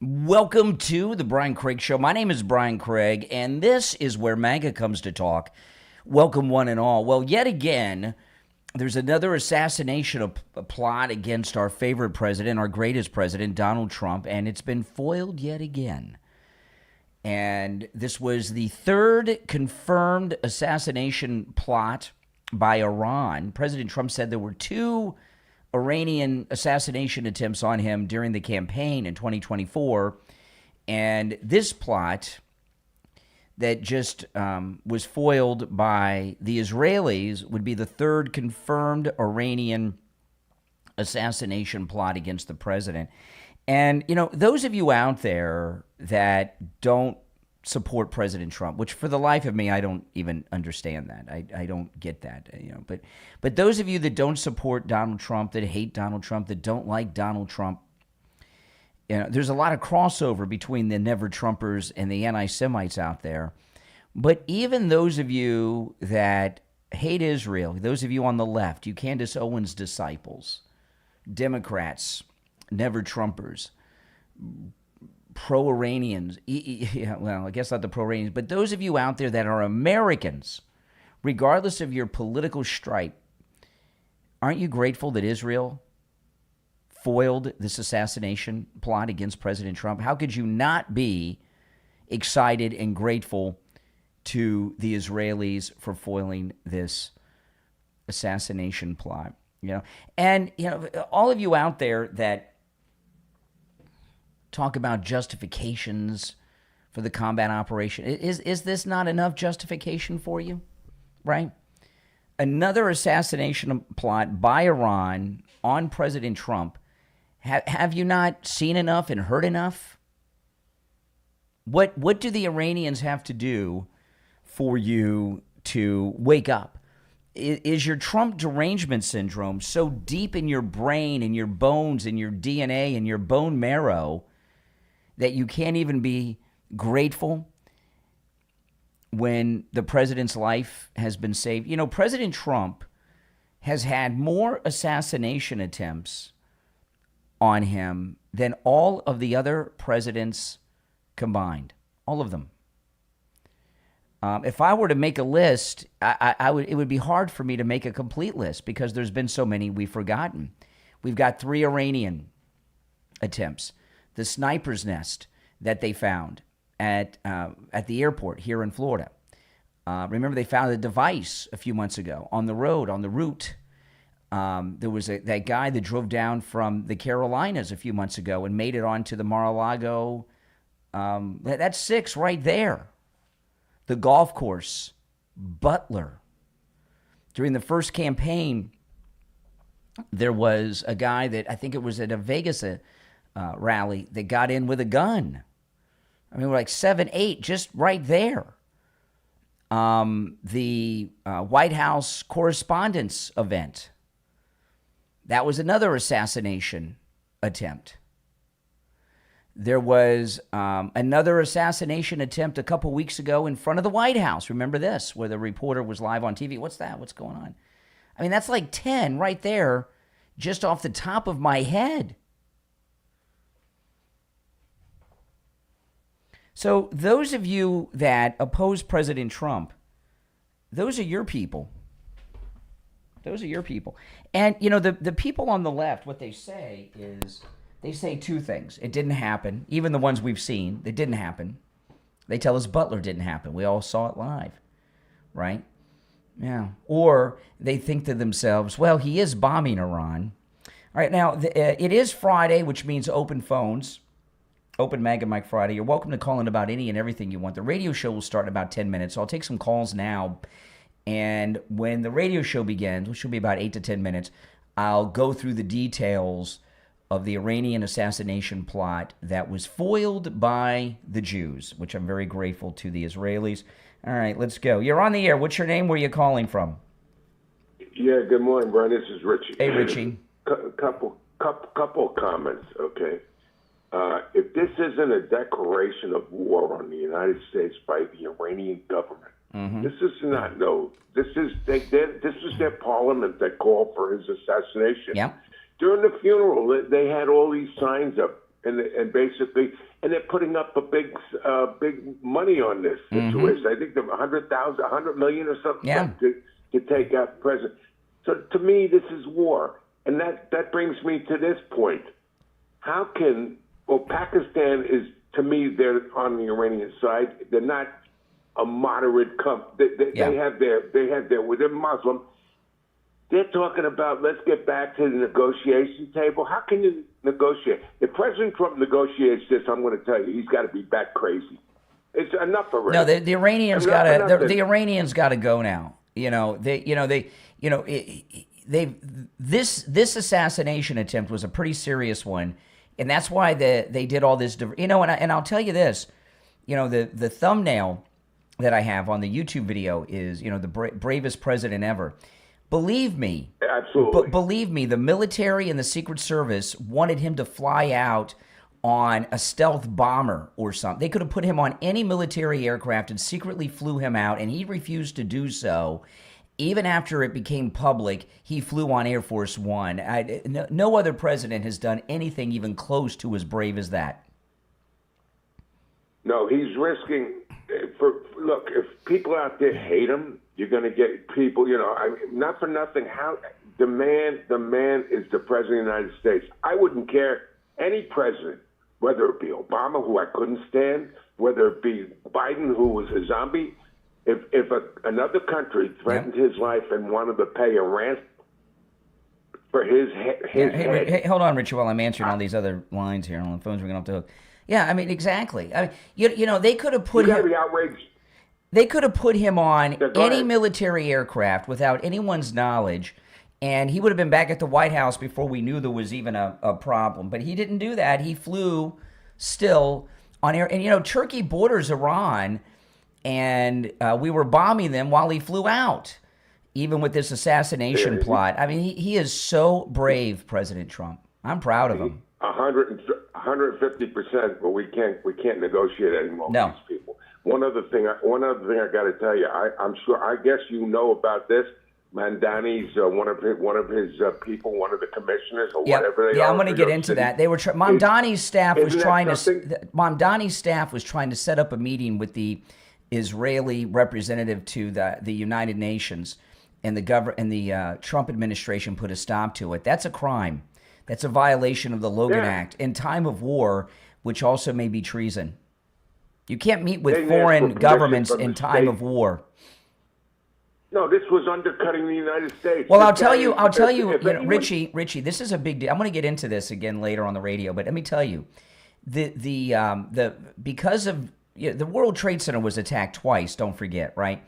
Welcome to the Brian Craig Show. My name is Brian Craig, and this is where MAGA comes to talk. Welcome, one and all. Well, yet again, there's another assassination plot against our favorite president, our greatest president, Donald Trump, and it's been foiled yet again. And this was the third confirmed assassination plot by Iran. President Trump said there were two Iranian assassination attempts on him during the campaign in 2024. And this plot that just was foiled by the Israelis would be the third confirmed Iranian assassination plot against the president. And, you know, those of you out there that don't support President Trump, which for the life of me, I don't even understand that. I don't get that, you know. But those of you that don't support Donald Trump, that hate Donald Trump, that don't like Donald Trump, you know, there's a lot of crossover between the never-Trumpers and the anti-Semites out there. But even those of you that hate Israel, those of you on the left, you Candace Owens disciples, Democrats, never-Trumpers, pro-Iranians, well, I guess not the pro-Iranians, but those of you out there that are Americans, regardless of your political stripe, aren't you grateful that Israel foiled this assassination plot against President Trump? How could you not be excited and grateful to the Israelis for foiling this assassination plot? You know, and you know, all of you out there that talk about justifications for the combat operation, is this not enough justification for you? Right? Another assassination plot by Iran on President Trump. Have you not seen enough and heard enough? What do the Iranians have to do for you to wake up? Is your Trump derangement syndrome so deep in your brain, in your bones, in your DNA, in your bone marrow that you can't even be grateful when the president's life has been saved? You know, President Trump has had more assassination attempts on him than all of the other presidents combined. All of them. If I were to make a list, I would. It would be hard for me to make a complete list because there's been so many we've forgotten. We've got 3 Iranian attempts. The sniper's nest that they found at the airport here in Florida. Remember, they found a device a few months ago on the route. There was that guy that drove down from the Carolinas a few months ago and made it onto the Mar-a-Lago. That's 6 right there. The golf course, Butler. During the first campaign, there was a guy that I think it was at a Vegas rally that got in with a gun. I mean, we're like 7, 8, just right there. The White House Correspondents' event. That was another assassination attempt. There was another assassination attempt a couple weeks ago in front of the White House. Remember this, where the reporter was live on TV. What's that? What's going on? I mean, that's like 10 right there, just off the top of my head. So those of you that oppose President Trump, those are your people. Those are your people. And, you know, the people on the left, what they say is, they say 2 things. It didn't happen. Even the ones we've seen, it didn't happen. They tell us Butler didn't happen. We all saw it live, right? Yeah. Or they think to themselves, well, he is bombing Iran. All right, now, it is Friday, which means open phones. Open MAGA Mike Friday. You're welcome to call in about any and everything you want. The radio show will start in about 10 minutes, so I'll take some calls now. And when the radio show begins, which will be about 8 to 10 minutes, I'll go through the details of the Iranian assassination plot that was foiled by the Jews, which I'm very grateful to the Israelis. All right, let's go. You're on the air. What's your name? Where are you calling from? Yeah, good morning, Brian. This is Richie. Hey, Richie. Couple comments, okay? If this isn't a declaration of war on the United States by the Iranian government, this is not This is their parliament that called for his assassination. Yep. During the funeral, they had all these signs up and basically, and they're putting up a big money on this situation. I think they're 100 million or something to take out the president. So to me, this is war, and that brings me to this point: how can Pakistan is, to me, they're on the Iranian side. They're not a moderate they have their well, they're Muslim. They're talking about, let's get back to the negotiation table. How can you negotiate? If President Trump negotiates this, I'm going to tell you, he's got to be bat crazy. It's enough already. No, the Iranians got to. The Iranians got to go now. This assassination attempt was a pretty serious one, and that's why they did all this. And I'll tell you this. The thumbnail that I have on the YouTube video is the bravest president ever. Believe me, absolutely. Believe me, the military and the Secret Service wanted him to fly out on a stealth bomber or something. They could have put him on any military aircraft and secretly flew him out, and he refused to do so. Even after it became public, he flew on Air Force One. No other president has done anything even close to as brave as that. No, he's risking. Look, if people out there hate him, you're going to get people. Not for nothing. How the man is the president of the United States. I wouldn't care any president, whether it be Obama, who I couldn't stand, whether it be Biden, who was a zombie. If another country threatened his life and wanted to pay a ransom for his head. Hey, hold on, Richard, while I'm answering all these other lines here on the phones ringing off the hook. Yeah, I mean, exactly. I mean, they could have put him. You gotta be outraged. They could have put him on any military aircraft without anyone's knowledge, and he would have been back at the White House before we knew there was even a problem. But he didn't do that. He flew still on air. And, Turkey borders Iran, and we were bombing them while he flew out, even with this assassination plot. I mean, he is so brave, President Trump. I'm proud of him. 150%, but we can't negotiate anymore with these people. One other thing I got to tell you, I'm sure, I guess you know about this. Mandani's one of his people, one of the commissioners or whatever they are. Yeah, I'm going to get into that. They were Mamdani's staff was trying to. Mamdani's staff was trying to set up a meeting with the Israeli representative to the United Nations, and the Trump administration put a stop to it. That's a crime. That's a violation of the Logan Act in time of war, which also may be treason. You can't meet with foreign governments in time of war. No, this was undercutting the United States. Well, I'll tell you, Richie, this is a big deal. I'm going to get into this again later on the radio, but let me tell you, because of the World Trade Center was attacked twice. Don't forget, right?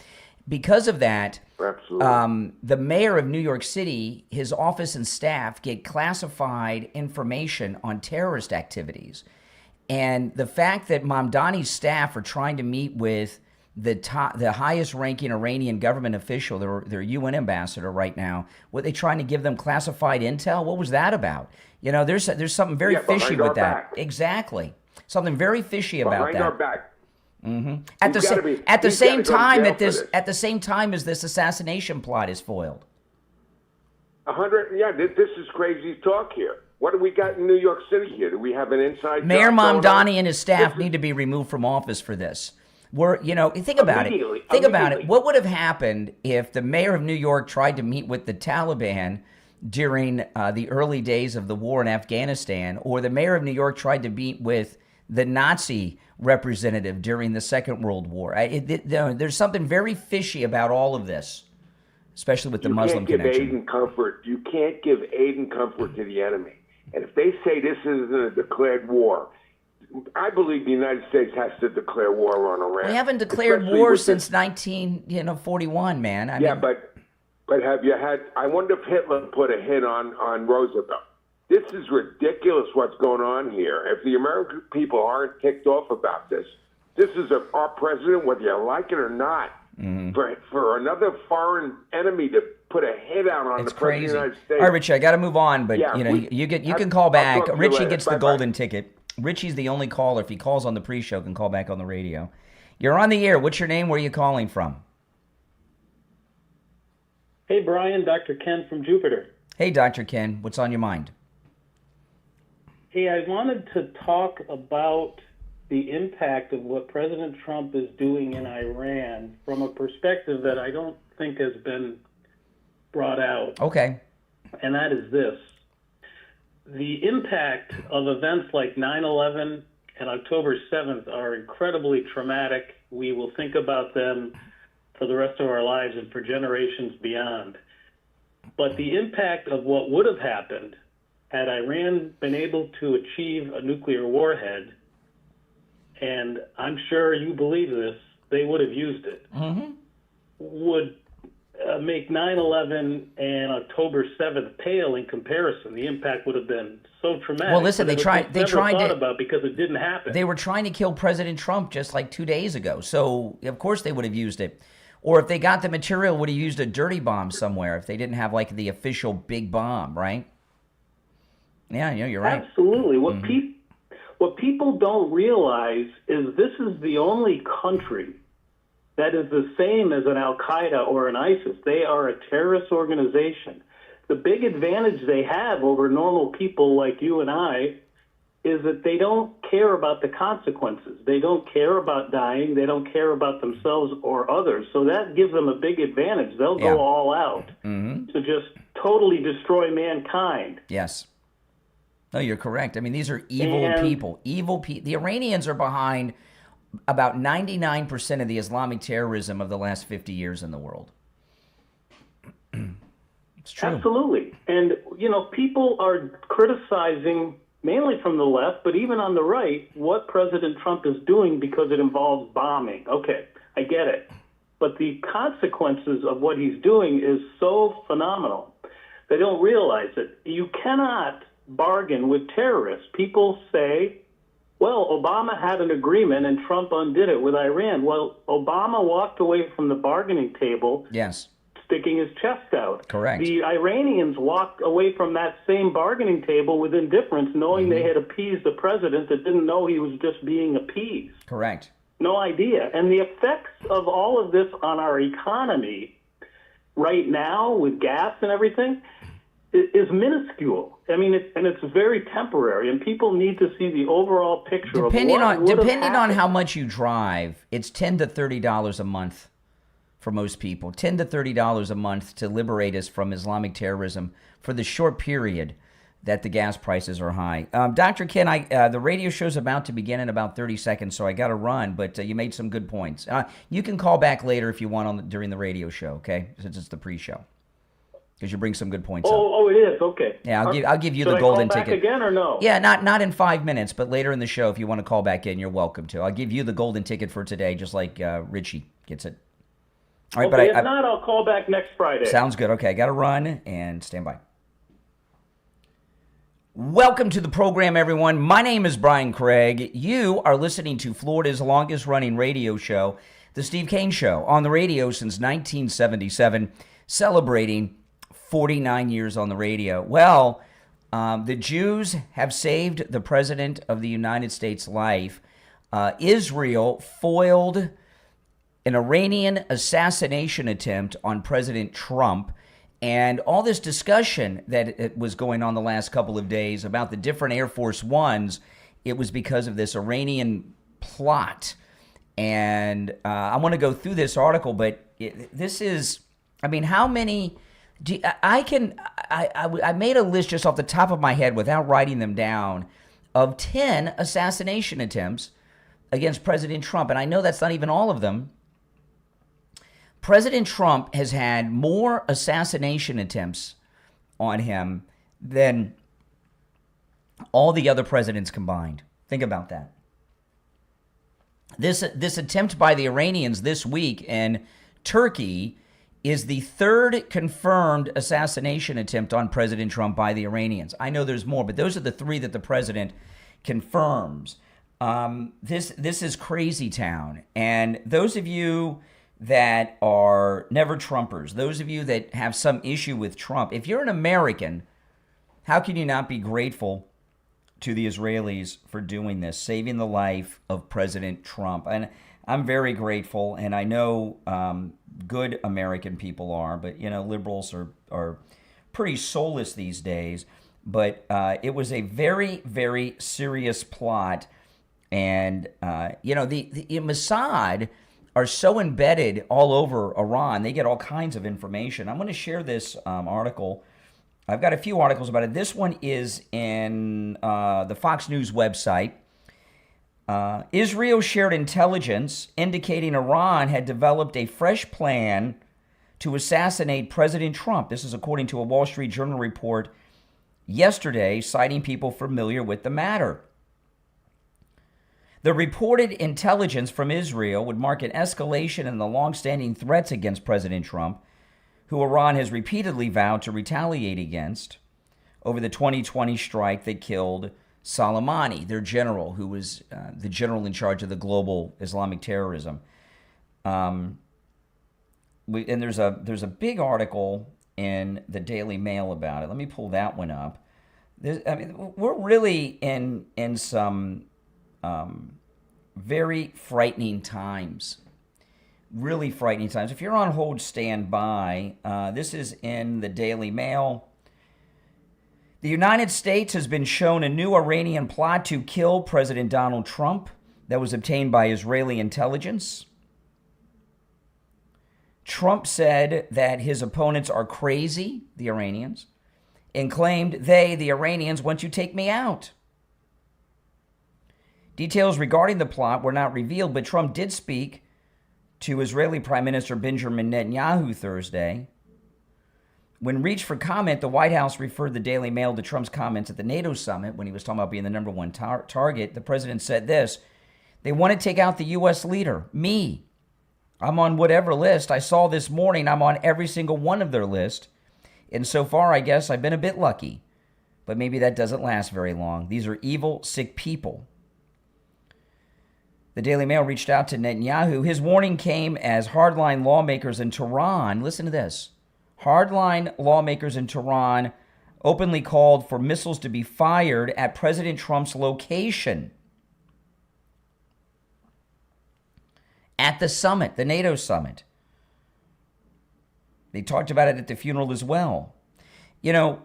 Because of that, the mayor of New York City, his office and staff get classified information on terrorist activities. And the fact that Mamdani's staff are trying to meet with the highest-ranking Iranian government official, their UN ambassador right now, what they trying to give them classified intel? What was that about? There's something very fishy with that. Exactly, something very fishy about that. Behind our back. Mm-hmm. At the same time as this assassination plot is foiled. 100. Yeah, this is crazy talk here. What do we got in New York City here? Do we have an inside? Mayor Mamdani and his staff need to be removed from office for this. Think about it. What would have happened if the mayor of New York tried to meet with the Taliban during the early days of the war in Afghanistan, or the mayor of New York tried to meet with the Nazi representative during the Second World War? There's something very fishy about all of this, especially with the Muslim connection. You can't give aid and comfort to the enemy. And if they say this isn't a declared war, I believe the United States has to declare war on Iran. We haven't declared war since 1941, man. But have you had? I wonder if Hitler put a hit on Roosevelt. This is ridiculous. What's going on here? If the American people aren't ticked off about this, this is our president, whether you like it or not. Mm-hmm. For another foreign enemy to put a hit out on the president of the United States. All right, Richie, I got to move on, but you can call back. Richie gets the golden ticket. Richie's the only caller. If he calls on the pre-show, can call back on the radio. You're on the air. What's your name? Where are you calling from? Hey, Brian. Dr. Ken from Jupiter. Hey, Dr. Ken. What's on your mind? Hey, I wanted to talk about the impact of what President Trump is doing in Iran from a perspective that I don't think has been brought out. Okay. And that is this. The impact of events like 9/11 and October 7th are incredibly traumatic. We will think about them for the rest of our lives and for generations beyond. But the impact of what would have happened had Iran been able to achieve a nuclear warhead, and I'm sure you believe this, they would have used it, would make 9/11 and October 7th pale in comparison. The impact would have been so traumatic. Well, listen, they tried thought about because it didn't happen. They were trying to kill President Trump just like 2 days ago. So, of course, they would have used it. Or if they got the material, would have used a dirty bomb somewhere if they didn't have like the official big bomb, right? Yeah, you're right. Absolutely. What people don't realize is this is the only country that is the same as an Al-Qaeda or an ISIS. They are a terrorist organization. The big advantage they have over normal people like you and I is that they don't care about the consequences. They don't care about dying. They don't care about themselves or others. So that gives them a big advantage. They'll go all out to just totally destroy mankind. Yes. No, you're correct. I mean, these are evil people. Evil people. The Iranians are behind about 99% of the Islamic terrorism of the last 50 years in the world. It's true. Absolutely. And, people are criticizing, mainly from the left, but even on the right, what President Trump is doing because it involves bombing. Okay, I get it. But the consequences of what he's doing is so phenomenal. They don't realize it. You cannot bargain with terrorists. People say, well, Obama had an agreement and Trump undid it with Iran. Well, Obama walked away from the bargaining table, sticking his chest out. Correct. The Iranians walked away from that same bargaining table with indifference, knowing they had appeased the president that didn't know he was just being appeased. Correct. No idea. And the effects of all of this on our economy right now with gas and everything is minuscule. I mean, it's very temporary, and people need to see the overall picture depending of what would have depending on happened. how much you drive, it's $10 to $30 a month for most people. $10 to $30 a month to liberate us from Islamic terrorism for the short period that the gas prices are high. Dr. Ken, the radio show's about to begin in about 30 seconds, so I got to run, but you made some good points. You can call back later if you want during the radio show, okay, since it's the pre-show. Because you bring some good points up. Oh, it is? Okay. Yeah, I'll give you the Should golden I call back ticket. again or no? Yeah, not in 5 minutes, but later in the show, if you want to call back in, you're welcome to. I'll give you the golden ticket for today, just like Richie gets it. All right, Okay, but if not, I'll call back next Friday. Sounds good. Okay, I got to run and stand by. Welcome to the program, everyone. My name is Brian Craig. You are listening to Florida's longest-running radio show, The Steve Kane Show, on the radio since 1977, celebrating 49 years on the radio. Well, the Jews have saved the President of the United States' life. Israel foiled an Iranian assassination attempt on President Trump. And all this discussion that it was going on the last couple of days about the different Air Force Ones, it was because of this Iranian plot. And I want to go through this article, but this is, I mean, how many... I made a list just off the top of my head without writing them down of 10 assassination attempts against President Trump. And I know that's not even all of them. President Trump has had more assassination attempts on him than all the other presidents combined. Think about that. This attempt by the Iranians this week in Turkey is the third confirmed assassination attempt on President Trump by the Iranians. I know there's more, but those are the three that the president confirms. This is crazy town. And those of you that are never Trumpers, those of you that have some issue with Trump, if you're an American, how can you not be grateful to the Israelis for doing this, saving the life of President Trump? And I'm very grateful, and I know good American people are, but, liberals are pretty soulless these days. But it was a very, very serious plot. And, the Mossad are so embedded all over Iran. They get all kinds of information. I'm going to share this article. I've got a few articles about it. This one is in the Fox News website. Israel shared intelligence indicating Iran had developed a fresh plan to assassinate President Trump. This is according to a Wall Street Journal report yesterday, citing people familiar with the matter. The reported intelligence from Israel would mark an escalation in the long-standing threats against President Trump, who Iran has repeatedly vowed to retaliate against over the 2020 strike that killed Soleimani, their general, who was the general in charge of the global Islamic terrorism. And there's a big article in the Daily Mail about it. Let me pull that one up. We're really in some very frightening times. Really frightening times. If you're on hold, stand by. This is in the Daily Mail. The United States has been shown a new Iranian plot to kill President Donald Trump that was obtained by Israeli intelligence. Trump said that his opponents are crazy, the Iranians, and claimed they, the Iranians, want to take me out. Details regarding the plot were not revealed, but Trump did speak to Israeli Prime Minister Benjamin Netanyahu Thursday. When reached for comment, the White House referred the Daily Mail to Trump's comments at the NATO summit when he was talking about being the number one target. The president said this: "They want to take out the U.S. leader, me. I'm on whatever list. I saw this morning I'm on every single one of their list. And so far, I guess I've been a bit lucky. But maybe that doesn't last very long. These are evil, sick people." The Daily Mail reached out to Netanyahu. His warning came as hardline lawmakers in Tehran, listen to this, hardline lawmakers in Tehran openly called for missiles to be fired at President Trump's location at the summit, the NATO summit. They talked about it at the funeral as well. You know,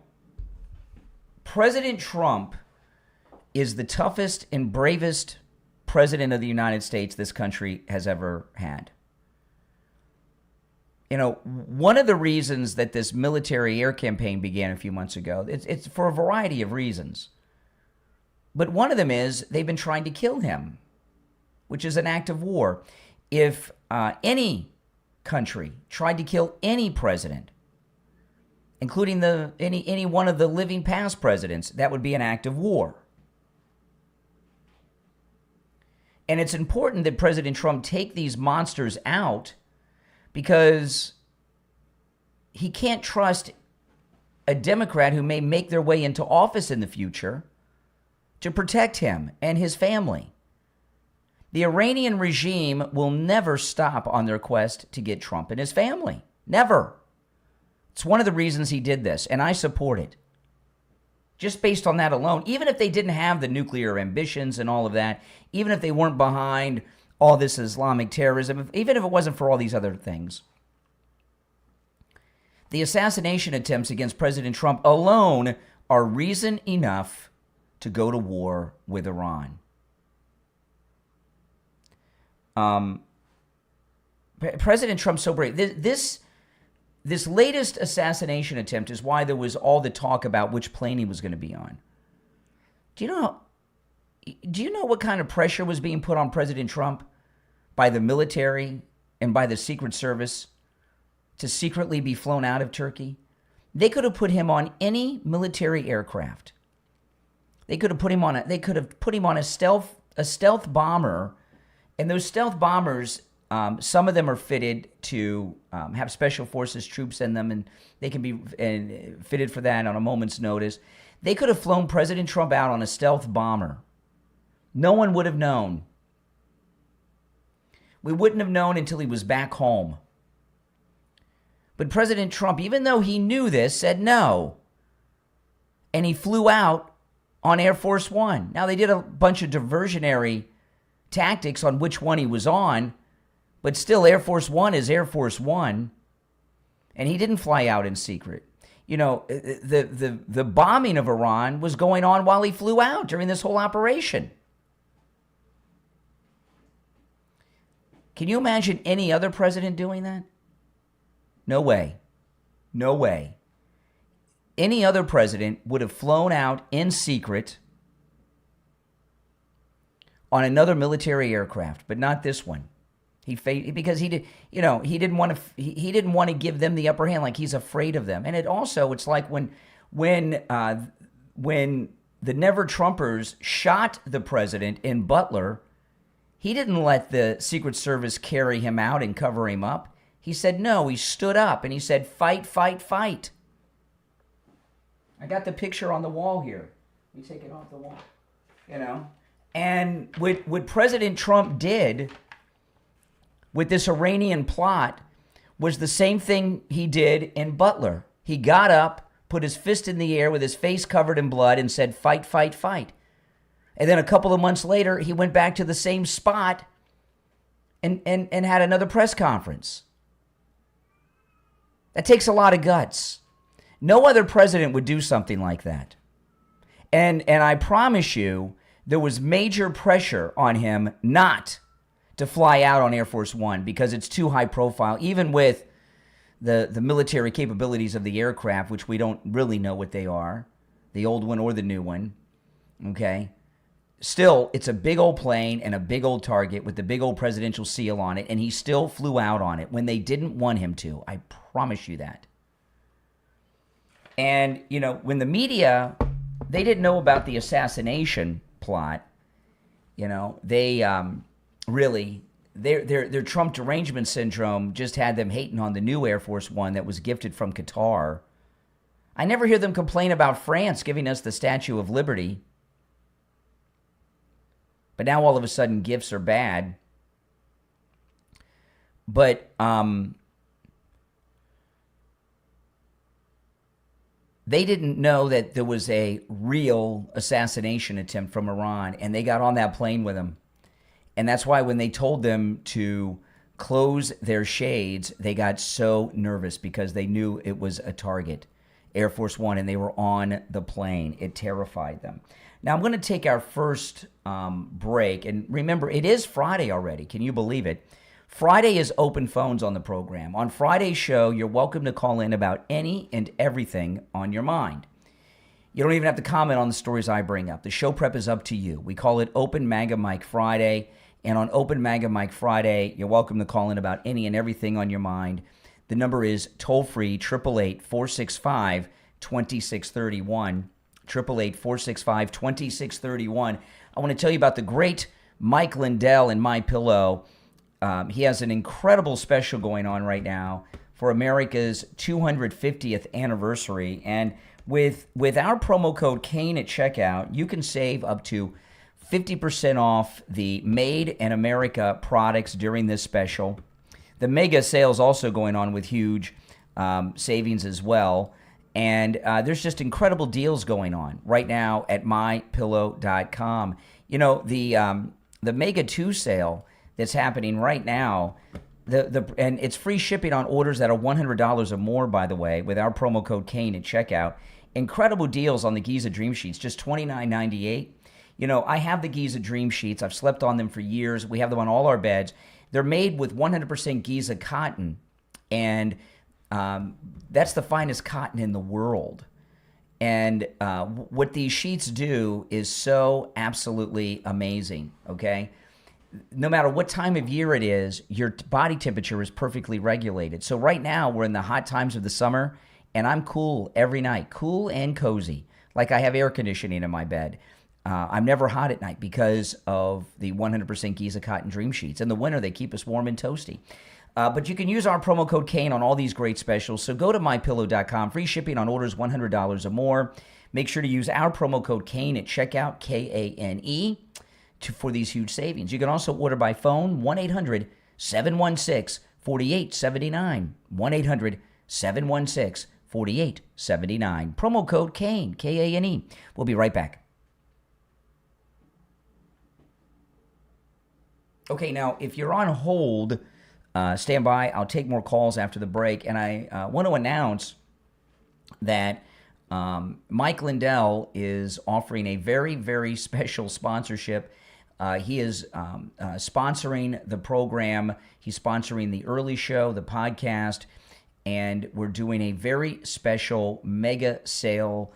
President Trump is the toughest and bravest president of the United States this country has ever had. You know, one of the reasons that this military air campaign began a few months ago, it's for a variety of reasons. But one of them is they've been trying to kill him, which is an act of war. If any country tried to kill any president, including any one of the living past presidents, that would be an act of war. And it's important that President Trump take these monsters out because he can't trust a Democrat who may make their way into office in the future to protect him and his family. The Iranian regime will never stop on their quest to get Trump and his family. Never. It's one of the reasons he did this, and I support it. Just based on that alone, even if they didn't have the nuclear ambitions and all of that, even if they weren't behind all this Islamic terrorism, even if it wasn't for all these other things, the assassination attempts against President Trump alone are reason enough to go to war with Iran. President Trump's so brave. This latest assassination attempt is why there was all the talk about which plane he was going to be on. Do you know what kind of pressure was being put on President Trump by the military and by the Secret Service to secretly be flown out of Turkey? They could have put him on any military aircraft. They could have put him on a stealth bomber, and those stealth bombers, some of them are fitted to have special forces troops in them, and they can be fitted for that on a moment's notice. They could have flown President Trump out on a stealth bomber. No one would have known. We wouldn't have known until he was back home. But President Trump, even though he knew this, said no. And he flew out on Air Force One. Now, they did a bunch of diversionary tactics on which one he was on, but still, Air Force One is Air Force One. And he didn't fly out in secret. You know, the bombing of Iran was going on while he flew out during this whole operation. Can you imagine any other president doing that? No way. No way. Any other president would have flown out in secret on another military aircraft, but not this one. Because he did, you know, he didn't want to give them the upper hand, like he's afraid of them. And it's like when the Never Trumpers shot the president in Butler, he didn't let the Secret Service carry him out and cover him up. He said no. He stood up and he said, "Fight, fight, fight." I got the picture on the wall here. Let me take it off the wall. You know, and what President Trump did with this Iranian plot was the same thing he did in Butler. He got up, put his fist in the air with his face covered in blood and said, "Fight, fight, fight." And then a couple of months later, he went back to the same spot and had another press conference. That takes a lot of guts. No other president would do something like that. And I promise you, there was major pressure on him not to fly out on Air Force One because it's too high profile, even with the military capabilities of the aircraft, which we don't really know what they are, the old one or the new one, okay? Still, it's a big old plane and a big old target with the big old presidential seal on it, and he still flew out on it when they didn't want him to. I promise you that. And, you know, when the media, they didn't know about the assassination plot, you know, they really, their Trump derangement syndrome just had them hating on the new Air Force One that was gifted from Qatar. I never hear them complain about France giving us the Statue of Liberty. But now all of a sudden gifts are bad. But they didn't know that there was a real assassination attempt from Iran, and they got on that plane with him. And that's why when they told them to close their shades, they got so nervous because they knew it was a target, Air Force One, and they were on the plane. It terrified them. Now, I'm going to take our first break. And remember, it is Friday already. Can you believe it? Friday is open phones on the program. On Friday's show, you're welcome to call in about any and everything on your mind. You don't even have to comment on the stories I bring up. The show prep is up to you. We call it Open MAGA Mike Friday. And on Open MAGA Mike Friday, you're welcome to call in about any and everything on your mind. The number is toll-free, 888-465-2631. 888-465-2631. I want to tell you about the great Mike Lindell and MyPillow. He has an incredible special going on right now for America's 250th anniversary. And with our promo code Kane at checkout, you can save up to 50% off the Made in America products during this special. The mega sales also going on with huge savings as well. And there's just incredible deals going on right now at mypillow.com. You know, the Mega 2 sale that's happening right now, and it's free shipping on orders that are $100 or more, by the way, with our promo code Kane at checkout. Incredible deals on the Giza Dream Sheets, just $29.98. You know, I have the Giza Dream Sheets. I've slept on them for years. We have them on all our beds. They're made with 100% Giza cotton, and that's the finest cotton in the world. And what these sheets do is so absolutely amazing, okay? No matter what time of year it is, your body temperature is perfectly regulated. So right now, we're in the hot times of the summer, and I'm cool every night, cool and cozy, like I have air conditioning in my bed. I'm never hot at night because of the 100% Giza Cotton Dream Sheets. In the winter, they keep us warm and toasty. But you can use our promo code Kane on all these great specials. So go to mypillow.com. Free shipping on orders $100 or more. Make sure to use our promo code Kane at checkout, Kane, for these huge savings. You can also order by phone, 1-800-716-4879. 1-800-716-4879. Promo code Kane, Kane. We'll be right back. Okay, now, if you're on hold, stand by. I'll take more calls after the break. And I want to announce that Mike Lindell is offering a very, very special sponsorship. He is sponsoring the program. He's sponsoring the early show, the podcast, and we're doing a very special mega sale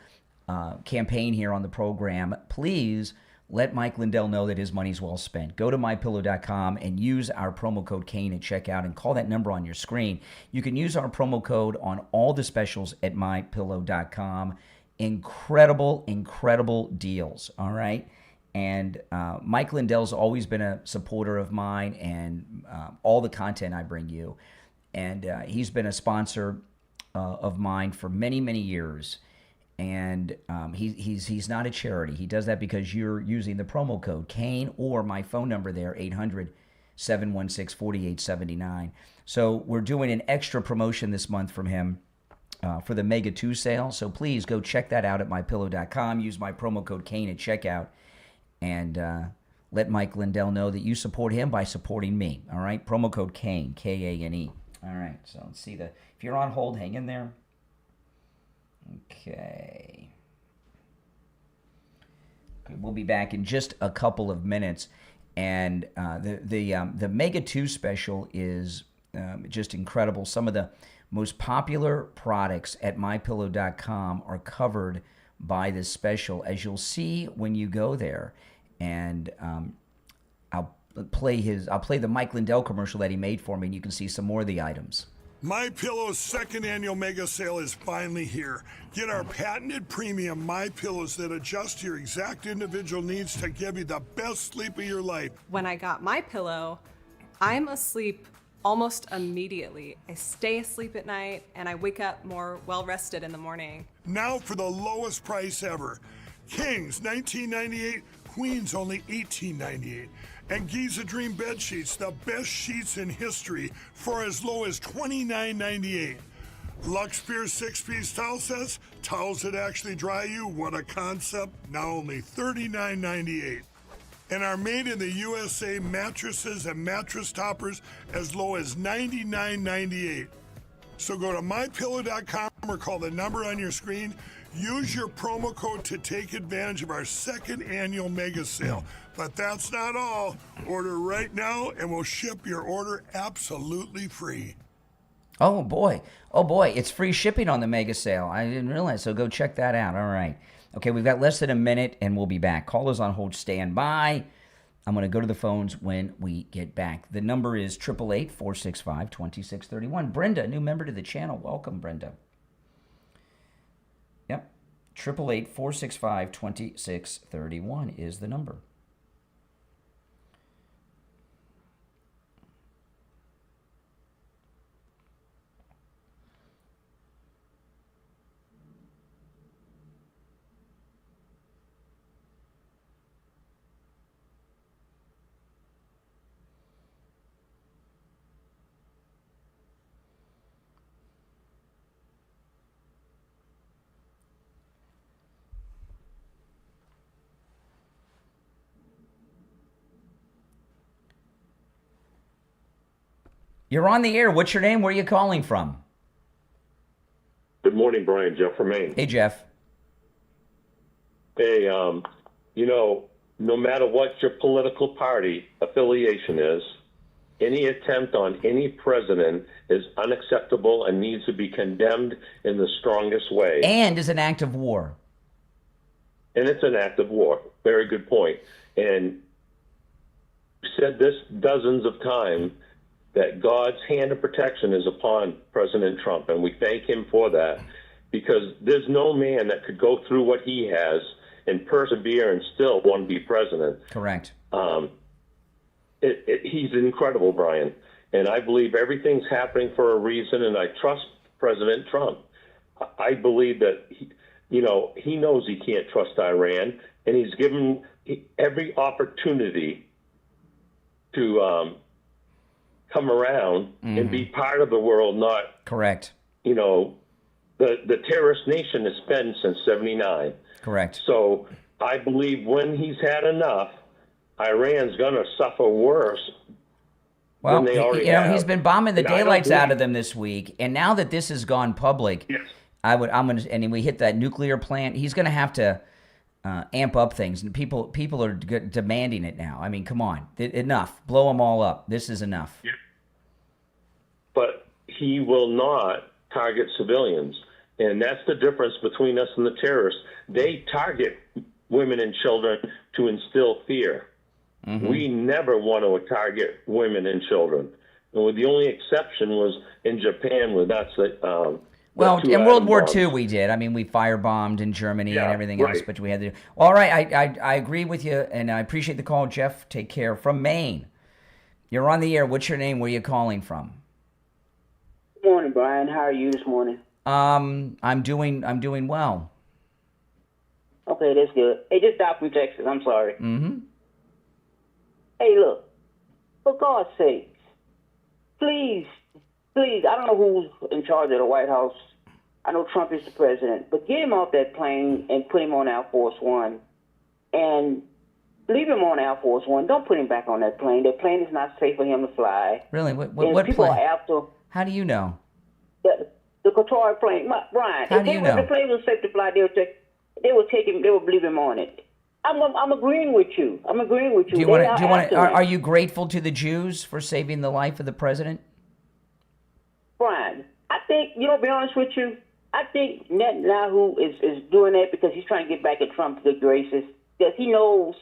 campaign here on the program. Please let Mike Lindell know that his money's well spent. Go to mypillow.com and use our promo code Kane at checkout and call that number on your screen. You can use our promo code on all the specials at mypillow.com. Incredible, incredible deals, all right? And Mike Lindell's always been a supporter of mine and all the content I bring you. And he's been a sponsor of mine for many, many years. And he's not a charity. He does that because you're using the promo code Kane or my phone number there, 800-716-4879. So we're doing an extra promotion this month from him for the Mega 2 sale. So please go check that out at mypillow.com. Use my promo code Kane at checkout. And let Mike Lindell know that you support him by supporting me. All right? Promo code Kane, K-A-N-E. All right. So let's see. If you're on hold, hang in there. Okay. We'll be back in just a couple of minutes. And the Mega 2 special is just incredible. Some of the most popular products at mypillow.com are covered by this special, as you'll see when you go there. And I'll play the Mike Lindell commercial that he made for me, and you can see some more of the items. My Pillow's second annual mega sale is finally here. Get our patented premium My Pillows that adjust to your exact individual needs to give you the best sleep of your life. When I got My Pillow, I'm asleep almost immediately. I stay asleep at night and I wake up more well-rested in the morning. Now for the lowest price ever. Kings, $19.98. Queens, only $18.98. And Giza Dream bed sheets, the best sheets in history, for as low as $29.98. Lux Pierce 6-piece towel sets, towels that actually dry you. What a concept! Now only $39.98. And our made in the USA mattresses and mattress toppers as low as $99.98. So go to mypillow.com or call the number on your screen. Use your promo code to take advantage of our second annual mega sale. But that's not all. Order right now and we'll ship your order absolutely free. Oh boy, it's free shipping on the mega sale. I didn't realize, so go check that out. All right. Okay, we've got less than a minute and we'll be back. Callers on hold, stand by. I'm going to go to the phones when we get back. The number is 888-465-2631. Brenda, new member to the channel. Welcome, Brenda. Yep. 888-465-2631 is the number. You're on the air. What's your name? Where are you calling from? Good morning, Brian. Jeff from Maine. Hey, Jeff. Hey, no matter what your political party affiliation is, any attempt on any president is unacceptable and needs to be condemned in the strongest way. And is an act of war. And it's an act of war. Very good point. And we've said this dozens of times, that God's hand of protection is upon President Trump, and we thank him for that, because there's no man that could go through what he has and persevere and still want to be president. Correct. He's incredible, Brian, and I believe everything's happening for a reason, and I trust President Trump. I believe that he knows he can't trust Iran, and he's given every opportunity to come around and be part of the world, not correct. The terrorist nation has been since '79. Correct. So I believe when he's had enough, Iran's going to suffer worse. Well, than they already have. He's been bombing the And daylights out of them this week, and now that this has gone public, Yes. And we hit that nuclear plant. He's gonna have to amp up things, and people are demanding it now. I mean, come on, enough. Blow them all up. This is enough. Yeah. But he will not target civilians, and that's the difference between us and the terrorists. They target women and children to instill fear. Mm-hmm. We never want to target women and children. And the only exception was in Japan, where that's the well, in World War II we did. I mean, we firebombed in Germany and everything else, but we had to. All right, I agree with you, and I appreciate the call, Jeff. Take care. From Maine, you're on the air. What's your name? Where are you calling from? Good morning, Brian. How are you this morning? I'm doing well. Okay, that's good. Hey, this is Doc from Texas. I'm sorry. Mm-hmm. Hey, look, for God's sakes, please, I don't know who's in charge of the White House. I know Trump is the president, but get him off that plane and put him on Air Force One, and leave him on Air Force One. Don't put him back on that plane. That plane is not safe for him to fly. Really? What people plane? Are after. How do you know? The Qatar plane, Brian. How do you know? If the plane was safe to fly, they would leave him on it. I'm agreeing with you. Do you want to? Are you grateful to the Jews for saving the life of the president? Brian, I think, to be honest with you, I think Netanyahu is doing that because he's trying to get back at Trump's good graces. Because he knows.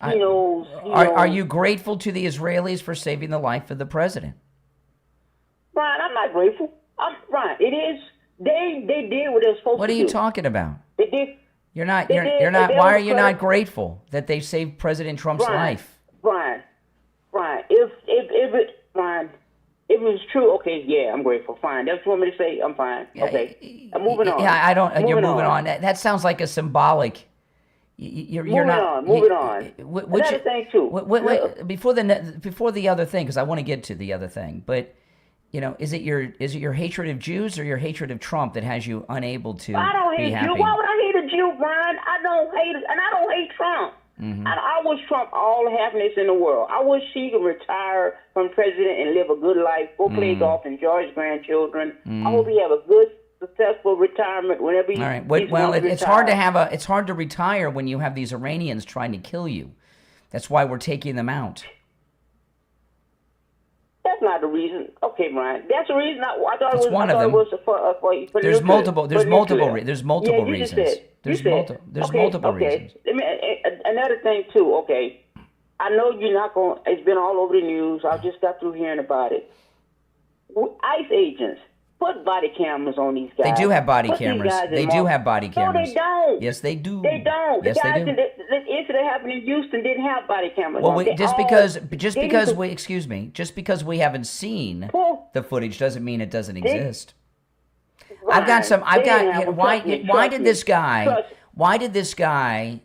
Are you grateful to the Israelis for saving the life of the president? Brian, I'm not grateful. Brian, it is. They did what they're supposed to do. What are you talking about? They did. You're not. Why are you not grateful that they saved President Trump's life? Brian, if it was true, okay, yeah, I'm grateful. Fine. That's what you want me to say. I'm fine. Okay, I'm moving on. Yeah, I don't. You're moving on. That sounds like a symbolic. You're not moving on. Another thing too. Wait, before the other thing, because I want to get to the other thing, but. Is it your hatred of Jews or your hatred of Trump that has you unable to be happy? I don't hate Jews. Why would I hate a Jew, Brian? I don't hate Trump. Mm-hmm. I wish Trump all the happiness in the world. I wish he could retire from president and live a good life, go play golf, enjoy his grandchildren. I hope he have a good, successful retirement whenever he. All right. Well, it's hard to retire when you have these Iranians trying to kill you. That's why we're taking them out. That's not the reason. Okay, Brian. That's the reason. I thought it's it was one of them. For there's multiple reasons. There's multiple reasons. Another thing too. Okay, I know you're not going. It's been all over the news. I just got through hearing about it. ICE agents put body cameras on these guys. They do have body cameras. They do have body cameras. No, they don't. Yes, they do. They don't. Yes, they do. The incident happened in Houston didn't have body cameras. Well, just because we haven't seen the footage doesn't mean it doesn't exist. Right. Why did this guy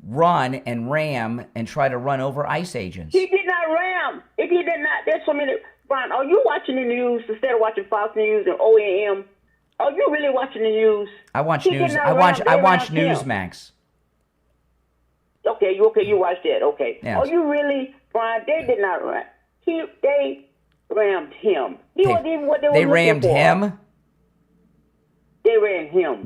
run and ram and try to run over ICE agents? He did not ram. If he did not, that's something that. Brian, are you watching the news instead of watching Fox News and OAM? Are you really watching the news? I watch news. I watch Newsmax. Okay, you watch that. Okay. Yes. Are you really, Brian? They did not ram. They rammed him. He wasn't even what they were looking for. They rammed him. They ran him.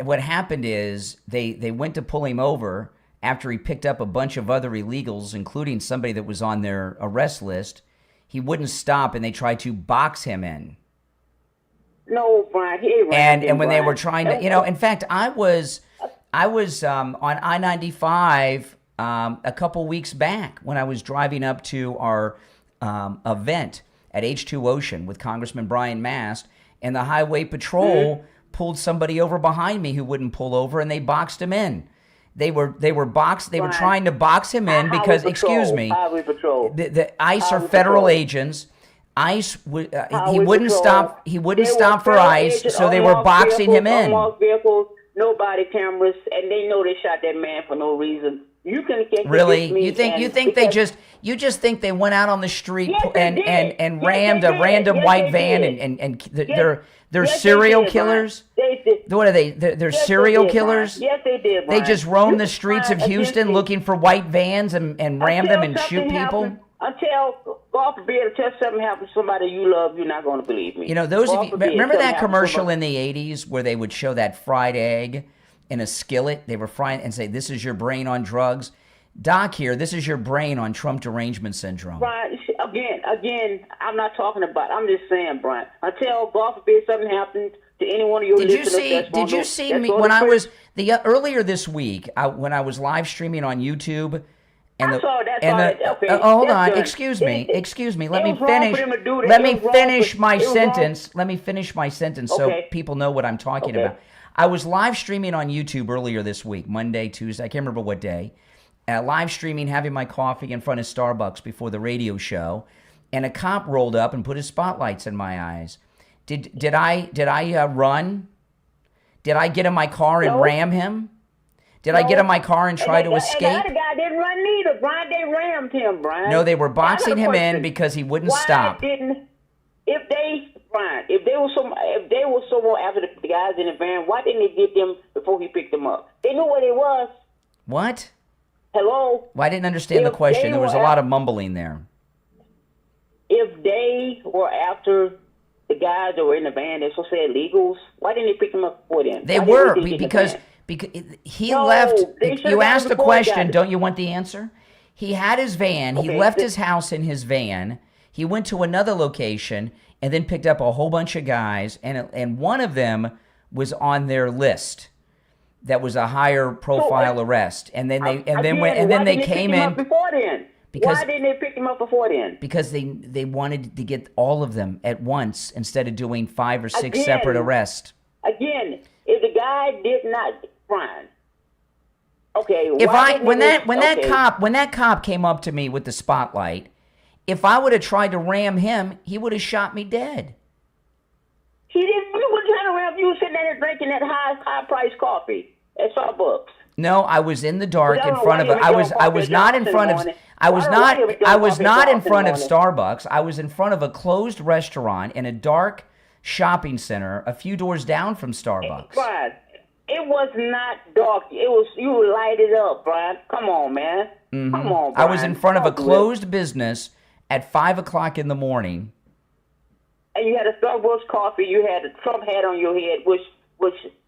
What happened is they went to pull him over after he picked up a bunch of other illegals, including somebody that was on their arrest list. He wouldn't stop, and they tried to box him in. No, Brian, he ran. And when they were trying to, in fact, I was on I-95 a couple weeks back when I was driving up to our event at H2 Ocean with Congressman Brian Mast, and the Highway Patrol pulled somebody over behind me who wouldn't pull over, and they boxed him in. They were trying to box him in because, the ICE are federal agents. ICE, he wouldn't stop. He wouldn't stop for ICE, so they were boxing him in. Vehicles, no body cameras, and they know they shot that man for no reason. You can really? You think they just think they went out on the street and rammed a random white van and they're serial killers? What are they? They're serial killers? Yes, they did, Brian. They just roam the streets of Houston looking for white vans and ram them and shoot people? until God forbid, until something happens to somebody you love, you're not going to believe me. You know, those God of you forbid remember something that happens to commercial somebody- in the 80s where they would show that fried egg in a skillet? They were frying and say, "This is your brain on drugs." Doc here, this is your brain on Trump derangement syndrome. Brian, again, I'm not talking about. I'm just saying, Brian. Until God forbid something happens to any one of your listeners, Did you see me when I was earlier this week when I was live streaming on YouTube? And I saw that. Okay, hold that's on. good. Excuse me. Let it me was wrong finish. for them to do that. Let It me was wrong finish for- my it was wrong. sentence. Let me finish my sentence so Okay. people know what I'm talking Okay. about. I was live streaming on YouTube earlier this week, Monday, Tuesday. I can't remember what day. Live streaming, having my coffee in front of Starbucks before the radio show, and a cop rolled up and put his spotlights in my eyes. Did I run? Did I get in my car and ram him? Did I get in my car and try to escape? And the other guy didn't run neither, Brian. They rammed him, Brian. No, they were boxing him in question. because he wouldn't Why stop. didn't Brian? If they were someone after the guys in the van, why didn't they get them before he picked them up? They knew where they was. What? Hello. Well, I didn't understand the If question. they There was a were lot of mumbling there. If they were after the guys that were in the van, they're supposed to say illegals. Why didn't they pick them up before then? They Why were didn't they get in the because van? he No, left. they should've You got asked him the before he question. got it. Don't you want the answer? He had his van. He Okay, left th- his house in his van. He went to another location and then picked up a whole bunch of guys, and one of them was on their list. That was a higher profile arrest, and then they Again, why why they didn't came pick him in up before then? because- Why didn't they pick him up before then? because they wanted to get all of them at once instead of doing 5 or 6 Again. separate arrests. Again, if the guy did not, Brian. Okay. If why I didn't when they- that cop came up to me with the spotlight, if I would have tried to ram him, he would have shot me dead. He didn't. You were trying to ram. You were sitting there drinking that high priced coffee at Starbucks. No, I was in the dark But I in don't know front why of you it. were I doing was coffee not in at front of morning. I was I don't know why not you were doing I was coffee not in at front of morning. Starbucks. I was in front of a closed restaurant in a dark shopping center a few doors down from Starbucks. Brian, it was not dark. It was you lighted up, Brian. Come on, man. Come on, Brian. I was in front of a Don't do it. closed business at 5:00 in the morning. And you had a Starbucks coffee. You had a Trump hat on your head, which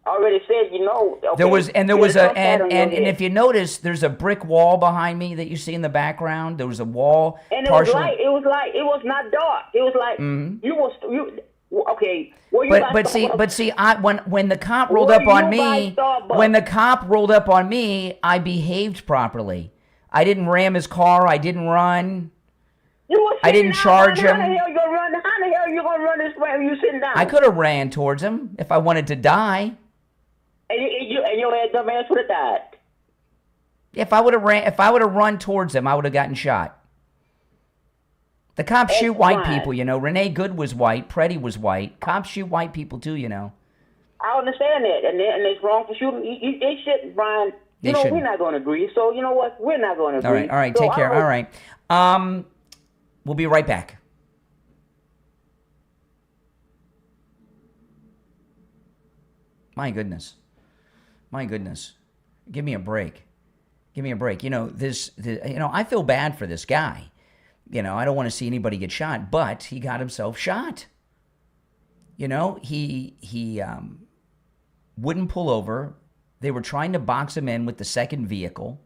already said, okay, There was you had Trump hat on your and head. if you notice, there's a brick wall behind me that you see in the background. There was a wall And it partially. was light. It was light. It was not dark. It was like you okay. Were you by But see, when the cop rolled Were up on you by me, Starbucks? when the cop rolled up on me, I behaved properly. I didn't ram his car. I didn't run. You were I didn't sitting charge down. him. How the hell you gonna run this way when you sitting down? I could have ran towards him if I wanted to die. And your head dumb ass would have died. If I would have run towards him, I would have gotten shot. The cops That's shoot white fine. people, you know. Renee Good was white. Preddy was white. Cops shoot white people too, you know. I understand that, and it's wrong for shooting. They shouldn't, Brian. They We're shouldn't. not going to agree. So you know what? We're not going to agree. All right. So Take I care. hope- All right. We'll be right back. My goodness. Give me a break. You know, I feel bad for this guy. You know, I don't want to see anybody get shot, but he got himself shot. You know, he wouldn't pull over. They were trying to box him in with the second vehicle.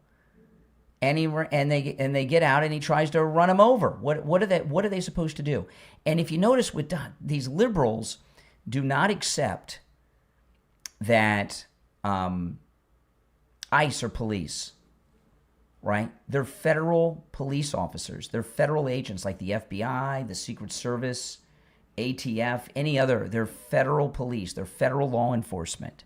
And they get out and he tries to run him over. What are they supposed to do? And if you notice with these liberals do not accept that ICE are police, right? They're federal police officers. They're federal agents like the FBI, the Secret Service, ATF, any other. They're federal police. They're federal law enforcement.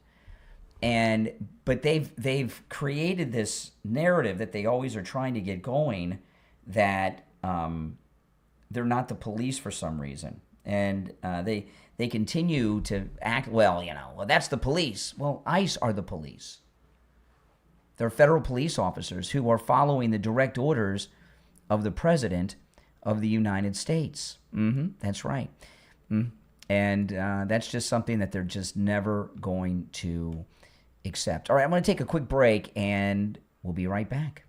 But they've created this narrative that they always are trying to get going that they're not the police for some reason, and they continue to act well. That's the police. Well, ICE are the police. They're federal police officers who are following the direct orders of the President of the United States. That's right, and that's just something that they're just never going to accept. All right, I'm going to take a quick break, and we'll be right back.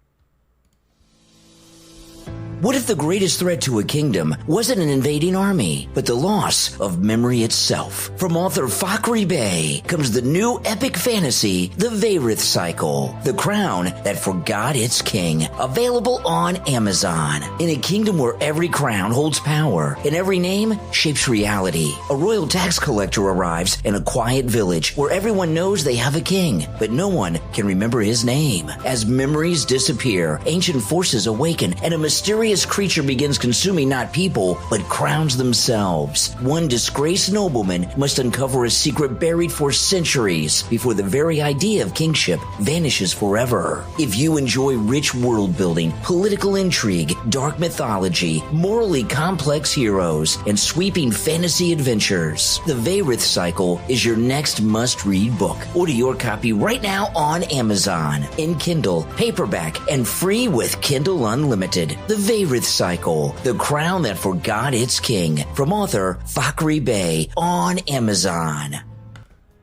What if the greatest threat to a kingdom wasn't an invading army, but the loss of memory itself? From author Fakhri Bey comes the new epic fantasy, The Vayrith Cycle, the crown that forgot its king, available on Amazon. In a kingdom where every crown holds power and every name shapes reality, a royal tax collector arrives in a quiet village where everyone knows they have a king, but no one can remember his name. As memories disappear, ancient forces awaken, and a mysterious creature begins consuming not people, but crowns themselves. One disgraced nobleman must uncover a secret buried for centuries before the very idea of kingship vanishes forever. If you enjoy rich world building, political intrigue, dark mythology, morally complex heroes, and sweeping fantasy adventures, The Vayrith Cycle is your next must-read book. Order your copy right now on Amazon, in Kindle, paperback, and free with Kindle Unlimited. The Vayrith Cycle, the crown that forgot its king, from author Fakhri Bey on Amazon.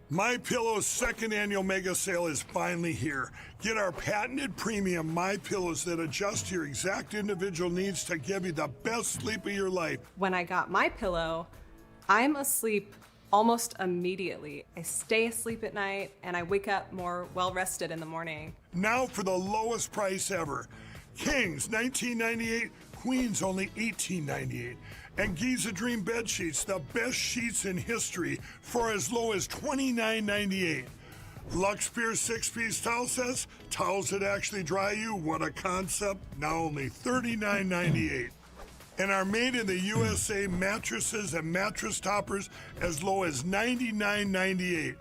My Pillow's second annual mega sale is finally here. Get our patented premium My Pillows that adjust to your exact individual needs to give you the best sleep of your life. When I got my pillow, I'm asleep almost immediately. I stay asleep at night and I wake up more well-rested in the morning. Now for the lowest price ever. Kings, $19.98. Queens, only $18.98. And Giza Dream bed sheets, the best sheets in history, for as low as $29.98. Lux Pure 6-piece towel sets, towels that actually dry you. What a concept! Now only $39.98. And our made in the USA mattresses and mattress toppers as low as $99.98.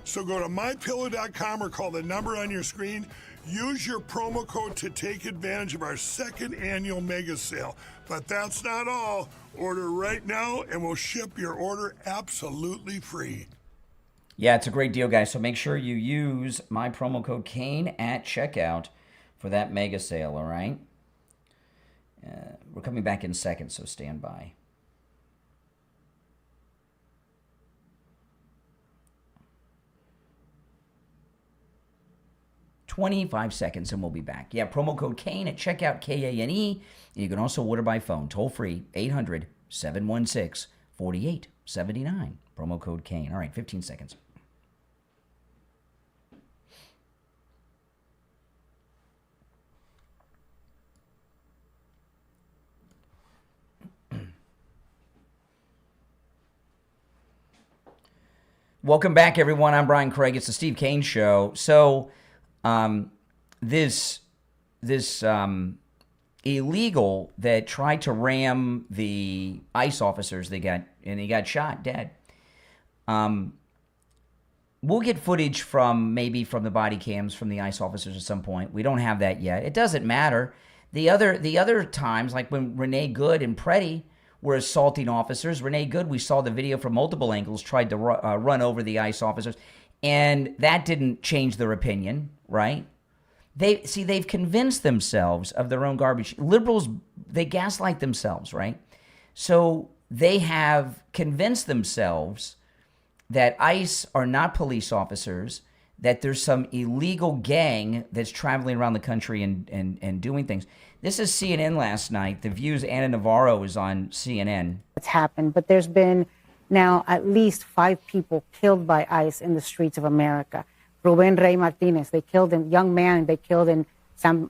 So go to mypillow.com or call the number on your screen. Use your promo code to take advantage of our second annual mega sale. But that's not all. Order right now and we'll ship your order absolutely free. Yeah, it's a great deal, guys. So make sure you use my promo code Kane at checkout for that mega sale, all right? We're coming back in seconds, so stand by. 25 seconds and we'll be back. Yeah, promo code Kane at checkout, Kane. You can also order by phone, toll free, 800-716-4879. Promo code Kane. All right, 15 seconds. Welcome back, everyone. I'm Brian Craig. It's the Steve Kane Show. So, this illegal that tried to ram the ICE officers, he got shot dead. We'll get footage from the body cams from the ICE officers at some point. We don't have that yet. It doesn't matter. The other times, like when Renee Good and Preddy were assaulting officers, Renee Good, we saw the video from multiple angles, tried to run over the ICE officers, and that didn't change their opinion, right? They've convinced themselves of their own garbage. Liberals, they gaslight themselves, right? So they have convinced themselves that ICE are not police officers, that there's some illegal gang that's traveling around the country and doing things. This is CNN last night. The View's Anna Navarro is on CNN. It's happened, but there's been now at least 5 people killed by ICE in the streets of America. Ruben Rey Martinez, they killed a young man, they killed in San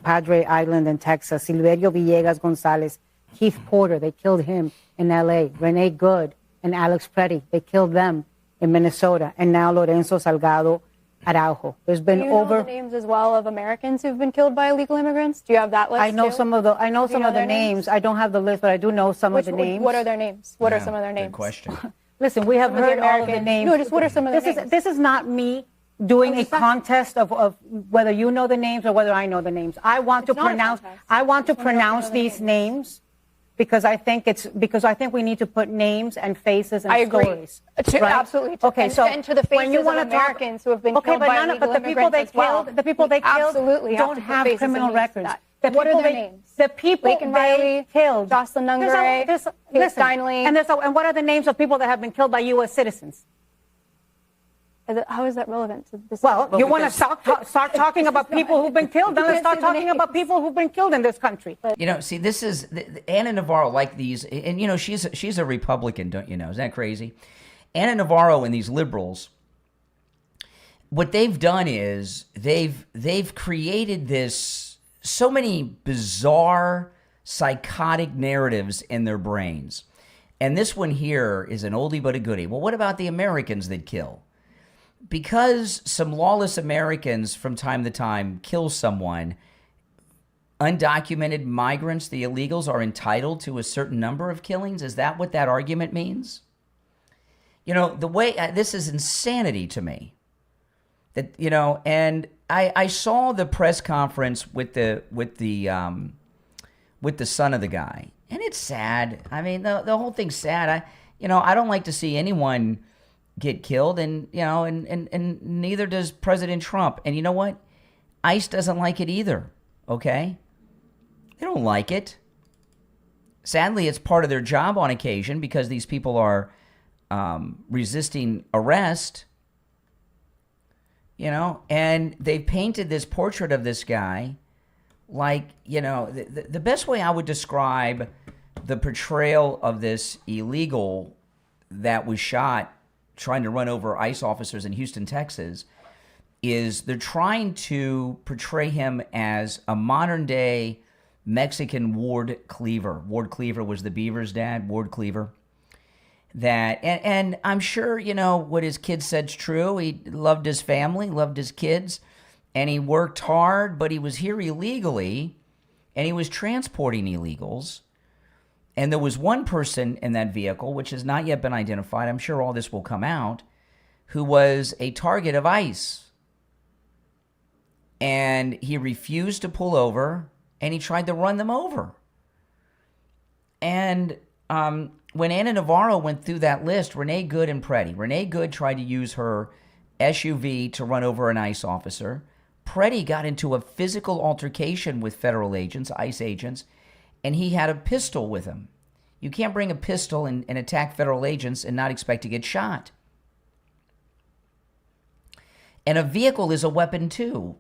Padre Island in Texas. Silverio Villegas Gonzalez, Keith Porter, they killed him in LA. Renee Good and Alex Preddy, they killed them in Minnesota. And now Lorenzo Salgado Araujo. There's been Do you know the names as well of Americans who've been killed by illegal immigrants? Do you have that list? I know too? some of the names. I don't have the list, but I do know some of the names. What are their names? What are some of their names? Good question. Listen, we have heard all of the names. No, just what are some of the names? This is not me doing a contest of whether you know the names or whether I know the names. I want to pronounce these names because I think we need to put names and faces and stories. Right? Absolutely. Okay, so and to the faces of Americans who have been killed by illegal immigrants the people they killed don't have criminal records. What are their names? The people Laken Riley, killed. Jocelyn Nungare, Steinle. And what are the names of people that have been killed by U.S. citizens? How is that relevant to this? Well, you want to start talking about people who've been killed, then let's start talking about people who've been killed in this country. You know, see, this is Anna Navarro, like these, and you know, she's a Republican, don't you know? Isn't that crazy? Anna Navarro and these liberals, what they've done is they've created so many bizarre, psychotic narratives in their brains. And this one here is an oldie but a goodie. Well, what about the Americans that kill? Because some lawless Americans from time to time kill someone, undocumented migrants, the illegals, are entitled to a certain number of killings? Is that what that argument means? You know, the way this is insanity to me. That, you know, and I saw the press conference with the son of the guy, and it's sad. I mean, the whole thing's sad. I don't like to see anyone get killed, and you know, and neither does President Trump. And you know what? ICE doesn't like it either. Okay, they don't like it. Sadly, it's part of their job on occasion because these people are resisting arrest. You know, and they painted this portrait of this guy like, you know, the best way I would describe the portrayal of this illegal that was shot trying to run over ICE officers in Houston, Texas, is they're trying to portray him as a modern day Mexican Ward Cleaver. Ward Cleaver was the Beaver's dad, Ward Cleaver. That and I'm sure, you know, what his kids said's true. He loved his family, loved his kids, and he worked hard, but he was here illegally, and he was transporting illegals. And there was one person in that vehicle, which has not yet been identified, I'm sure all this will come out, who was a target of ICE. And he refused to pull over, and he tried to run them over. And when Anna Navarro went through that list, Renee Good and Preddy. Renee Good tried to use her SUV to run over an ICE officer. Preddy got into a physical altercation with federal agents, ICE agents, and he had a pistol with him. You can't bring a pistol and attack federal agents and not expect to get shot. And a vehicle is a weapon too.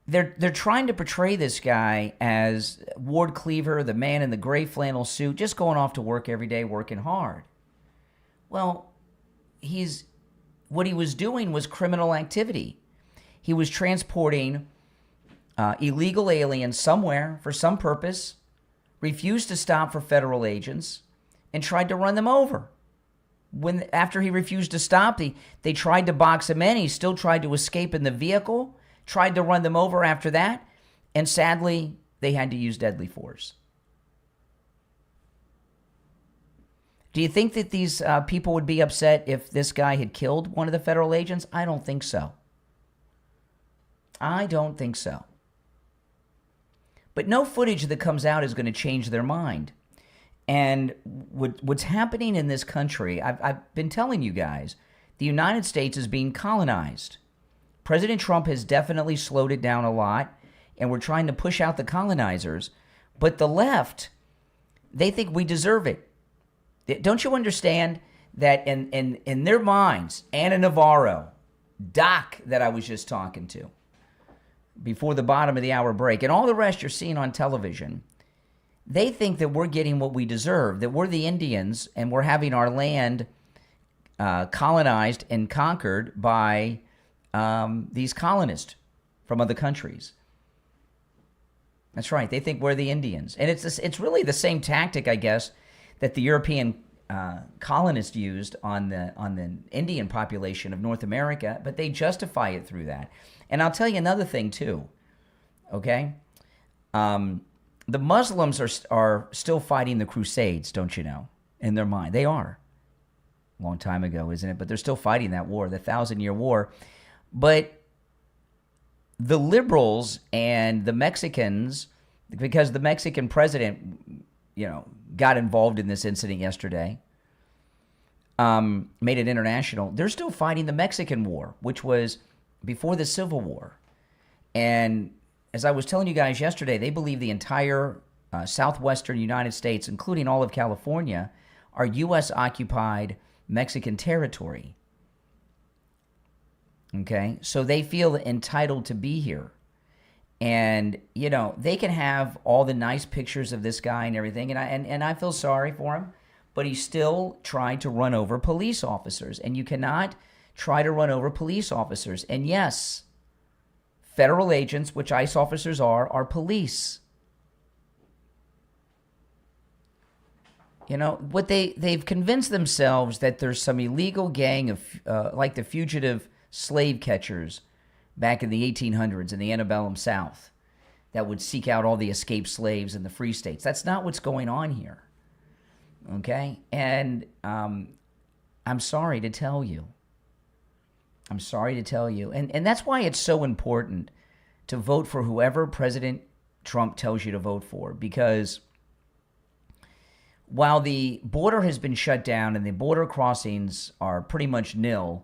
They're trying to portray this guy as Ward Cleaver, the man in the gray flannel suit, just going off to work every day, working hard. Well, what he was doing was criminal activity. He was transporting illegal aliens somewhere for some purpose, refused to stop for federal agents, and tried to run them over. After he refused to stop, they tried to box him in. He still tried to escape in the vehicle, tried to run them over after that, and sadly, they had to use deadly force. Do you think that these people would be upset if this guy had killed one of the federal agents? I don't think so. I don't think so. But no footage that comes out is going to change their mind. And what's happening in this country, I've been telling you guys, the United States is being colonized. President Trump has definitely slowed it down a lot, and we're trying to push out the colonizers. But the left, they think we deserve it. Don't you understand that in their minds, Anna Navarro, Doc that I was just talking to before the bottom of the hour break, and all the rest you're seeing on television, they think that we're getting what we deserve, that we're the Indians, and we're having our land colonized and conquered by these colonists from other countries. That's right. They think we're the Indians. And it's really the same tactic, I guess, that the European colonists used on the Indian population of North America, but they justify it through that. And I'll tell you another thing, too, okay? The Muslims are still fighting the Crusades, don't you know, in their mind. They are. A long time ago, isn't it? But they're still fighting that war, the 1,000-year war. But the liberals and the Mexicans, because the Mexican president, you know, got involved in this incident yesterday, made it international, they're still fighting the Mexican War, which was before the Civil War. And as I was telling you guys yesterday, they believe the entire southwestern United States, including all of California, are U.S.-occupied Mexican territory. Okay? So they feel entitled to be here. And, you know, they can have all the nice pictures of this guy and everything, and I feel sorry for him, but he still tried to run over police officers. And you cannot try to run over police officers. And yes, federal agents, which ICE officers are police. You know, what they've convinced themselves that there's some illegal gang of, like the fugitive slave catchers back in the 1800s in the antebellum South that would seek out all the escaped slaves in the free states. That's not what's going on here. Okay? And I'm sorry to tell you. I'm sorry to tell you. And that's why it's so important to vote for whoever President Trump tells you to vote for, because while the border has been shut down and the border crossings are pretty much nil,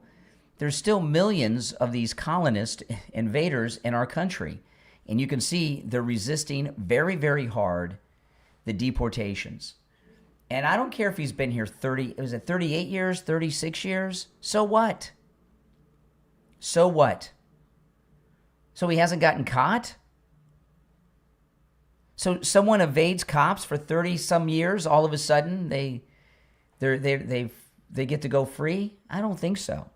there's still millions of these colonist invaders in our country. And you can see they're resisting very, very hard the deportations. And I don't care if he's been here 38 years, 36 years? So what? So what? So he hasn't gotten caught? So someone evades cops for 30 some years, all of a sudden they get to go free? I don't think so.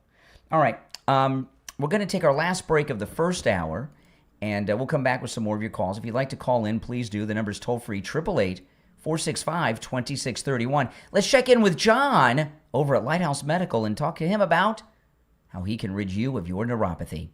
All right, we're going to take our last break of the first hour, and we'll come back with some more of your calls. If you'd like to call in, please do. The number's toll-free, 888-465-2631. Let's check in with John over at Lighthouse Medical and talk to him about how he can rid you of your neuropathy.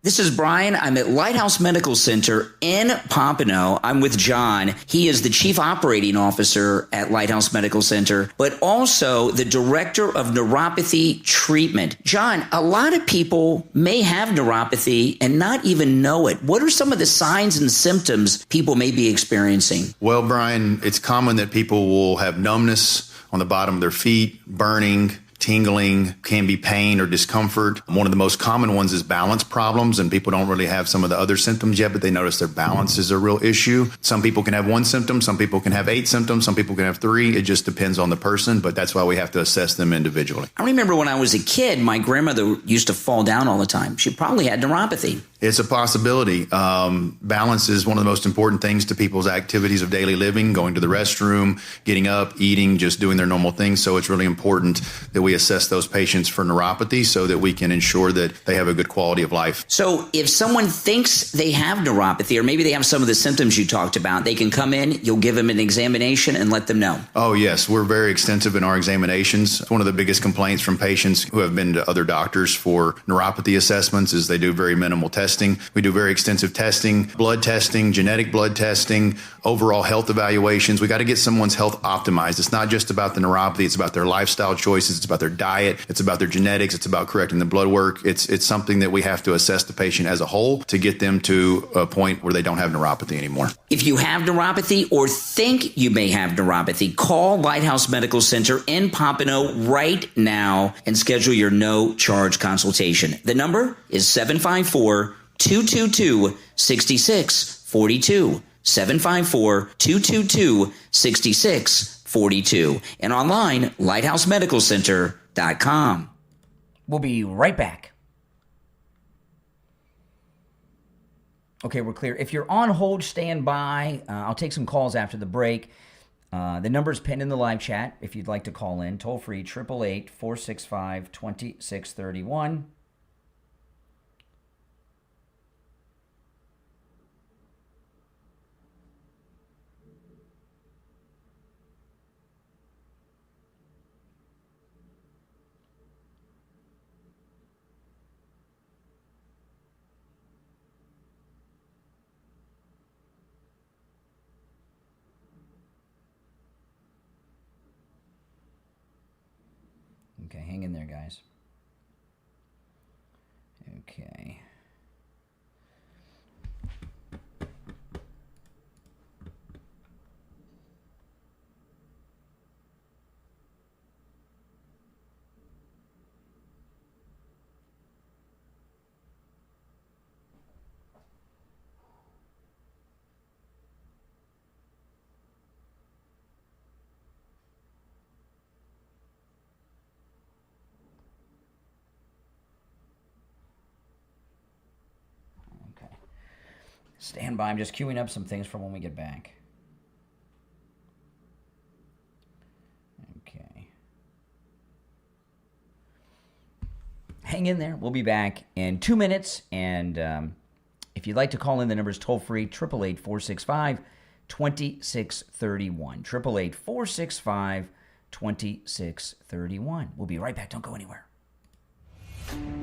This is Brian. I'm at Lighthouse Medical Center in Pompano. I'm with John. He is the Chief Operating Officer at Lighthouse Medical Center, but also the Director of Neuropathy Treatment. John, a lot of people may have neuropathy and not even know it. What are some of the signs and symptoms people may be experiencing? Well, Brian, it's common that people will have numbness on the bottom of their feet, burning, tingling, can be pain or discomfort. One of the most common ones is balance problems, and people don't really have some of the other symptoms yet, but they notice their balance is a real issue. Some people can have one symptom, some people can have 8 symptoms, some people can have 3. It just depends on the person, but that's why we have to assess them individually. I remember when I was a kid, my grandmother used to fall down all the time. She probably had neuropathy. It's a possibility. Balance is one of the most important things to people's activities of daily living, going to the restroom, getting up, eating, just doing their normal things. So it's really important that we assess those patients for neuropathy so that we can ensure that they have a good quality of life. So if someone thinks they have neuropathy, or maybe they have some of the symptoms you talked about, they can come in, you'll give them an examination and let them know. Oh, yes. We're very extensive in our examinations. One of the biggest complaints from patients who have been to other doctors for neuropathy assessments is they do very minimal testing. We do very extensive testing, blood testing, genetic blood testing, overall health evaluations. We got to get someone's health optimized. It's not just about the neuropathy. It's about their lifestyle choices. It's about their diet. It's about their genetics. It's about correcting the blood work. It's something that we have to assess the patient as a whole to get them to a point where they don't have neuropathy anymore. If you have neuropathy or think you may have neuropathy, call Lighthouse Medical Center in Pompano right now and schedule your no-charge consultation. The number is 754-222-6642. 754-222-6642. And online, lighthousemedicalcenter.com. We'll be right back. Okay, we're clear. If you're on hold, stand by. I'll take some calls after the break. The number is pinned in the live chat if you'd like to call in. Toll free, 888-465-2631. Okay, hang in there, guys. Okay. Stand by. I'm just queuing up some things for when we get back. Okay. Hang in there. We'll be back in 2 minutes. And if you'd like to call in, the number is toll-free, 888-465-2631. 888-465-2631. We'll be right back. Don't go anywhere.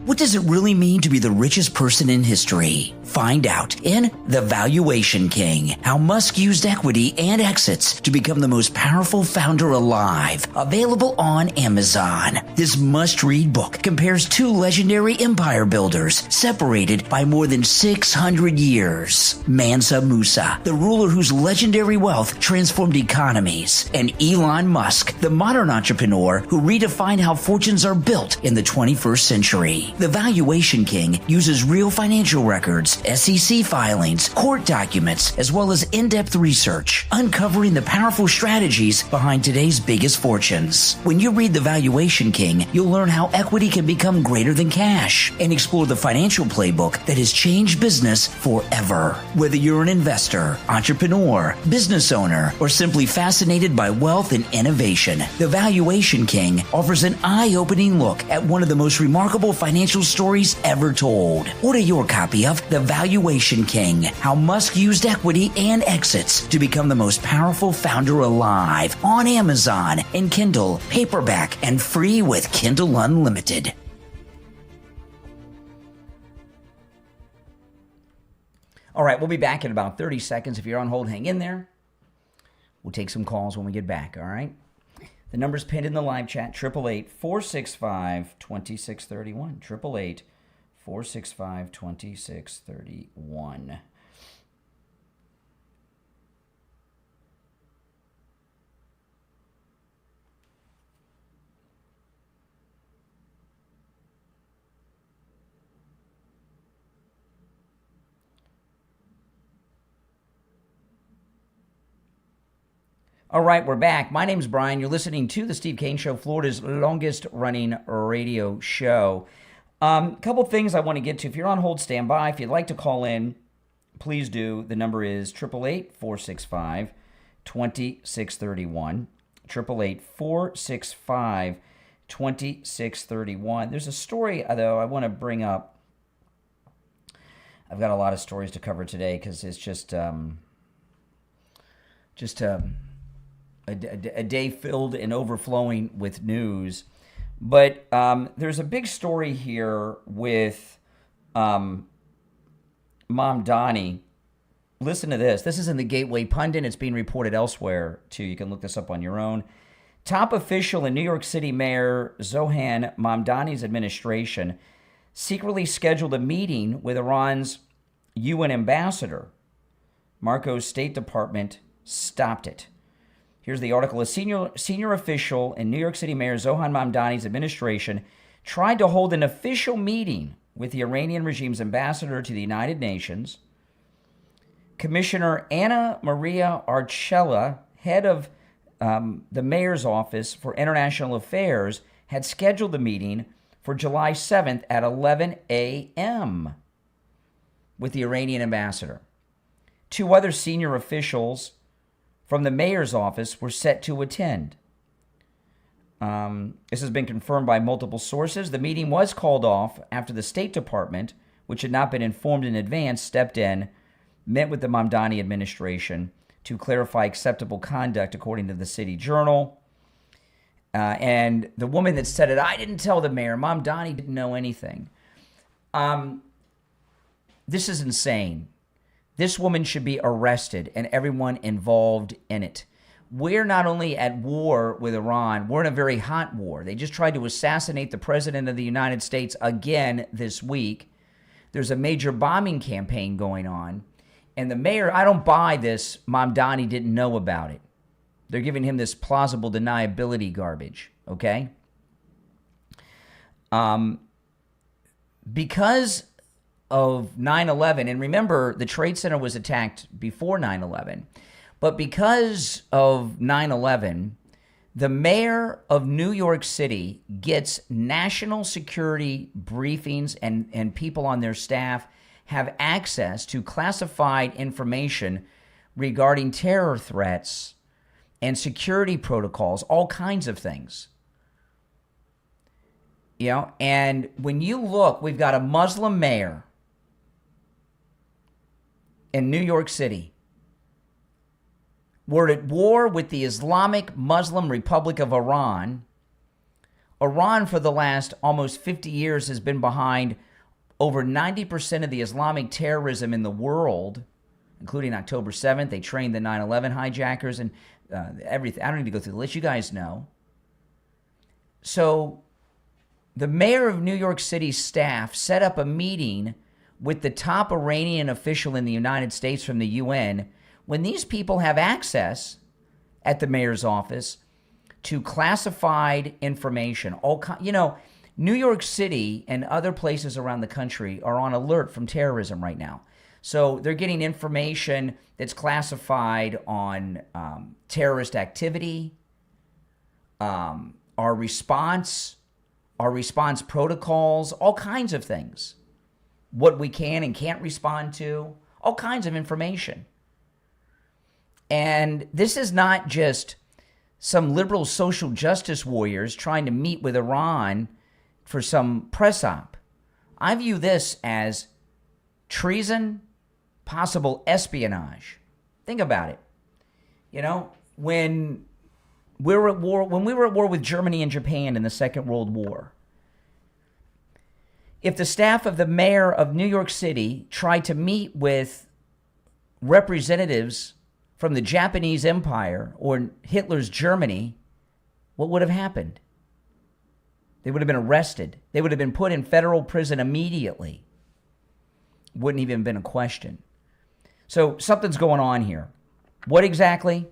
What does it really mean to be the richest person in history? Find out in The Valuation King, how Musk used equity and exits to become the most powerful founder alive. Available on Amazon. This must-read book compares two legendary empire builders separated by more than 600 years. Mansa Musa, the ruler whose legendary wealth transformed economies, and Elon Musk, the modern entrepreneur who redefined how fortunes are built in the 21st century. The Valuation King uses real financial records, SEC filings, court documents, as well as in-depth research, uncovering the powerful strategies behind today's biggest fortunes. When you read The Valuation King, you'll learn how equity can become greater than cash and explore the financial playbook that has changed business forever. Whether you're an investor, entrepreneur, business owner, or simply fascinated by wealth and innovation, The Valuation King offers an eye-opening look at one of the most remarkable financial stories ever told. Order your copy of The Valuation King, how Musk used equity and exits to become the most powerful founder alive on Amazon in Kindle, paperback, and free with Kindle Unlimited. All right, we'll be back in about 30 seconds. If you're on hold, hang in there. We'll take some calls when we get back, all right? The number's pinned in the live chat, 888-465-2631. 888-465-2631. All right, we're back. My name's Brian. You're listening to The Steve Kane Show, Florida's longest-running radio show. Couple things I want to get to. If you're on hold, stand by. If you'd like to call in, please do. The number is 888-465-2631. 888-465-2631. There's a story, though, I want to bring up. I've got a lot of stories to cover today because it's just a day filled and overflowing with news. But there's a big story here with Mom Donnie. Listen to this. This is in the Gateway Pundit. It's being reported elsewhere, too. You can look this up on your own. Top official in New York City Mayor Zohan Mamdani's administration secretly scheduled a meeting with Iran's UN ambassador. Marco's State Department stopped it. Here's the article. A senior official in New York City Mayor Zohan Mamdani's administration tried to hold an official meeting with the Iranian regime's ambassador to the United Nations. Commissioner Anna Maria Archella, head of the mayor's office for international affairs, had scheduled the meeting for July 7th at 11 a.m. with the Iranian ambassador. Two other senior officials from the mayor's office were set to attend. This has been confirmed by multiple sources. The meeting was called off after the State Department, which had not been informed in advance, stepped in, met with the Mamdani administration to clarify acceptable conduct, according to the City Journal. And the woman that said it, I didn't tell the mayor. Mamdani didn't know anything. This is insane. This woman should be arrested and everyone involved in it. We're not only at war with Iran, we're in a very hot war. They just tried to assassinate the President of the United States again this week. There's a major bombing campaign going on. And the mayor, I don't buy this, Mamdani didn't know about it. They're giving him this plausible deniability garbage, okay? Because of 9/11, and remember, the Trade Center was attacked before 9/11, but because of 9/11, the mayor of New York City gets national security briefings and people on their staff have access to classified information regarding terror threats and security protocols, all kinds of things. You know, and when you look, we've got a Muslim mayor in New York City. We're at war with the Islamic Muslim Republic of Iran. Iran, for the last almost 50 years, has been behind over 90% of the Islamic terrorism in the world, including October 7th. They trained the 9/11 hijackers and everything. I don't need to go through the list. You guys know. So the mayor of New York City's staff set up a meeting with the top Iranian official in the United States from the UN when these people have access at the mayor's office to classified information. New York City and other places around the country are on alert from terrorism right now. So they're getting information that's classified on terrorist activity, our response protocols, all kinds of things. What we can and can't respond to, all kinds of information. And this is not just some liberal social justice warriors trying to meet with Iran for some press op. I view this as treason, possible espionage. Think about it. You know, when we were at war with Germany and Japan in the Second World War, if the staff of the mayor of New York City tried to meet with representatives from the Japanese Empire or Hitler's Germany, what would have happened? They would have been arrested. They would have been put in federal prison immediately. Wouldn't even have been a question. So something's going on here. What exactly?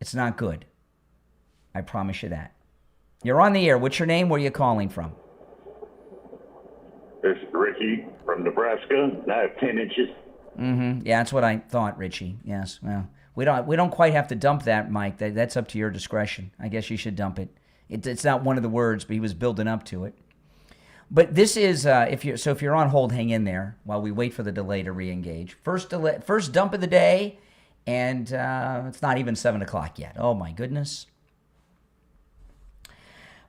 It's not good. I promise you that. You're on the air. What's your name? Where are you calling from? This is Ricky from Nebraska. I have 10 inches. Yeah, that's what I thought, Richie. Yes. Well, we don't quite have to dump that, Mike. That's up to your discretion. I guess you should dump it. It's not one of the words, but he was building up to it. But this is if you're on hold, hang in there while we wait for the delay to re-engage. First dump of the day, and it's not even 7:00 yet. Oh my goodness.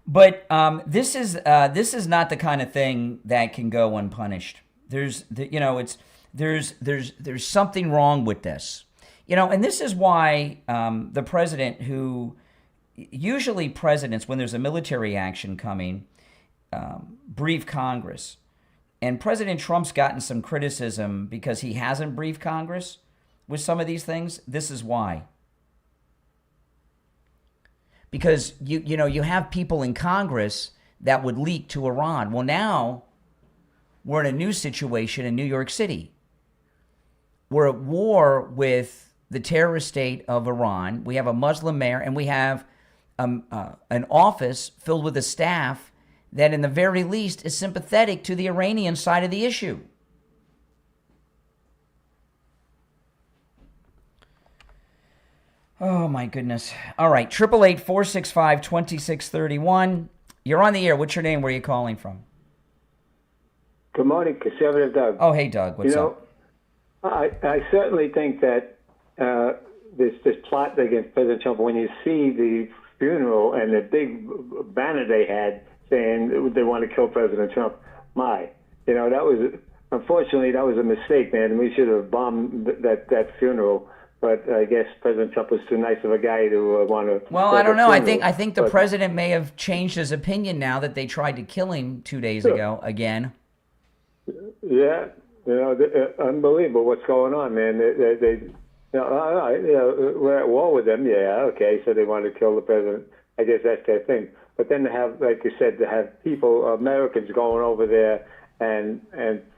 But this is not the kind of thing that can go unpunished. There's something wrong with this, and this is why the president, who usually presidents, when there's a military action coming, brief Congress, and President Trump's gotten some criticism because he hasn't briefed Congress with some of these things. This is why. Because you have people in Congress that would leak to Iran. Well, now we're in a new situation in New York City. We're at war with the terrorist state of Iran. We have a Muslim mayor, and we have an office filled with a staff that, in the very least, is sympathetic to the Iranian side of the issue. Oh, my goodness. All right, 888-465-2631. You're on the air. What's your name? Where are you calling from? Good morning, Conservative Doug. Oh, hey, Doug. What's up? I certainly think that this plot against President Trump, when you see the funeral and the big banner they had saying they want to kill President Trump, unfortunately, that was a mistake, man. We should have bombed that funeral. But I guess President Trump was too nice of a guy to want to. Well, I don't know. I think the president may have changed his opinion now that they tried to kill him 2 days ago again. Yeah, unbelievable what's going on, man. We're at war with them. Yeah, okay. So they want to kill the president. I guess that's their thing. But then to have, like you said, to have people, Americans, going over there and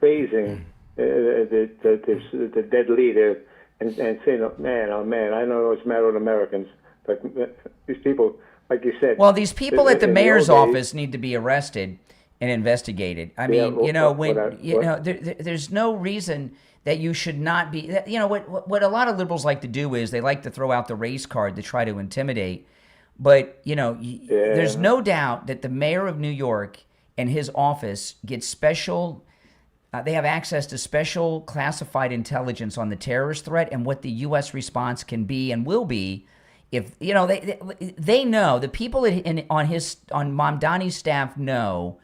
praising the dead leader. And saying, oh man, I don't know what's the matter with Americans, but these people, like you said. Well, these people at the mayor's office need to be arrested and investigated. I mean, there's no reason that you should not be. What a lot of liberals like to do is they like to throw out the race card to try to intimidate. But there's no doubt that the mayor of New York and his office get special They have access to special classified intelligence on the terrorist threat and what the U.S. response can be and will be. If they know, the people on Mamdani's staff know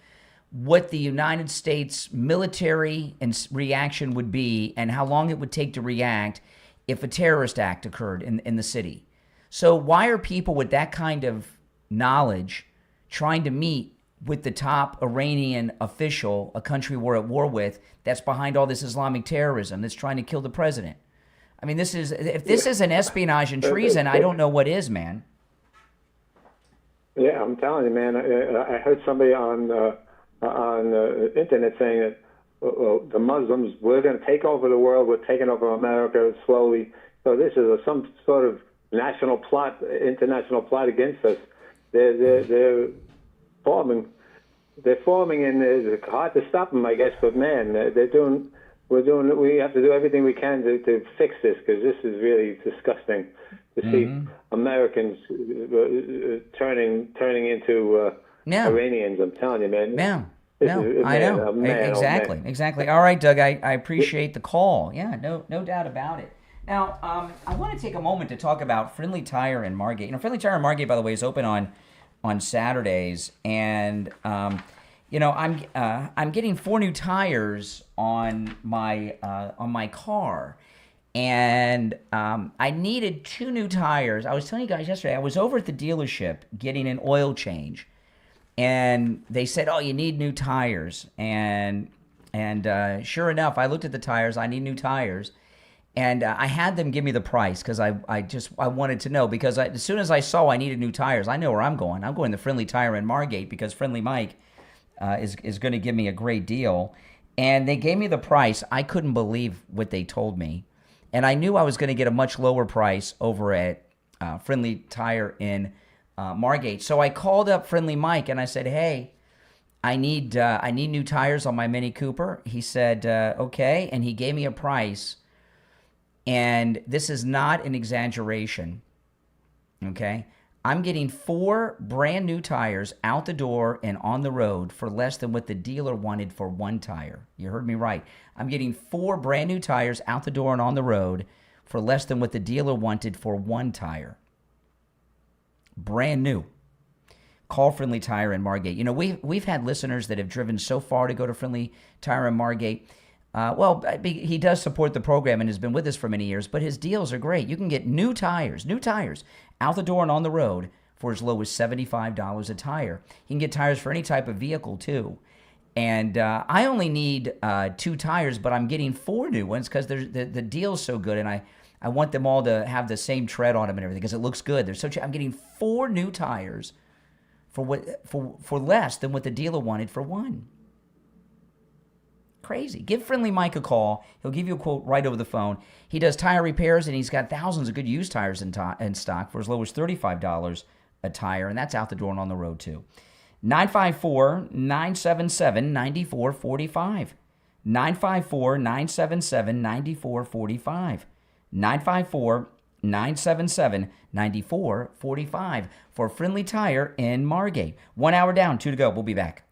what the United States military and reaction would be and how long it would take to react if a terrorist act occurred in the city. So why are people with that kind of knowledge trying to meet with the top Iranian official, a country we're at war with, that's behind all this Islamic terrorism, that's trying to kill the president? I mean, if this isn't espionage and treason, I don't know what is, man. Yeah, I'm telling you, man. I heard somebody on the internet saying that the Muslims, we're going to take over the world. We're taking over America slowly. So this is some sort of national plot, international plot against us. They're forming. They're forming, and it's hard to stop them, I guess. But man, we have to do everything we can to fix this, because this is really disgusting to see Americans turning into Iranians. I'm telling you, man. I know. Exactly. All right, Doug, I appreciate the call. Yeah, no doubt about it. Now, I want to take a moment to talk about Friendly Tire in Margate. You know, Friendly Tire in Margate, by the way, is open on Saturdays, and I'm getting 4 new tires on my car, and I needed 2 new tires. I was telling you guys yesterday, I was over at the dealership getting an oil change, and they said, "Oh, you need new tires," and sure enough, I looked at the tires. I need new tires. And I had them give me the price because I wanted to know, because as soon as I saw I needed new tires, I know where I'm going. I'm going to Friendly Tire in Margate because Friendly Mike is going to give me a great deal. And they gave me the price. I couldn't believe what they told me. And I knew I was going to get a much lower price over at Friendly Tire in Margate. So I called up Friendly Mike and I said, "Hey, I need new tires on my Mini Cooper." He said, "Okay." And he gave me a price. And this is not an exaggeration, okay? I'm getting 4 brand new tires out the door and on the road for less than what the dealer wanted for 1 tire. You heard me right. I'm getting 4 brand new tires out the door and on the road for less than what the dealer wanted for 1 tire. Brand new. Call Friendly Tire in Margate. You know, we've had listeners that have driven so far to go to Friendly Tire in Margate. He does support the program and has been with us for many years, but his deals are great. You can get new tires out the door and on the road for as low as $75 a tire. You can get tires for any type of vehicle too. And I only need 2 tires, but I'm getting 4 new ones because the deal's so good, and I want them all to have the same tread on them and everything because it looks good. I'm getting 4 new tires for less than what the dealer wanted for 1. Crazy. Give Friendly Mike a call. He'll give you a quote right over the phone. He does tire repairs, and he's got thousands of good used tires in stock for as low as $35 a tire, and that's out the door and on the road too. 954-977-9445. 954-977-9445. 954-977-9445 for Friendly Tire in Margate. 1 hour down, 2 to go. We'll be back.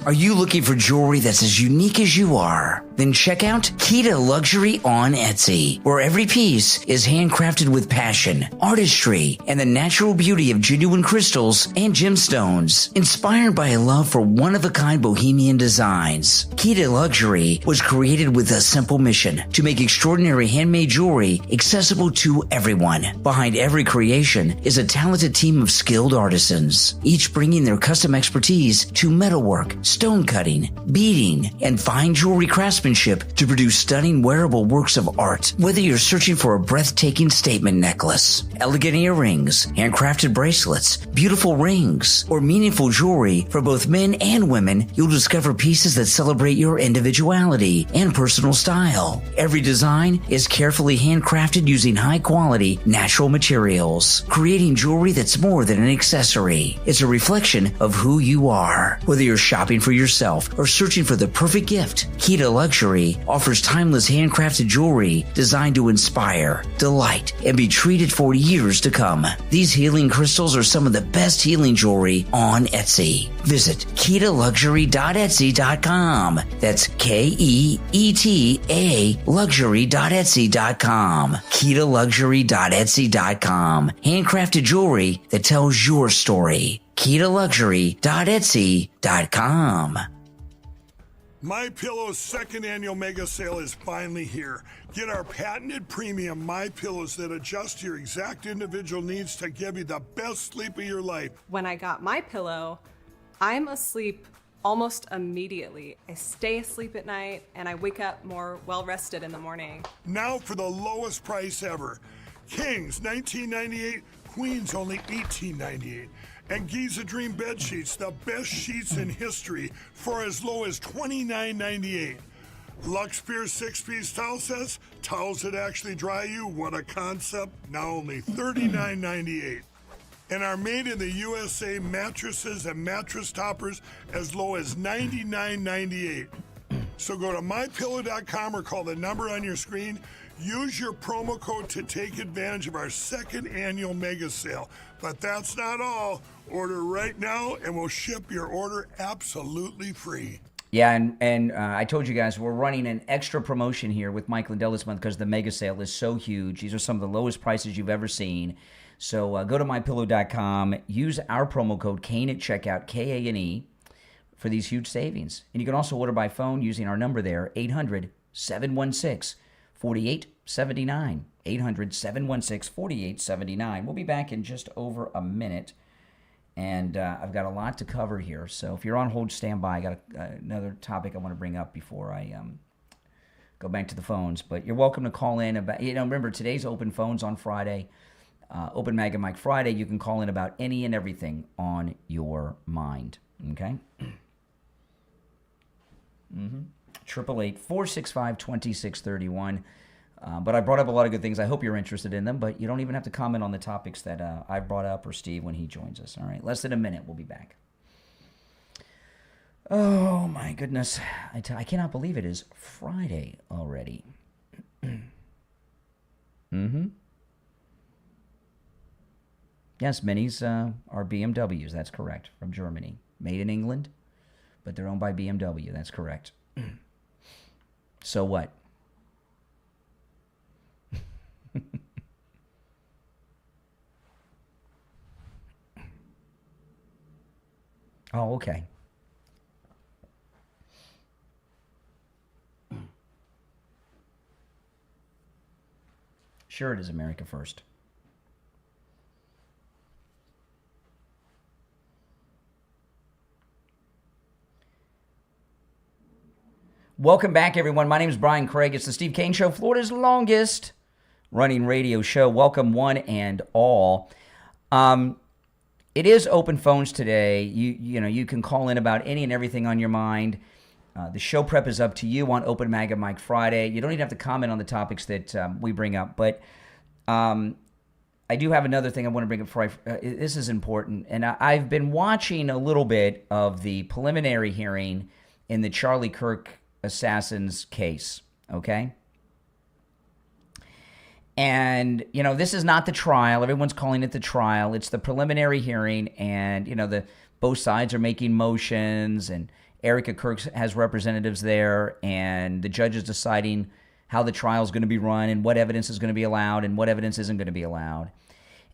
Are you looking for jewelry that's as unique as you are? Then check out Kita Luxury on Etsy, where every piece is handcrafted with passion, artistry, and the natural beauty of genuine crystals and gemstones, inspired by a love for one-of-a-kind bohemian designs. Kita Luxury was created with a simple mission to make extraordinary handmade jewelry accessible to everyone. Behind every creation is a talented team of skilled artisans, each bringing their custom expertise to metalwork, stone cutting, beading, and fine jewelry craftsmanship to produce stunning wearable works of art. Whether you're searching for a breathtaking statement necklace, elegant earrings, handcrafted bracelets, beautiful rings, or meaningful jewelry for both men and women, you'll discover pieces that celebrate your individuality and personal style. Every design is carefully handcrafted using high-quality, natural materials, creating jewelry that's more than an accessory. It's a reflection of who you are. Whether you're shopping for yourself or searching for the perfect gift, Kita Luxury Luxury offers timeless handcrafted jewelry designed to inspire, delight, and be treated for years to come. These healing crystals are some of the best healing jewelry on Etsy. Visit KeetaLuxury.etsy.com. That's KEETA luxury.etsy.com. KeetaLuxury.etsy.com. Handcrafted jewelry that tells your story. KeetaLuxury.etsy.com. My Pillow's second annual mega sale is finally here. Get our patented premium My Pillows that adjust to your exact individual needs to give you the best sleep of your life. When I got my pillow, I'm asleep almost immediately. I stay asleep at night and I wake up more well-rested in the morning. Now for the lowest price ever. Kings, $19.98. Queens, only $18.98. And Giza Dream bed sheets, the best sheets in history, for as low as $29.98. Lux Pure 6-piece towel sets, towels that actually dry you. What a concept! Now only $39.98. And our made in the USA mattresses and mattress toppers as low as $99.98. So go to mypillow.com or call the number on your screen. Use your promo code to take advantage of our second annual mega sale. But that's not all. Order right now and we'll ship your order absolutely free. Yeah, and I told you guys we're running an extra promotion here with Mike Lindell this month because the mega sale is so huge. These are some of the lowest prices you've ever seen. So go to mypillow.com, use our promo code Kane at checkout, Kane, for these huge savings. And you can also order by phone using our number there, 800-716-4879. 800-716-4879. We'll be back in just over a minute. And I've got a lot to cover here. So if you're on hold, stand by. I got another topic I want to bring up before I go back to the phones. But you're welcome to call in about, remember, today's open phones on Friday. Open Mag and Mike Friday. You can call in about any and everything on your mind. Okay? 888-465-2631. But I brought up a lot of good things. I hope you're interested in them, but you don't even have to comment on the topics that I brought up or Steve when he joins us. All right, less than a minute. We'll be back. Oh, my goodness. I cannot believe it is Friday already. Yes, minis are BMWs. That's correct. From Germany. Made in England, but they're owned by BMW. That's correct. So what? Oh, okay. Sure, it is America first. Welcome back, everyone. My name is Brian Craig. It's the Steve Kane Show, Florida's longest running radio show. Welcome, one and all. It is open phones today. You can call in about any and everything on your mind. The show prep is up to you on Open Mag and Mike Friday. You don't even have to comment on the topics that we bring up, but I do have another thing I want to bring up before this is important, and I've been watching a little bit of the preliminary hearing in the Charlie Kirk assassins case, okay? And, this is not the trial. Everyone's calling it the trial. It's the preliminary hearing, and, both sides are making motions, and Erica Kirk has representatives there, and the judge is deciding how the trial is going to be run and what evidence is going to be allowed and what evidence isn't going to be allowed.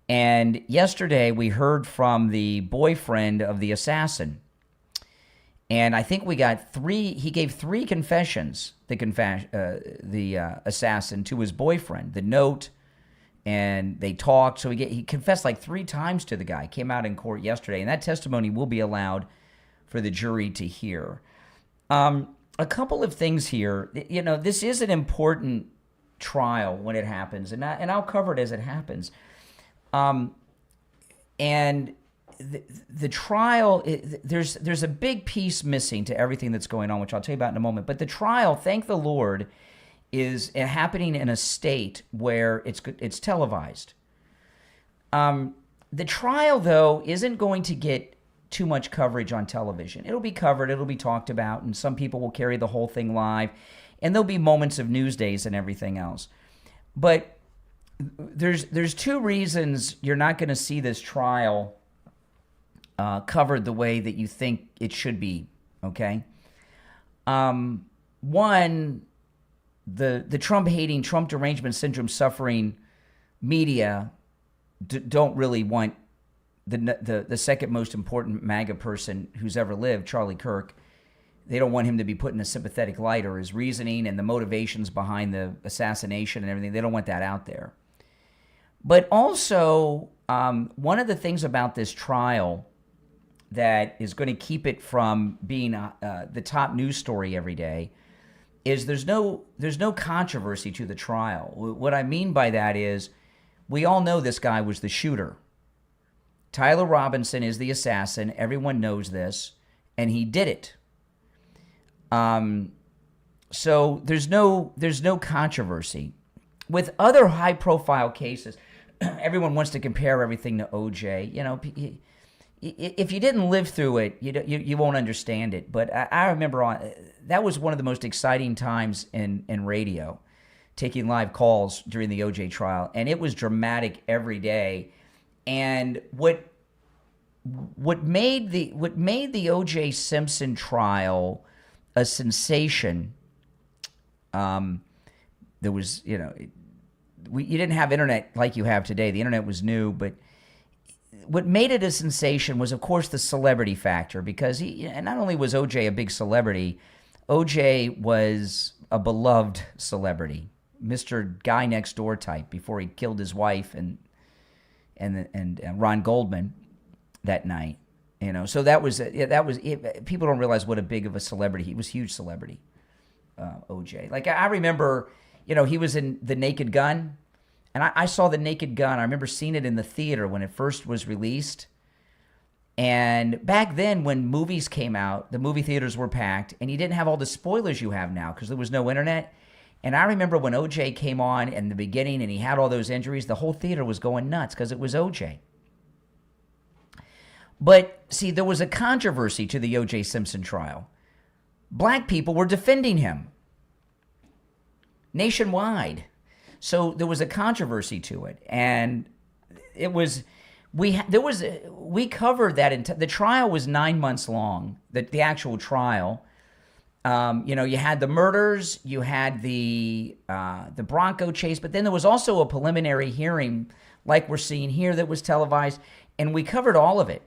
And yesterday we heard from the boyfriend of the assassin, and I think we got he gave three confessions, the assassin, to his boyfriend, the note, and they talked. So he confessed like 3 times to the guy, came out in court yesterday, and that testimony will be allowed for the jury to hear. A couple of things here. This is an important trial when it happens, and I'll cover it as it happens. And the trial, there's a big piece missing to everything that's going on, which I'll tell you about in a moment. But the trial, thank the Lord, is happening in a state where it's televised. The trial, though, isn't going to get too much coverage on television. It'll be covered, it'll be talked about, and some people will carry the whole thing live. And there'll be moments of news days and everything else. But there's two reasons you're not going to see this trial covered the way that you think it should be, okay? One, the Trump-hating, Trump derangement syndrome suffering media don't really want the second most important MAGA person who's ever lived, Charlie Kirk. They don't want him to be put in a sympathetic light, or his reasoning and the motivations behind the assassination and everything. They don't want that out there. But also, one of the things about this trial that is going to keep it from being the top news story every day is there's no controversy to the trial. What I mean by that is we all know this guy was the shooter. Tyler Robinson is the assassin. Everyone knows this, and he did it. So there's no controversy. With other high-profile cases, everyone wants to compare everything to OJ. You know, if you didn't live through it, you won't understand it. But I remember that was one of the most exciting times in radio, taking live calls during the OJ trial, and it was dramatic every day. And what made the OJ Simpson trial a sensation, there was, you didn't have internet like you have today. The internet was new, but what made it a sensation was, of course, the celebrity factor, because and not only was OJ a big celebrity, OJ was a beloved celebrity, Mr. Guy Next Door type, before he killed his wife and Ron Goldman that night. So that was people don't realize what a big of a celebrity he was. Huge celebrity, OJ. Like, I remember, he was in The Naked Gun, and I saw The Naked Gun. I remember seeing it in the theater when it first was released. And back then, when movies came out, the movie theaters were packed, and you didn't have all the spoilers you have now because there was no internet. And I remember when OJ came on in the beginning and he had all those injuries, the whole theater was going nuts because it was OJ. But, see, there was a controversy to the O.J. Simpson trial. Black people were defending him nationwide. So there was a controversy to it. And it was, we covered that. The trial was 9 months long, the actual trial. You had the murders, you had the Bronco chase, but then there was also a preliminary hearing like we're seeing here that was televised, and we covered all of it.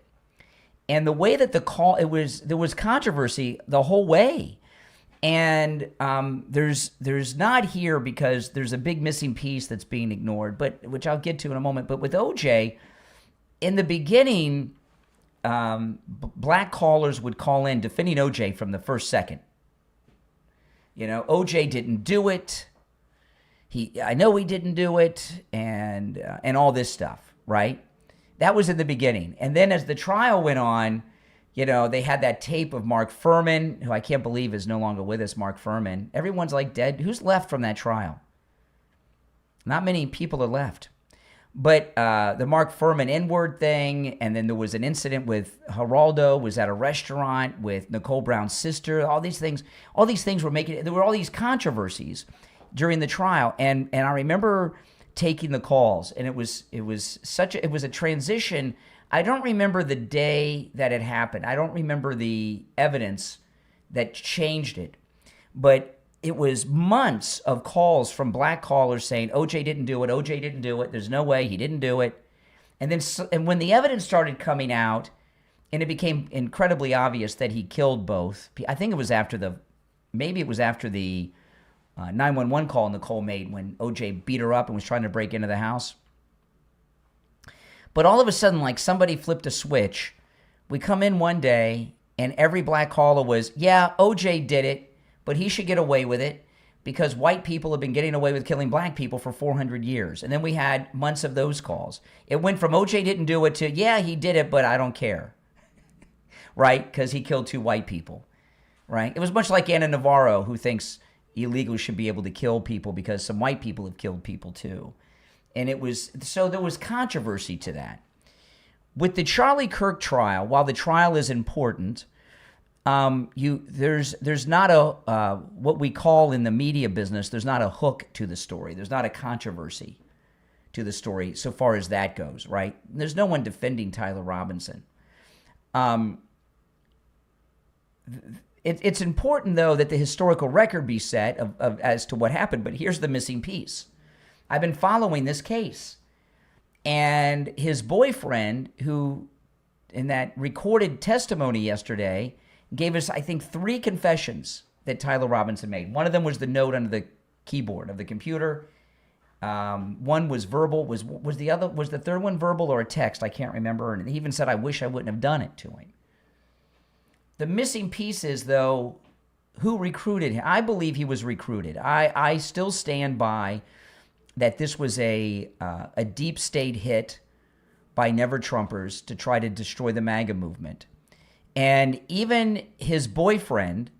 And the way that there was controversy the whole way. And there's not here because there's a big missing piece that's being ignored, but which I'll get to in a moment. But with OJ, in the beginning, black callers would call in defending OJ from the first second. OJ didn't do it. I know he didn't do it, and all this stuff, right? That was in the beginning. And then as the trial went on, they had that tape of Mark Furman, who I can't believe is no longer with us, Mark Furman. Everyone's like dead. Who's left from that trial? Not many people are left. But the Mark Furman N-word thing, and then there was an incident with Geraldo, was at a restaurant with Nicole Brown's sister. All these things were there were all these controversies during the trial. And I remember taking the calls, and it was a transition. I don't remember the day that it happened. I don't remember the evidence that changed it, but it was months of calls from black callers saying OJ didn't do it, there's no way, he didn't do it. And when the evidence started coming out and it became incredibly obvious that he killed both, I think it was after the 911 call Nicole made when OJ beat her up and was trying to break into the house. But all of a sudden, like somebody flipped a switch. We come in one day and every black caller was, yeah, OJ did it, but he should get away with it because white people have been getting away with killing black people for 400 years. And then we had months of those calls. It went from OJ didn't do it to, yeah, he did it, but I don't care, right? Because he killed 2 white people, right? It was much like Ana Navarro, who thinks illegals should be able to kill people because some white people have killed people too. And there was controversy to that. With the Charlie Kirk trial, while the trial is important, There's not a what we call in the media business. There's not a hook to the story. There's not a controversy to the story so far as that goes. Right? There's no one defending Tyler Robinson. It's important though that the historical record be set of as to what happened. But here's the missing piece. I've been following this case, and his boyfriend, who in that recorded testimony yesterday, gave us, I think, 3 confessions that Tyler Robinson made. One of them was the note under the keyboard of the computer. One was verbal. Was the third one verbal or a text? I can't remember. And he even said, "I wish I wouldn't have done it" to him. The missing piece is, though, who recruited him. I believe he was recruited. I still stand by that this was a deep state hit by Never Trumpers to try to destroy the MAGA movement. And even his boyfriend,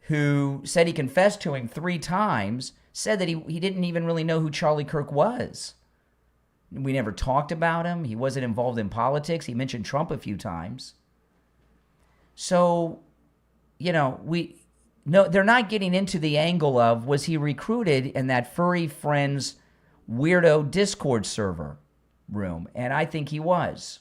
who said he confessed to him 3 times, said that he didn't even really know who Charlie Kirk was. We never talked about him. He wasn't involved in politics. He mentioned Trump a few times. So, they're not getting into the angle of, was he recruited in that furry friends weirdo Discord server room? And I think he was.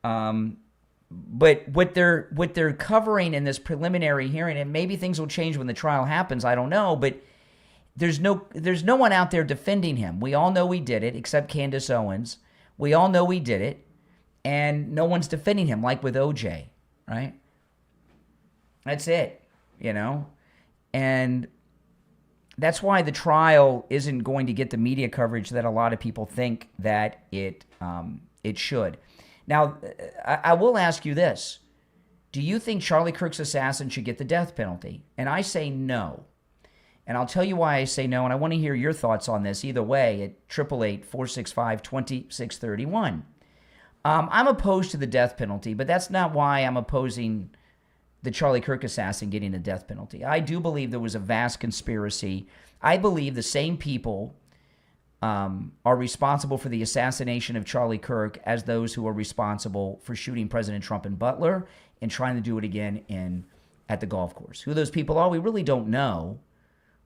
But what they're covering in this preliminary hearing, and maybe things will change when the trial happens, I don't know, but there's no one out there defending him. We all know he did it, except Candace Owens. We all know he did it, and no one's defending him, like with OJ, right? That's it, and that's why the trial isn't going to get the media coverage that a lot of people think that it should. Now, I will ask you this. Do you think Charlie Kirk's assassin should get the death penalty? And I say no. And I'll tell you why I say no, and I want to hear your thoughts on this either way at 888-465-2631. I'm opposed to the death penalty, but that's not why I'm opposing the Charlie Kirk assassin getting the death penalty. I do believe there was a vast conspiracy. I believe the same people are responsible for the assassination of Charlie Kirk as those who are responsible for shooting President Trump in Butler and trying to do it again at the golf course. Who those people are, we really don't know,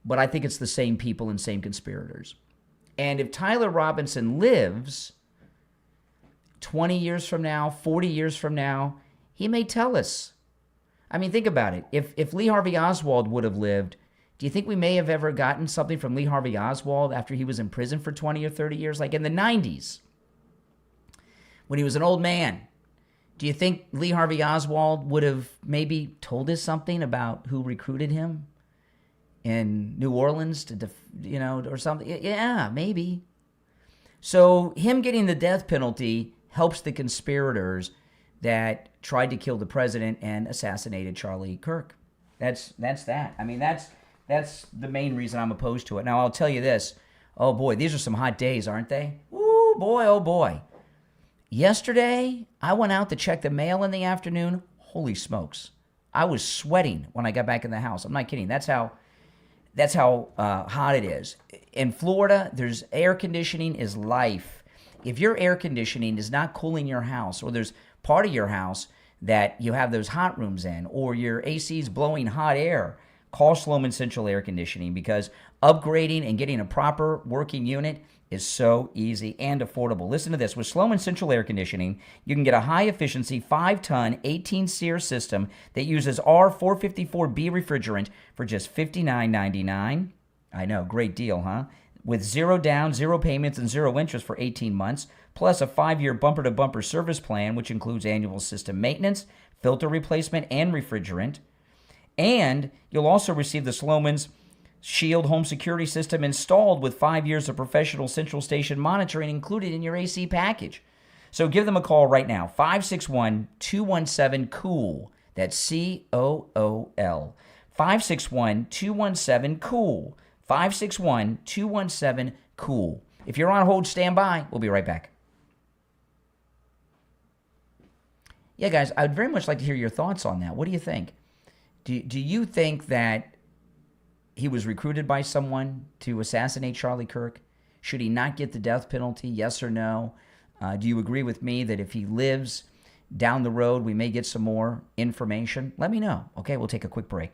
but I think it's the same people and same conspirators. And if Tyler Robinson lives 20 years from now, 40 years from now, he may tell us. I mean, think about it. If Lee Harvey Oswald would have lived, do you think we may have ever gotten something from Lee Harvey Oswald after he was in prison for 20 or 30 years? Like in the 90s, when he was an old man, do you think Lee Harvey Oswald would have maybe told us something about who recruited him in New Orleans or something? Yeah, maybe. So him getting the death penalty helps the conspirators that tried to kill the president and assassinated Charlie Kirk. That's that. I mean, that's the main reason I'm opposed to it. Now, I'll tell you this. Oh, boy, these are some hot days, aren't they? Ooh, boy, oh, boy. Yesterday, I went out to check the mail in the afternoon. Holy smokes. I was sweating when I got back in the house. I'm not kidding. That's how hot it is. In Florida, there's air conditioning is life. If your air conditioning is not cooling your house, or there's part of your house that you have those hot rooms in, or your AC is blowing hot air, call Sloman Central Air Conditioning, because upgrading and getting a proper working unit is so easy and affordable. Listen to this. With Sloman Central Air Conditioning, you can get a high-efficiency 5-ton 18-SEER system that uses R454B refrigerant for just $59.99. I know, great deal, huh? With 0 down, 0 payments, and 0 interest for 18 months, plus a 5-year bumper-to-bumper service plan, which includes annual system maintenance, filter replacement, and refrigerant. And you'll also receive the Sloman's Shield home security system installed with 5 years of professional central station monitoring included in your AC package. So give them a call right now, 561-217-COOL. That's COOL. 561-217-COOL. 561-217-COOL. If you're on hold, stand by. We'll be right back. Yeah, guys, I'd very much like to hear your thoughts on that. What do you think? Do you think that he was recruited by someone to assassinate Charlie Kirk? Should he not get the death penalty? Yes or no? Do you agree with me that if he lives down the road we may get some more information, let me know. Okay, we'll take a quick break.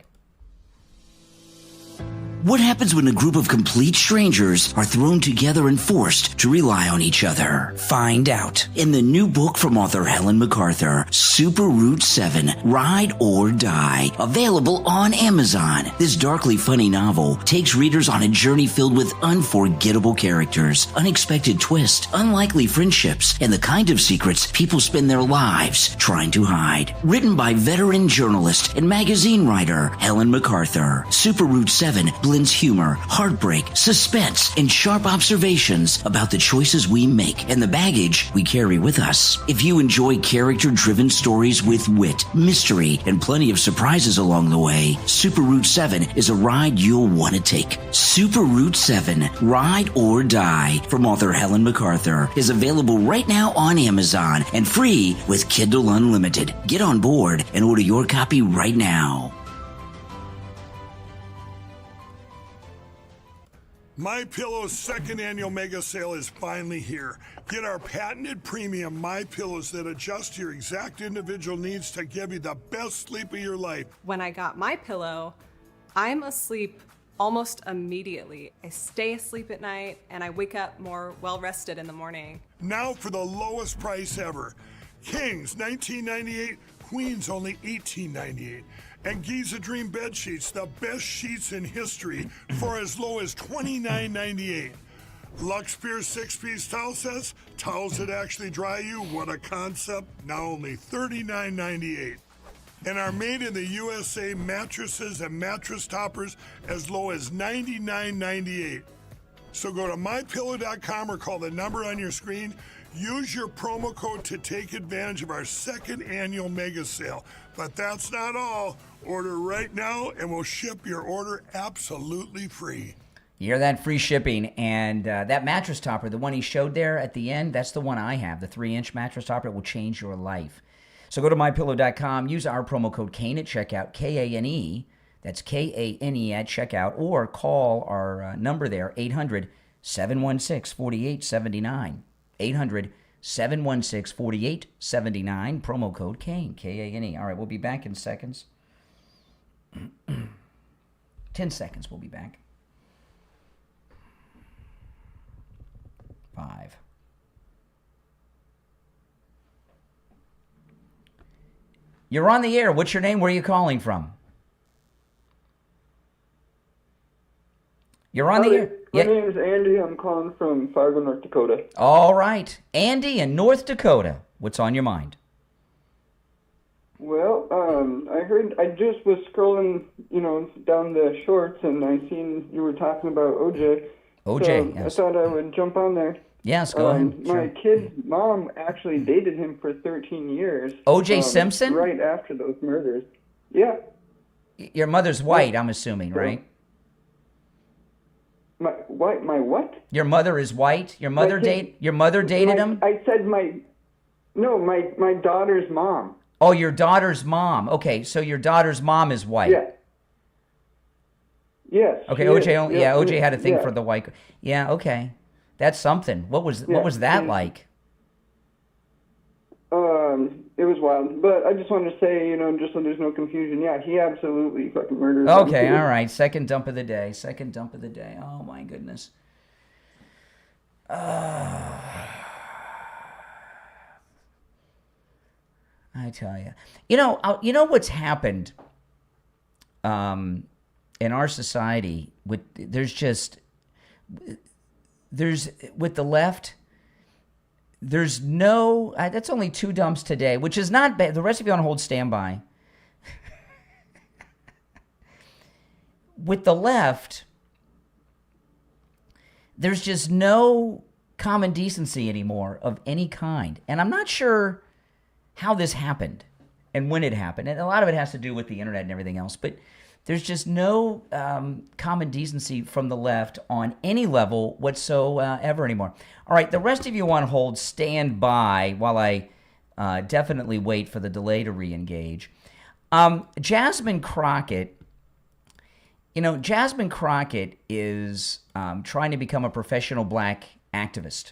What happens when a group of complete strangers are thrown together and forced to rely on each other? Find out in the new book from author Helen MacArthur, Super Route 7, Ride or Die, available on Amazon. This darkly funny novel takes readers on a journey filled with unforgettable characters, unexpected twists, unlikely friendships, and the kind of secrets people spend their lives trying to hide. Written by veteran journalist and magazine writer Helen MacArthur, Super Route 7 blends humor, heartbreak, suspense, and sharp observations about the choices we make and the baggage we carry with us. If you enjoy character-driven stories with wit, mystery, and plenty of surprises along the way, Super Route 7 is a ride you'll want to take. Super Route 7, Ride or Die, from author Helen MacArthur, is available right now on Amazon and free with Kindle Unlimited. Get on board and order your copy right now. MyPillow's second annual mega sale is finally here. Get our patented premium MyPillows that adjust to your exact individual needs to give you the best sleep of your life. When I got my pillow, I'm asleep almost immediately. I stay asleep at night and I wake up more well-rested in the morning. Now for the lowest price ever. Kings, $19.98. Queens, only $18.98. And Giza Dream bed sheets, the best sheets in history, for as low as $29.98. Lux Pure 6-piece towel sets, towels that actually dry you. What a concept! Now only $39.98. And our made in the USA mattresses and mattress toppers as low as $99.98. So go to mypillow.com or call the number on your screen. Use your promo code to take advantage of our second annual mega sale. But that's not all. Order right now and we'll ship your order absolutely free. You hear that? Free shipping. And that mattress topper, the one he showed there at the end, that's the one I have. The 3-inch mattress topper. It will change your life. So go to mypillow.com. Use our promo code KANE at checkout. K-A-N-E. That's K-A-N-E at checkout. Or call our number there, 800-716-4879. 800-716-4879. Promo code KANE. K-A-N-E. All right, we'll be back in seconds. 10 seconds, we'll be back. 5. You're on the air. What's your name? Where are you calling from? You're on the air. My name is Andy. I'm calling from Fargo, North Dakota. All right. Andy in North Dakota. What's on your mind? Well, I just was scrolling, down the shorts, and I seen you were talking about OJ. OJ, so yes. I thought I would jump on there. Yes, go ahead. My kid's mom actually dated him for 13 years. OJ Simpson? Right after those murders. Yeah. Your mother's white, I'm assuming, right? My what? Your mother is white? Your mother dated him? I said my daughter's mom. Oh, your daughter's mom. Okay, so your daughter's mom is white. Yeah. Yes. Okay, OJ had a thing for the white. Yeah, okay. That's something. What was that like? It was wild. But I just wanted to say, just so there's no confusion, yeah, he absolutely fucking murdered Okay, all right. Second dump of the day. Oh my goodness. I tell you. You know what's happened in our society with the left, there's no, that's only 2 dumps today, which is not bad. The rest of you on hold standby. With the left, there's just no common decency anymore of any kind. And I'm not sure how this happened and when it happened. And a lot of it has to do with the internet and everything else. But there's just no common decency from the left on any level whatsoever anymore. All right, the rest of you on hold, stand by while I definitely wait for the delay to re-engage. Jasmine Crockett, Jasmine Crockett is trying to become a professional black activist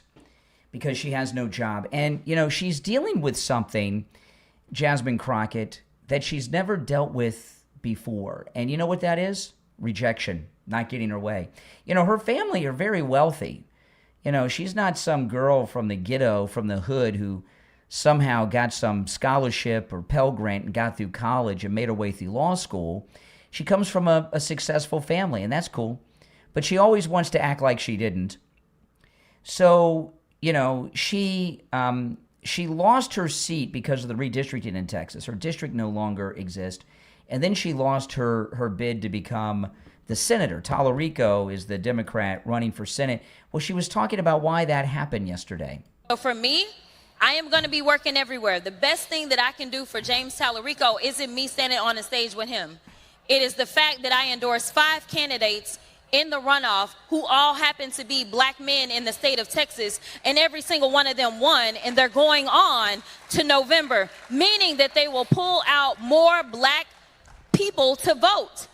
because she has no job. And, she's dealing with something Jasmine Crockett, that she's never dealt with before. And you know what that is? Rejection, not getting her way. You know, her family are very wealthy. You know, she's not some girl from the ghetto, from the hood, who somehow got some scholarship or Pell Grant and got through college and made her way through law school. She comes from a successful family, and that's cool. But she always wants to act like she didn't. So, you know, she lost her seat because of the redistricting in Texas. Her district no longer exists. And then she lost her bid to become the senator. Tallarico is the Democrat running for Senate. Well, she was talking about why that happened yesterday. So for me, I am going to be working everywhere. The best thing that I can do for James Tallarico isn't me standing on a stage with him. It is the fact that I endorsed 5 candidates in the runoff who all happen to be black men in the state of Texas, and every single one of them won, and they're going on to November, meaning that they will pull out more black people to vote.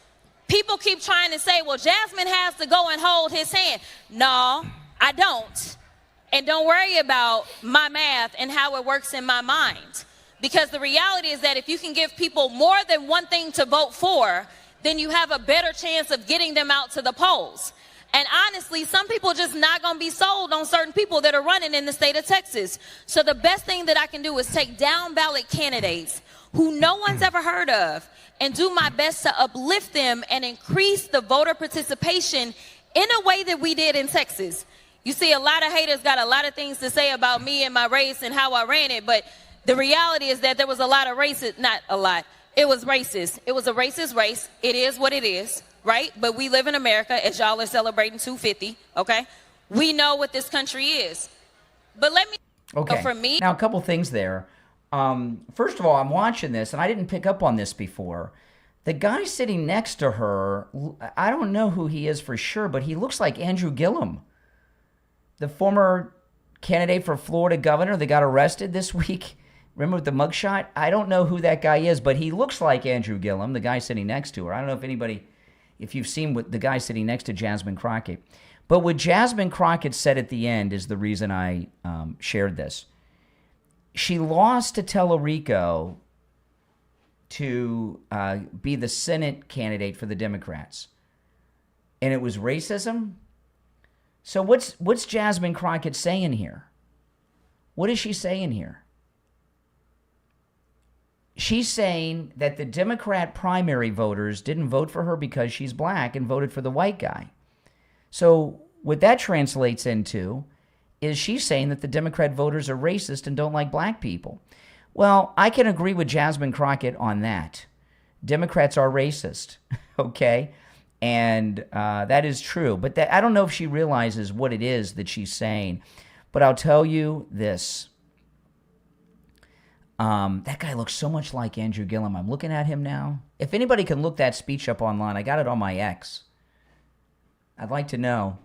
People keep trying to say, well, Jasmine has to go and hold his hand. No, I don't. And don't worry about my math and how it works in my mind. Because the reality is that if you can give people more than one thing to vote for, then you have a better chance of getting them out to the polls. And honestly, some people just not going to be sold on certain people that are running in the state of Texas. So the best thing that I can do is take down ballot candidates who no one's ever heard of and do my best to uplift them and increase the voter participation in a way that we did in Texas. You see, a lot of haters got a lot of things to say about me and my race and how I ran it, but the reality is that there was a lot of racist, not a lot, it was racist. It was a racist race. It is what it is, right? But we live in America, as y'all are celebrating 250, okay? We know what this country is. But let me, okay. For me. Now, a couple things there. First of all, I'm watching this, and I didn't pick up on this before. The guy sitting next to her, I don't know who he is for sure, but he looks like Andrew Gillum, the former candidate for Florida governor that got arrested this week. Remember with the mugshot? I don't know who that guy is, but he looks like Andrew Gillum, the guy sitting next to her. I don't know if you've seen what the guy sitting next to Jasmine Crockett. But what Jasmine Crockett said at the end is the reason I shared this. She lost to Tallarico to be the Senate candidate for the Democrats. And it was racism? So what's Jasmine Crockett saying here? What is she saying here? She's saying that the Democrat primary voters didn't vote for her because she's black and voted for the white guy. So what that translates into is she's saying that the Democrat voters are racist and don't like black people. Well, I can agree with Jasmine Crockett on that. Democrats are racist, okay? And that is true. But I don't know if she realizes what it is that she's saying. But I'll tell you this. That guy looks so much like Andrew Gillum. I'm looking at him now. If anybody can look that speech up online, I got it on my X. I'd like to know,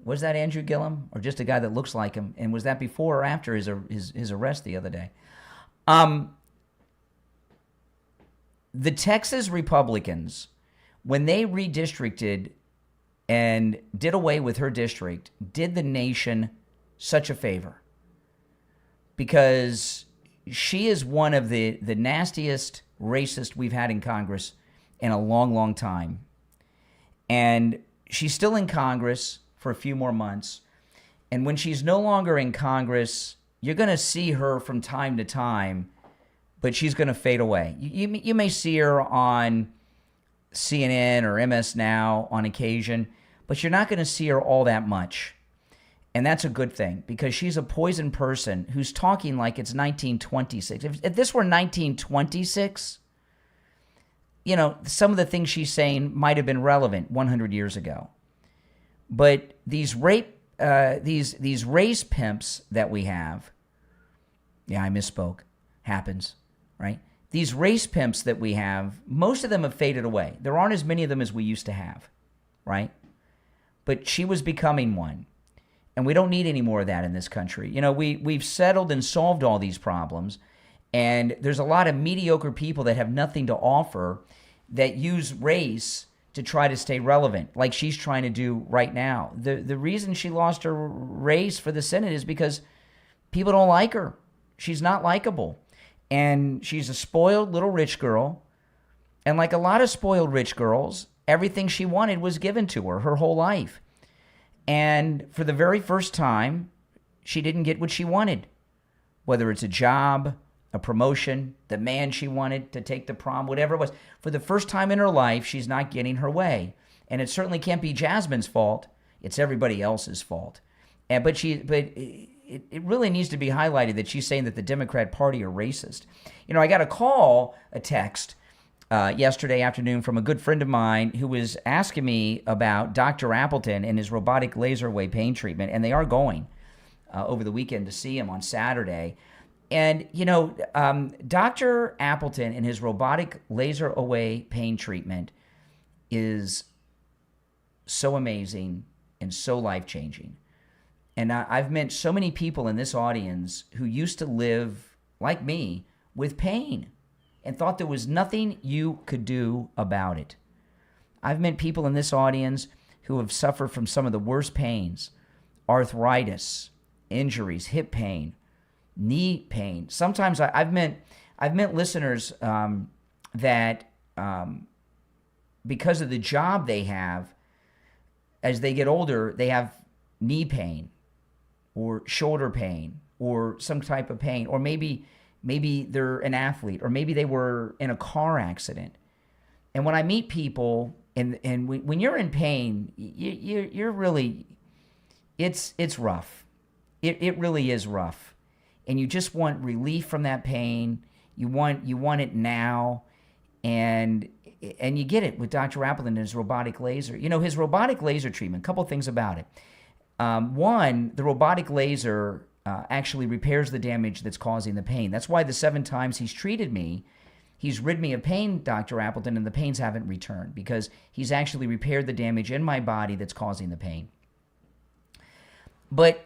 was that Andrew Gillum or just a guy that looks like him? And was that before or after his arrest the other day? The Texas Republicans, when they redistricted and did away with her district, did the nation such a favor. Because she is one of the nastiest racists we've had in Congress in a long, long time. And she's still in Congress for a few more months. And when she's no longer in Congress, you're going to see her from time to time, but she's going to fade away. You may see her on CNN or MS Now on occasion, but you're not going to see her all that much. And that's a good thing, because she's a poison person who's talking like it's 1926. If this were 1926, you know, some of the things she's saying might have been relevant 100 years ago. But these race pimps that we have, yeah, I misspoke, happens, right? These race pimps that we have, most of them have faded away. There aren't as many of them as we used to have, right? But she was becoming one. And we don't need any more of that in this country. You know, we've settled and solved all these problems. And there's a lot of mediocre people that have nothing to offer that use race to try to stay relevant, like she's trying to do right now. The reason she lost her race for the Senate is because people don't like her. She's not likable. And she's a spoiled little rich girl. And like a lot of spoiled rich girls, everything she wanted was given to her whole life. And for the very first time, she didn't get what she wanted. Whether it's a job, a promotion, the man she wanted to take to prom, whatever it was. For the first time in her life, she's not getting her way. And it certainly can't be Jasmine's fault. It's everybody else's fault. But it really needs to be highlighted that she's saying that the Democrat Party are racist. You know, I got a text yesterday afternoon from a good friend of mine who was asking me about Dr. Appleton and his robotic laser away pain treatment, and they are going over the weekend to see him on Saturday. And, you know, Dr. Appleton and his robotic laser away pain treatment is so amazing and so life-changing. And I've met so many people in this audience who used to live, like me, with pain and thought there was nothing you could do about it. I've met people in this audience who have suffered from some of the worst pains: arthritis, injuries, hip pain, knee pain. Sometimes I've met listeners that because of the job they have, as they get older, they have knee pain or shoulder pain or some type of pain, or maybe they're an athlete, or maybe they were in a car accident. And when I meet people, and when you're in pain, you're really, it's rough. It really is rough. And you just want relief from that pain. You want it now, and you get it with Dr. Appleton and his robotic laser. You know, his robotic laser treatment, a couple things about it. One, the robotic laser actually repairs the damage that's causing the pain. That's why the 7 times he's treated me, he's rid me of pain, Dr. Appleton, and the pains haven't returned, because he's actually repaired the damage in my body that's causing the pain. But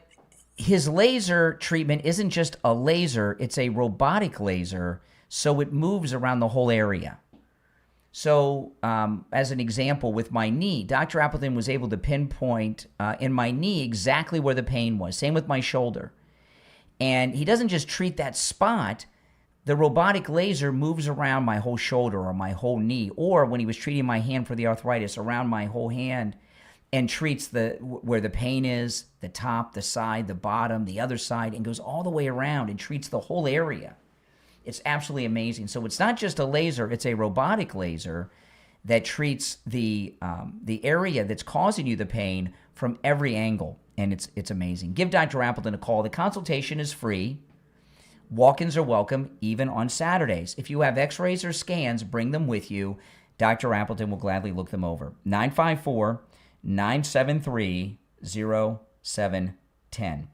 his laser treatment isn't just a laser, it's a robotic laser, so it moves around the whole area. So, as an example, with my knee, Dr. Appleton was able to pinpoint in my knee exactly where the pain was. Same with my shoulder. And he doesn't just treat that spot. The robotic laser moves around my whole shoulder or my whole knee, or when he was treating my hand for the arthritis, around my whole hand, and treats where the pain is, the top, the side, the bottom, the other side, and goes all the way around and treats the whole area. It's absolutely amazing. So it's not just a laser, it's a robotic laser that treats the area that's causing you the pain from every angle, and it's amazing. Give Dr. Appleton a call. The consultation is free. Walk-ins are welcome, even on Saturdays. If you have x-rays or scans, bring them with you. Dr. Appleton will gladly look them over. 954-973-0710.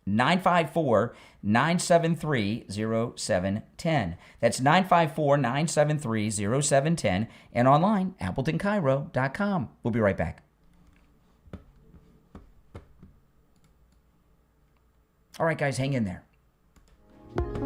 954-973-0710. That's 954-973-0710, and online, AppletonCairo.com. We'll be right back. All right, guys, hang in there.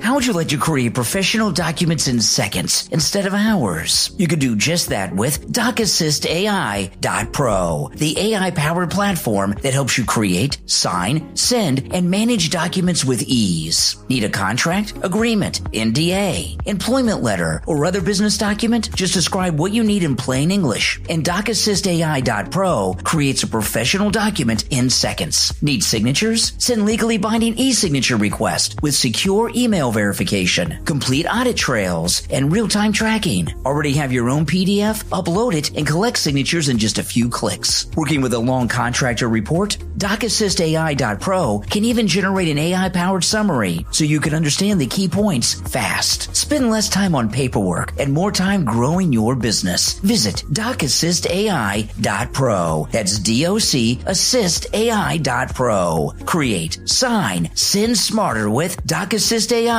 How would you like to create professional documents in seconds instead of hours? You could do just that with DocAssistAI.pro, the AI-powered platform that helps you create, sign, send, and manage documents with ease. Need a contract, agreement, NDA, employment letter, or other business document? Just describe what you need in plain English, and DocAssistAI.pro creates a professional document in seconds. Need signatures? Send legally binding e-signature request with secure email verification, complete audit trails, and real-time tracking. Already have your own PDF? Upload it and collect signatures in just a few clicks. Working with a long contractor report? DocAssistAI.pro can even generate an AI-powered summary so you can understand the key points fast. Spend less time on paperwork and more time growing your business. Visit DocAssistAI.pro. That's DocAssistAI.pro. Create, sign, send smarter with DocAssistAI.pro.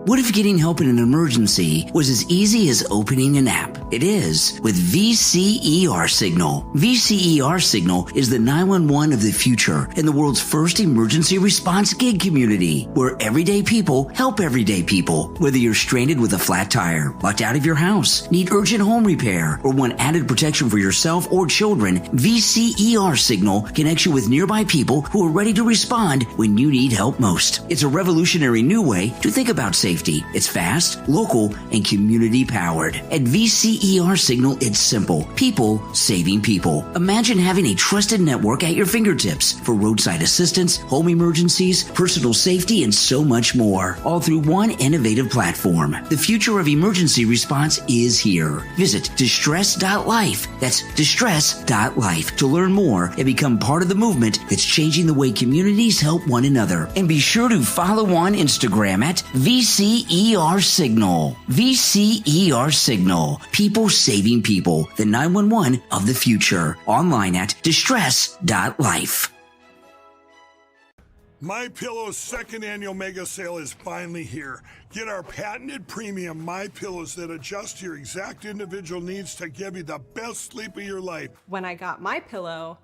What if getting help in an emergency was as easy as opening an app? It is with VCER Signal. VCER Signal is the 911 of the future and the world's first emergency response gig community, where everyday people help everyday people. Whether you're stranded with a flat tire, locked out of your house, need urgent home repair, or want added protection for yourself or children, VCER Signal connects you with nearby people who are ready to respond when you need help most. It's a revolutionary new way to think about safety. It's fast, local, and community powered. At VCER Signal, it's simple. People saving people. Imagine having a trusted network at your fingertips for roadside assistance, home emergencies, personal safety, and so much more, all through one innovative platform. The future of emergency response is here. Visit distress.life. That's distress.life to learn more and become part of the movement that's changing the way communities help one another. And be sure to follow on Instagram at VCER Signal. VCER Signal. People saving people. The 911 of the future. Online at distress.life. My Pillow's second annual mega sale is finally here. Get our patented premium My Pillows that adjust to your exact individual needs to give you the best sleep of your life. When I got my pillow,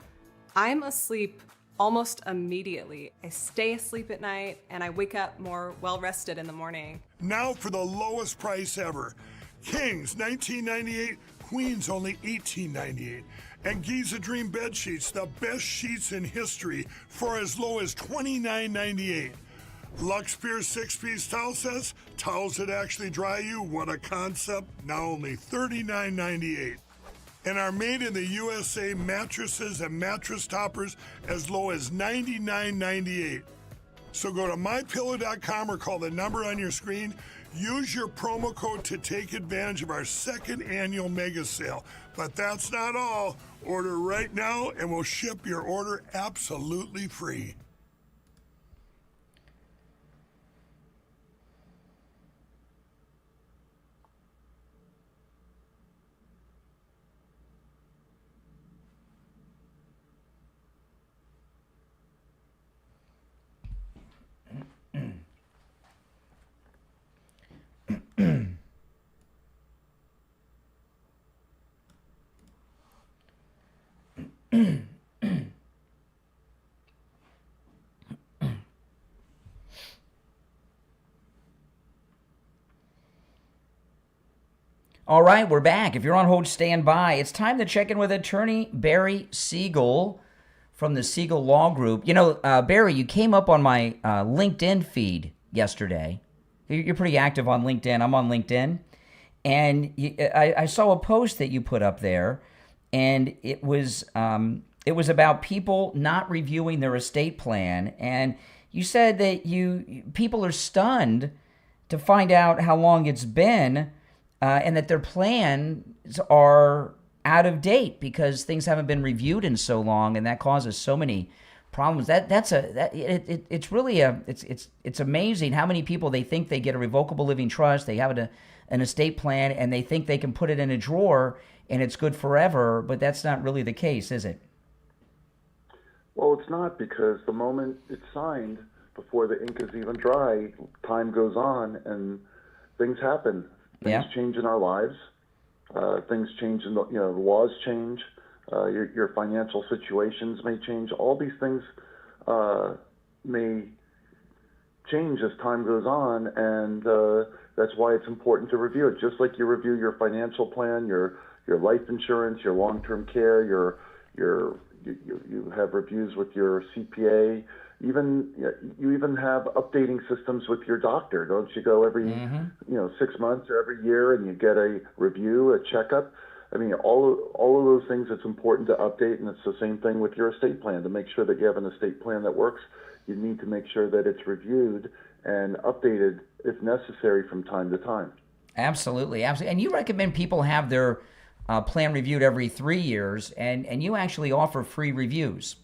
I'm asleep almost immediately. I stay asleep at night and I wake up more well-rested in the morning. Now for the lowest price ever. Kings, $19.98. Queens, only $18.98. And Giza Dream bed sheets, the best sheets in history, for as low as $29.98. Lux Pure 6-piece towel sets, towels that actually dry you. What a concept. Now only $39.98. And our made in the USA mattresses and mattress toppers as low as $99.98. So go to mypillow.com or call the number on your screen. Use your promo code to take advantage of our second annual mega sale. But that's not all. Order right now and we'll ship your order absolutely free. All right, we're back. If you're on hold, stand by. It's time to check in with attorney Barry Siegel from the Siegel Law Group. You know, Barry, you came up on my LinkedIn feed yesterday. You're pretty active on LinkedIn. I'm on LinkedIn. And I saw a post that you put up there, and it was about people not reviewing their estate plan. And you said that people are stunned to find out how long it's been, and that their plans are out of date because things haven't been reviewed in so long, and that causes so many problems. It's really it's amazing how many people, they think they get a revocable living trust, they have an estate plan, and they think they can put it in a drawer and it's good forever, but that's not really the case, is it? Well, it's not, because the moment it's signed, before the ink is even dry, time goes on and things happen. Things change in our lives. Things change in the laws change. Your financial situations may change. All these things may change as time goes on, and that's why it's important to review it. Just like you review your financial plan, your life insurance, your long-term care, you have reviews with your CPA. You even have updating systems with your doctor. Don't you go every 6 months or every year and you get a review, a checkup? I mean, all of those things, it's important to update, and it's the same thing with your estate plan. To make sure that you have an estate plan that works, you need to make sure that it's reviewed and updated if necessary from time to time. Absolutely. And you recommend people have their plan reviewed every 3 years, and you actually offer free reviews.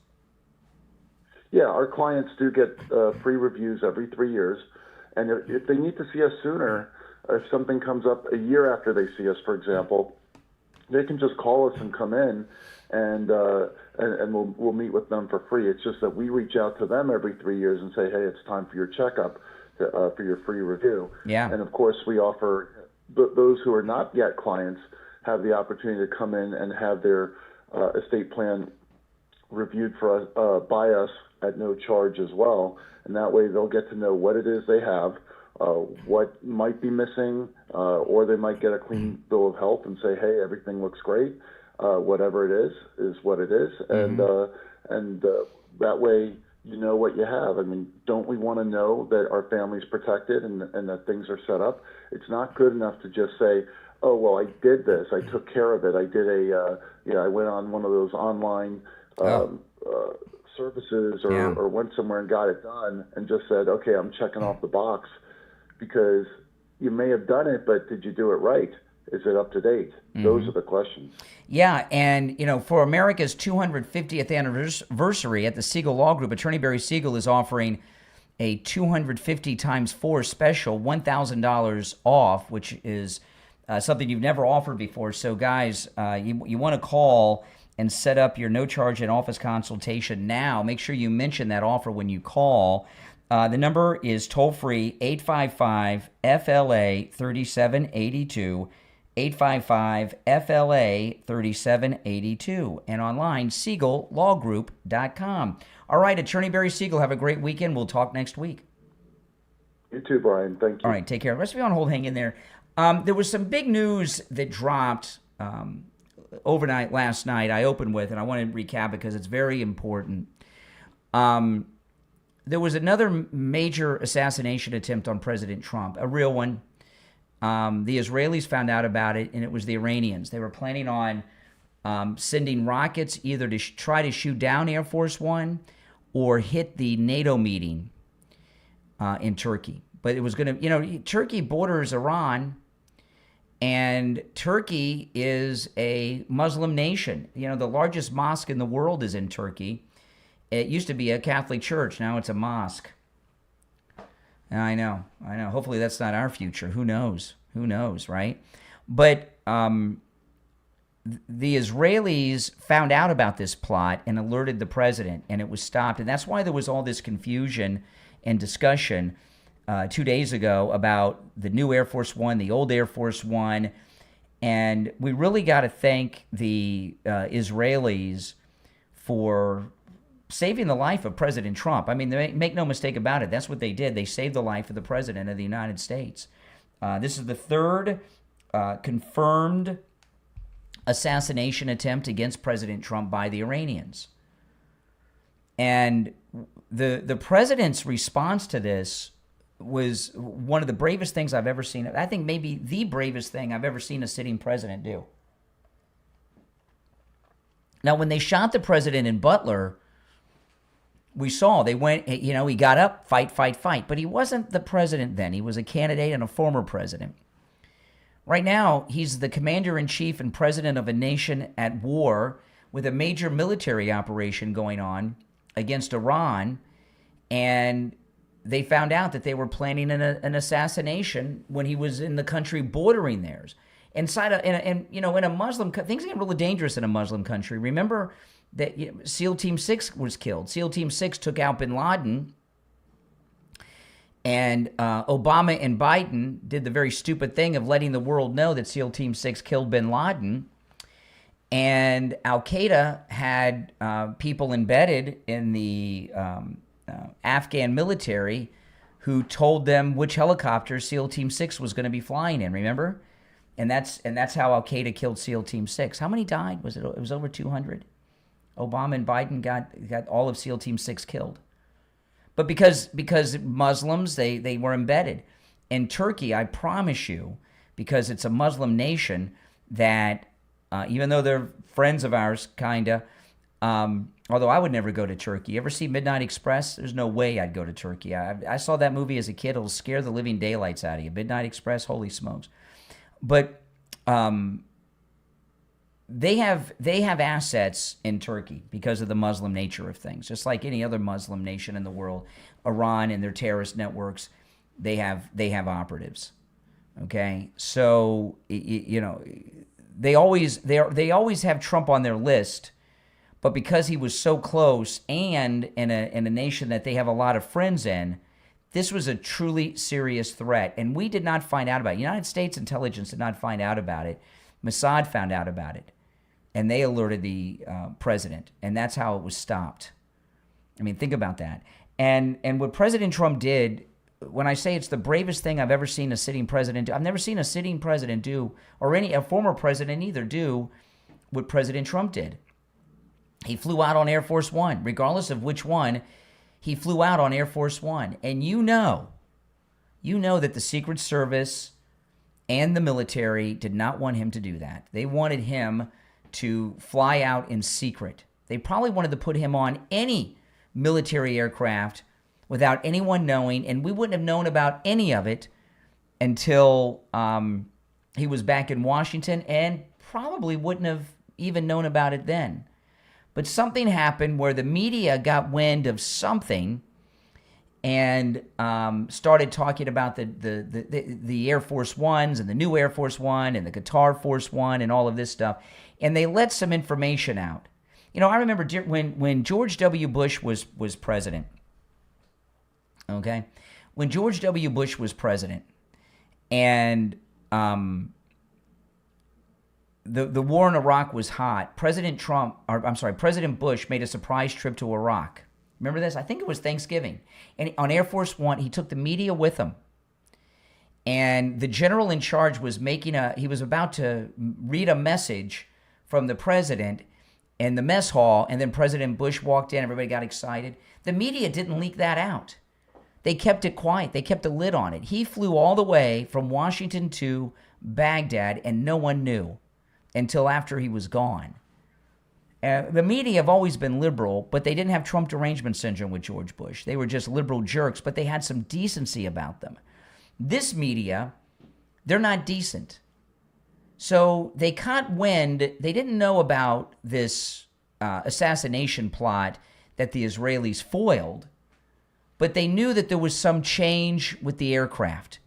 Yeah, our clients do get free reviews every 3 years. And if they need to see us sooner, if something comes up a year after they see us, for example, they can just call us and come in, and we'll meet with them for free. It's just that we reach out to them every 3 years and say, hey, it's time for your checkup, for your free review. Yeah. And, of course, we offer those who are not yet clients have the opportunity to come in and have their estate plan reviewed by us at no charge as well. And that way they'll get to know what it is they have, what might be missing, or they might get a clean bill of health and say, hey, everything looks great. Whatever it is what it is. And that way you know what you have. I mean, don't we want to know that our family's protected and that things are set up? It's not good enough to just say, oh, well, I did this. I took care of it. I did I went on one of those online services or went somewhere and got it done and just said, okay, I'm checking off the box, because you may have done it, but did you do it right? Is it up to date? Those are the questions. Yeah, and for America's 250th anniversary at the Siegel Law Group, Attorney Barry Siegel is offering a 250 times 4 special, $1,000 off, which is something you've never offered before. So guys, you want to call and set up your no-charge in-office consultation now. Make sure you mention that offer when you call. The number is toll-free, 855-FLA-3782, 855-FLA-3782, and online, SiegelLawGroup.com. All right, Attorney Barry Siegel, have a great weekend. We'll talk next week. You too, Brian. Thank you. All right, take care. The rest of you on hold, hang in there. There was some big news that dropped overnight last night. I opened with, and I want to recap it because it's very important. There was another major assassination attempt on President Trump, a real one. The Israelis found out about it, and it was the Iranians. They were planning on sending rockets either to try to shoot down Air Force One or hit the NATO meeting in Turkey. But it was going to, Turkey borders Iran, and Turkey is a Muslim nation. The largest mosque in the world is in Turkey. It used to be a Catholic church. Now it's a mosque. I know. Hopefully that's not our future. Who knows, right? But the Israelis found out about this plot and alerted the president, and it was stopped. And that's why there was all this confusion and discussion 2 days ago about the new Air Force One, the old Air Force One. And we really got to thank the Israelis for saving the life of President Trump. I mean, make no mistake about it. That's what they did. They saved the life of the President of the United States. This is the third confirmed assassination attempt against President Trump by the Iranians. And the president's response to this was one of the bravest things I've ever seen. I think maybe the bravest thing I've ever seen a sitting president do. Now, when they shot the president in Butler, we saw they went, he got up, fight. But he wasn't the president then. He was a candidate and a former president. Right now, he's the commander-in-chief and president of a nation at war with a major military operation going on against Iran. And they found out that they were planning an assassination when he was in the country bordering theirs. In a Muslim, things get really dangerous in a Muslim country. Remember that SEAL Team 6 was killed. SEAL Team 6 took out bin Laden, and Obama and Biden did the very stupid thing of letting the world know that SEAL Team 6 killed bin Laden, and Al-Qaeda had people embedded in the Afghan military who told them which helicopter SEAL Team 6 was going to be flying in, remember? And that's how Al-Qaeda killed SEAL Team 6. How many died? It was over 200? Obama and Biden got all of SEAL Team 6 killed. But because Muslims, they were embedded. In Turkey, I promise you, because it's a Muslim nation, that even though they're friends of ours, kinda, although I would never go to Turkey. You ever see Midnight Express? There's no way I'd go to Turkey. I saw that movie as a kid. It'll scare the living daylights out of you. Midnight Express, holy smokes. But they have assets in Turkey because of the Muslim nature of things. Just like any other Muslim nation in the world, Iran and their terrorist networks, they have operatives. Okay, so they always have Trump on their list, but because he was so close and in a nation that they have a lot of friends in, this was a truly serious threat, and we did not find out about it. United States intelligence did not find out about it. Mossad found out about it, and they alerted the president, and that's how it was stopped. I mean, think about that. And what President Trump did, when I say it's the bravest thing I've ever seen a sitting president do, I've never seen a sitting president do, or a former president either, do what President Trump did. He flew out on Air Force One, regardless of which one. He flew out on Air Force One, and you know that the Secret Service and the military did not want him to do that. They wanted him to fly out in secret. They probably wanted to put him on any military aircraft without anyone knowing, and we wouldn't have known about any of it until he was back in Washington, and probably wouldn't have even known about it then. But something happened where the media got wind of something and started talking about the Air Force Ones and the new Air Force One and the Qatar Force One and all of this stuff, and they let some information out. You know, I remember when George W. Bush was president, okay? When George W. Bush was president and the war in Iraq was hot, President Bush made a surprise trip to Iraq. Remember this? I think it was Thanksgiving. And on Air Force One, he took the media with him. And the general in charge was he was about to read a message from the president in the mess hall, and then President Bush walked in, everybody got excited. The media didn't leak that out. They kept it quiet. They kept a lid on it. He flew all the way from Washington to Baghdad, and no one knew until after he was gone. The media have always been liberal, but they didn't have Trump derangement syndrome with George Bush. They were just liberal jerks, but they had some decency about them. This media, they're not decent. So they caught wind. They didn't know about this assassination plot that the Israelis foiled, but they knew that there was some change with the aircraft,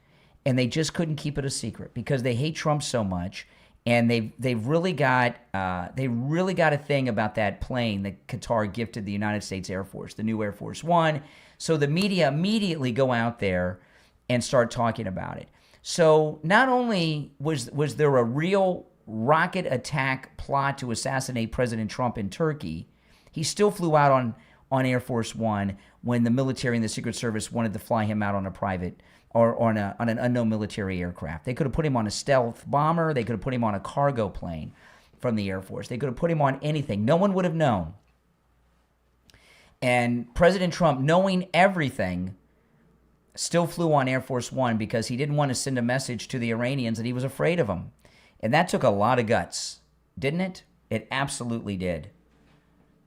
and they just couldn't keep it a secret because they hate Trump so much. And they've really got a thing about that plane that Qatar gifted the United States Air Force, the new Air Force One. So the media immediately go out there and start talking about it. So not only was there a real rocket attack plot to assassinate President Trump in Turkey, he still flew out on Air Force One when the military and the Secret Service wanted to fly him out on a private or on an unknown military aircraft. They could have put him on a stealth bomber. They could have put him on a cargo plane from the Air Force. They could have put him on anything. No one would have known. And President Trump, knowing everything, still flew on Air Force One because he didn't want to send a message to the Iranians that he was afraid of them. And that took a lot of guts, didn't it? It absolutely did.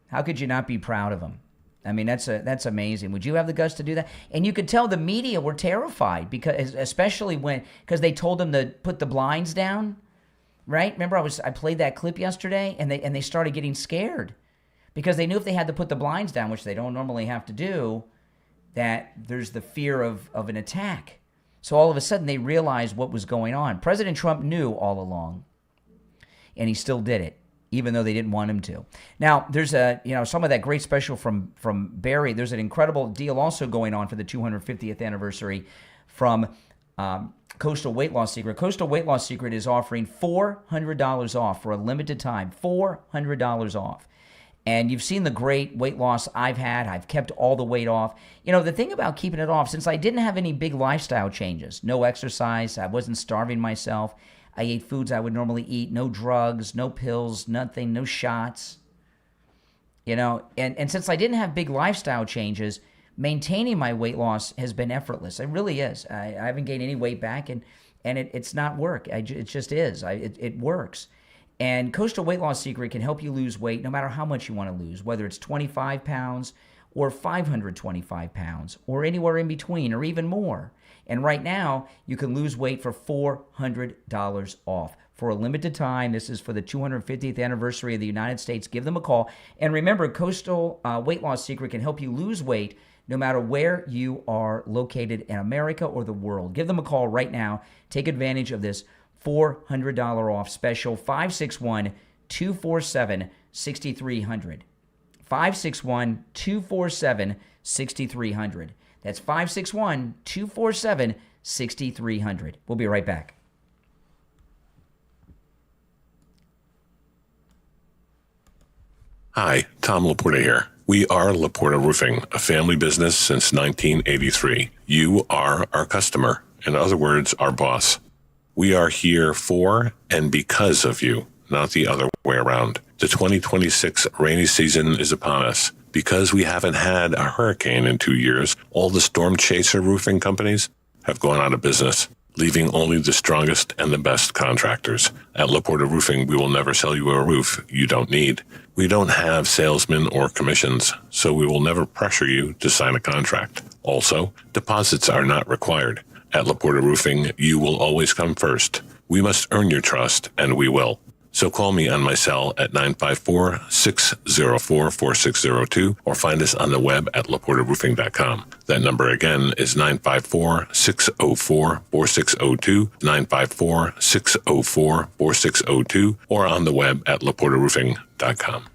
How could you not be proud of him? I mean, that's amazing. Would you have the guts to do that? And you could tell the media were terrified because, especially because they told them to put the blinds down, right? Remember, I played that clip yesterday, and they started getting scared because they knew if they had to put the blinds down, which they don't normally have to do, that there's the fear of an attack. So all of a sudden, they realized what was going on. President Trump knew all along, and he still did it, even though they didn't want him to. Now, there's some of that great special from Barry. There's an incredible deal also going on for the 250th anniversary from Coastal Weight Loss Secret. Coastal Weight Loss Secret is offering $400 off for a limited time. $400 off. And you've seen the great weight loss I've had. I've kept all the weight off. You know, the thing about keeping it off, since I didn't have any big lifestyle changes, no exercise, I wasn't starving myself, I ate foods I would normally eat, no drugs, no pills, nothing, no shots. You know, and since I didn't have big lifestyle changes, maintaining my weight loss has been effortless. It really is. I haven't gained any weight back, and it's not work. It just is. It works. And Coastal Weight Loss Secret can help you lose weight no matter how much you want to lose, whether it's 25 pounds or 525 pounds or anywhere in between or even more. And right now, you can lose weight for $400 off. For a limited time, this is for the 250th anniversary of the United States. Give them a call. And remember, Coastal Weight Loss Secret can help you lose weight no matter where you are located in America or the world. Give them a call right now. Take advantage of this $400 off special, 561-247-6300. 561-247-6300. That's 561-247-6300. We'll be right back. Hi, Tom Laporta here. We are Laporta Roofing, a family business since 1983. You are our customer. In other words, our boss. We are here for and because of you, not the other way around. The 2026 rainy season is upon us. Because we haven't had a hurricane in 2 years, all the storm chaser roofing companies have gone out of business, leaving only the strongest and the best contractors. At Laporta Roofing, we will never sell you a roof you don't need. We don't have salesmen or commissions, so we will never pressure you to sign a contract. Also, deposits are not required. At Laporta Roofing, you will always come first. We must earn your trust, and we will. So call me on my cell at 954-604-4602 or find us on the web at laportaroofing.com. That number again is 954-604-4602, 954-604-4602, or on the web at laportaroofing.com.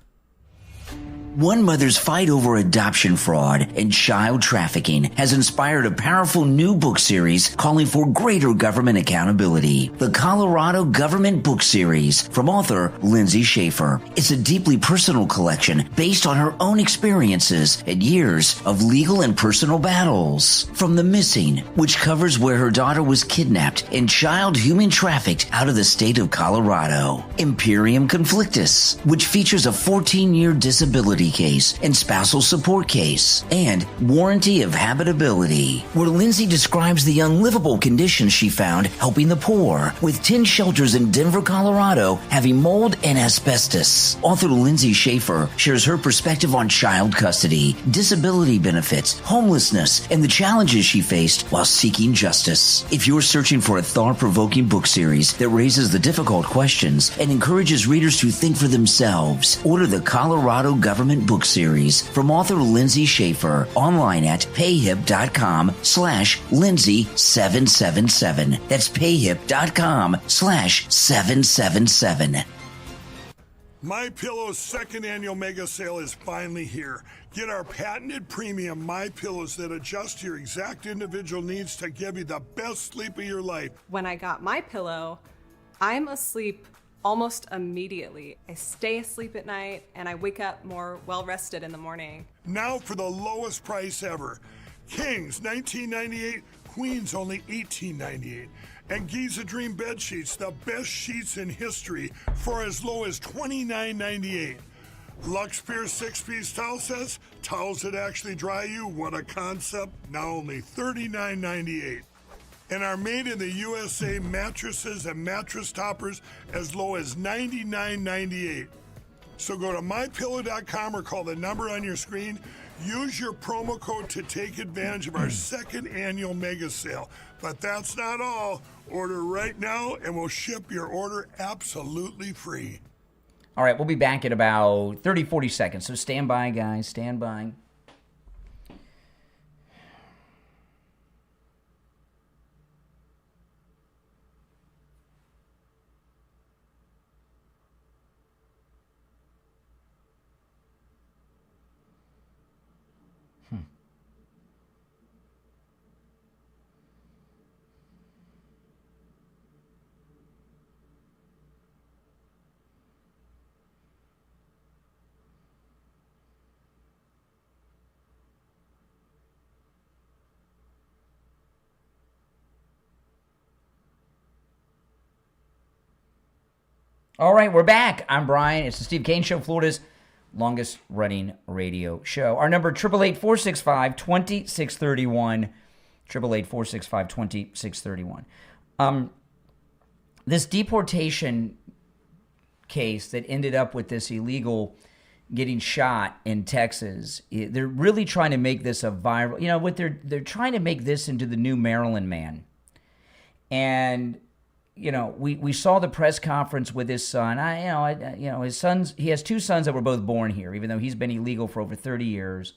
One mother's fight over adoption fraud and child trafficking has inspired a powerful new book series calling for greater government accountability. The Colorado Government Book Series from author Lindsay Schaefer. It's a deeply personal collection based on her own experiences and years of legal and personal battles. From The Missing, which covers where her daughter was kidnapped and child human trafficked out of the state of Colorado. Imperium Conflictus, which features a 14-year disability case and spousal support case, and Warranty of Habitability, where Lindsay describes the unlivable conditions she found helping the poor, with 10 shelters in Denver, Colorado having mold and asbestos. Author Lindsay Schaefer shares her perspective on child custody, disability benefits, homelessness, and the challenges she faced while seeking justice. If you're searching for a thought-provoking book series that raises the difficult questions and encourages readers to think for themselves, order the Colorado Government Book Series from author Lindsay Schaefer online at payhip.com/Lindsay777. That's payhip.com/777. My Pillow's second annual mega sale is finally here. Get our patented premium My Pillows that adjust to your exact individual needs to give you the best sleep of your life. When I got my pillow, I'm asleep almost immediately. I stay asleep at night and I wake up more well-rested in the morning. Now for the lowest price ever. Kings, $19.98. Queens, only $18.98. And Giza Dream Bed Sheets, the best sheets in history, for as low as $29.98. Lux Pierce 6-piece towel sets, towels that actually dry you. What a concept. Now only $39.98. And our made in the USA mattresses and mattress toppers as low as $99.98. So go to mypillow.com or call the number on your screen. Use your promo code to take advantage of our second annual mega sale. But that's not all. Order right now and we'll ship your order absolutely free. All right, we'll be back in about 30, 40 seconds. So stand by, guys. Stand by. All right, we're back. I'm Brian. It's the Steve Kane Show, Florida's longest-running radio show. Our number, 888-465-2631, 888-465-2631. This deportation case that ended up with this illegal getting shot in Texas, they're really trying to make this a viral, what they're trying to make this into the new Maryland man. And we saw the press conference with his son. His sons. He has two sons that were both born here, even though he's been illegal for over 30 years.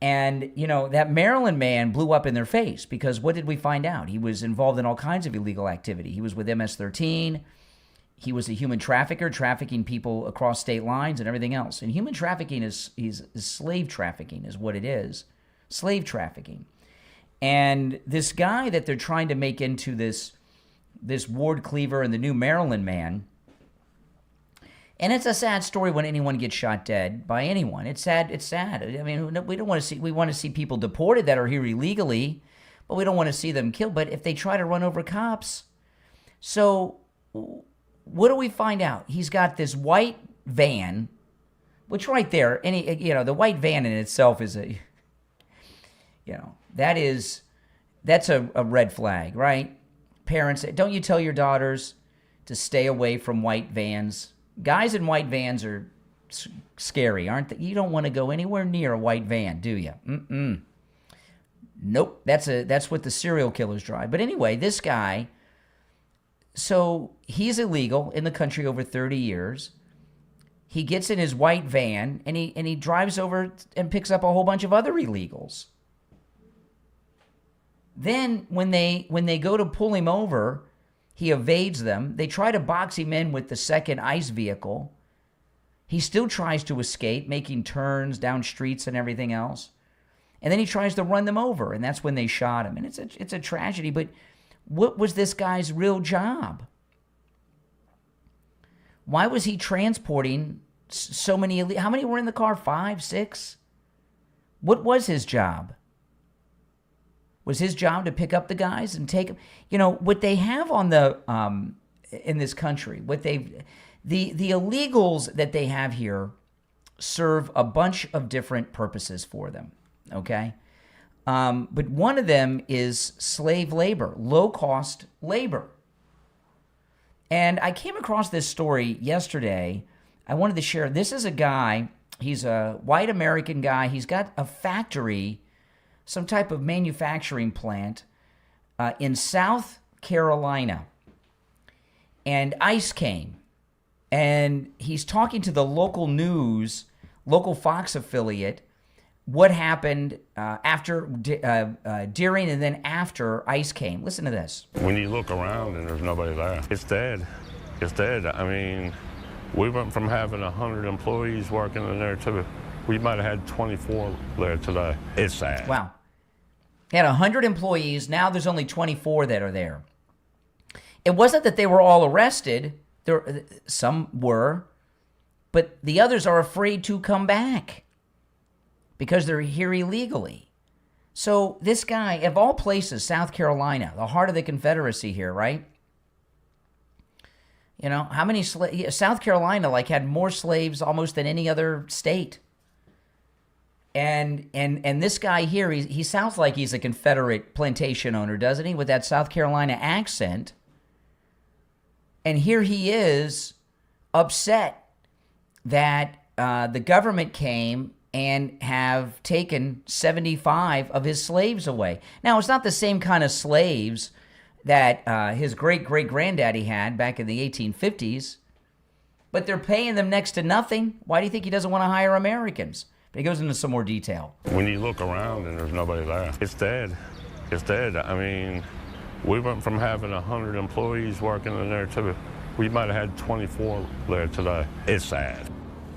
And that Maryland man blew up in their face because what did we find out? He was involved in all kinds of illegal activity. He was with MS-13. He was a human trafficker, trafficking people across state lines and everything else. And human trafficking is slave trafficking, is what it is. Slave trafficking. And this guy that they're trying to make into this Ward Cleaver and the new Maryland man And it's a sad story when anyone gets shot dead by anyone. It's sad. It's sad. I mean, we don't want to see. We want to see people deported that are here illegally, but we don't want to see them killed. But if they try to run over cops, so what do we find out? He's got this white van, which right there, the white van in itself is that's a red flag, right? Parents, don't you tell your daughters to stay away from white vans? Guys in white vans are scary, aren't they? You don't want to go anywhere near a white van, do you? Nope. That's what the serial killers drive. But anyway, this guy, so he's illegal in the country over 30 years. He gets in his white van and he drives over and picks up a whole bunch of other illegals. Then when they go to pull him over, he evades them. They try to box him in with the second ICE vehicle. He still tries to escape, making turns down streets and everything else. And then he tries to run them over, and that's when they shot him. And it's a tragedy, but what was this guy's real job? Why was he transporting so many? How many were in the car? 5, 6? What was his job? Was his job to pick up the guys and take them? You know, what they have on the in this country, the illegals that they have here serve a bunch of different purposes for them, okay? But one of them is slave labor, low-cost labor. And I came across this story yesterday. I wanted to share. This is a guy, he's a white American guy. He's got a factory, some type of manufacturing plant in South Carolina. And ICE came. And he's talking to the local news, local Fox affiliate, what happened after, during, and then after ICE came. Listen to this. When you look around and there's nobody there, it's dead. It's dead. I mean, we went from having 100 employees working in there to we might have had 24 there today. It's sad. Wow. They had 100 employees. Now there's only 24 that are there. It wasn't that they were all arrested. Some were, but the others are afraid to come back because they're here illegally. So this guy, of all places, South Carolina, the heart of the Confederacy here, right? You know, how many South Carolina had more slaves almost than any other state. And this guy here, he sounds like he's a Confederate plantation owner, doesn't he? With that South Carolina accent. And here he is upset that the government came and have taken 75 of his slaves away. Now, it's not the same kind of slaves that his great-great-granddaddy had back in the 1850s, but they're paying them next to nothing. Why do you think he doesn't want to hire Americans? But he goes into some more detail. When you look around and there's nobody there, it's dead. It's dead. I mean, we went from having 100 employees working in there to we might have had 24 there today. It's sad.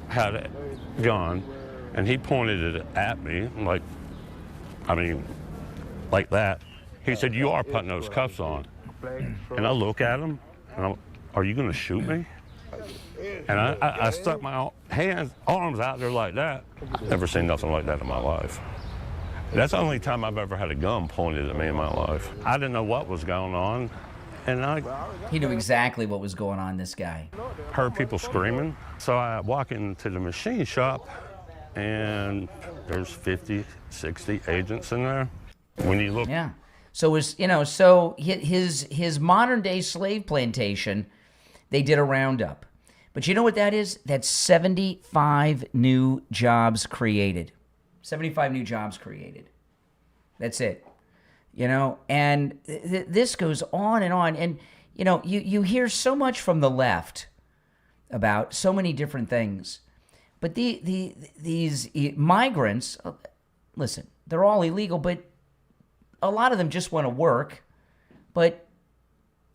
Had a gun, and he pointed it at me like that. He said, "You are putting those cuffs on." And I look at him, and are you going to shoot me? And I stuck my arms out there like that. Never seen nothing like that in my life. That's the only time I've ever had a gun pointed at me in my life. I didn't know what was going on, and he knew exactly what was going on, this guy. Heard people screaming. So I walk into the machine shop, and there's 50, 60 agents in there. When you look... Yeah. So his modern-day slave plantation, they did a roundup. But you know what that is? That's 75 new jobs created. 75 new jobs created. That's it. You know, and this goes on. And, you know, you hear so much from the left about so many different things. But these migrants, listen, they're all illegal, but a lot of them just want to work. But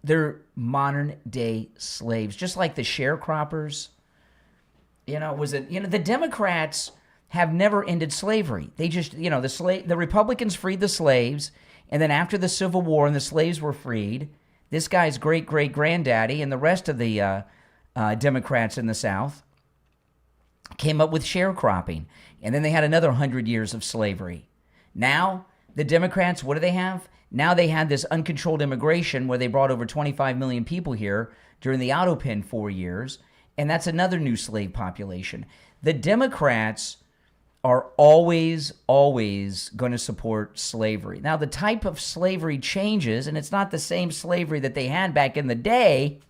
they're modern-day slaves, just like the sharecroppers. You know, the Democrats have never ended slavery. They just, the Republicans freed the slaves, and then after the Civil War and the slaves were freed, this guy's great-great-granddaddy and the rest of the Democrats in the South came up with sharecropping, and then they had another 100 years of slavery. Now, the Democrats, what do they have? Now they had this uncontrolled immigration where they brought over 25 million people here during the auto pen 4 years, and that's another new slave population. The Democrats are always going to support slavery. Now, the type of slavery changes, and it's not the same slavery that they had back in the day,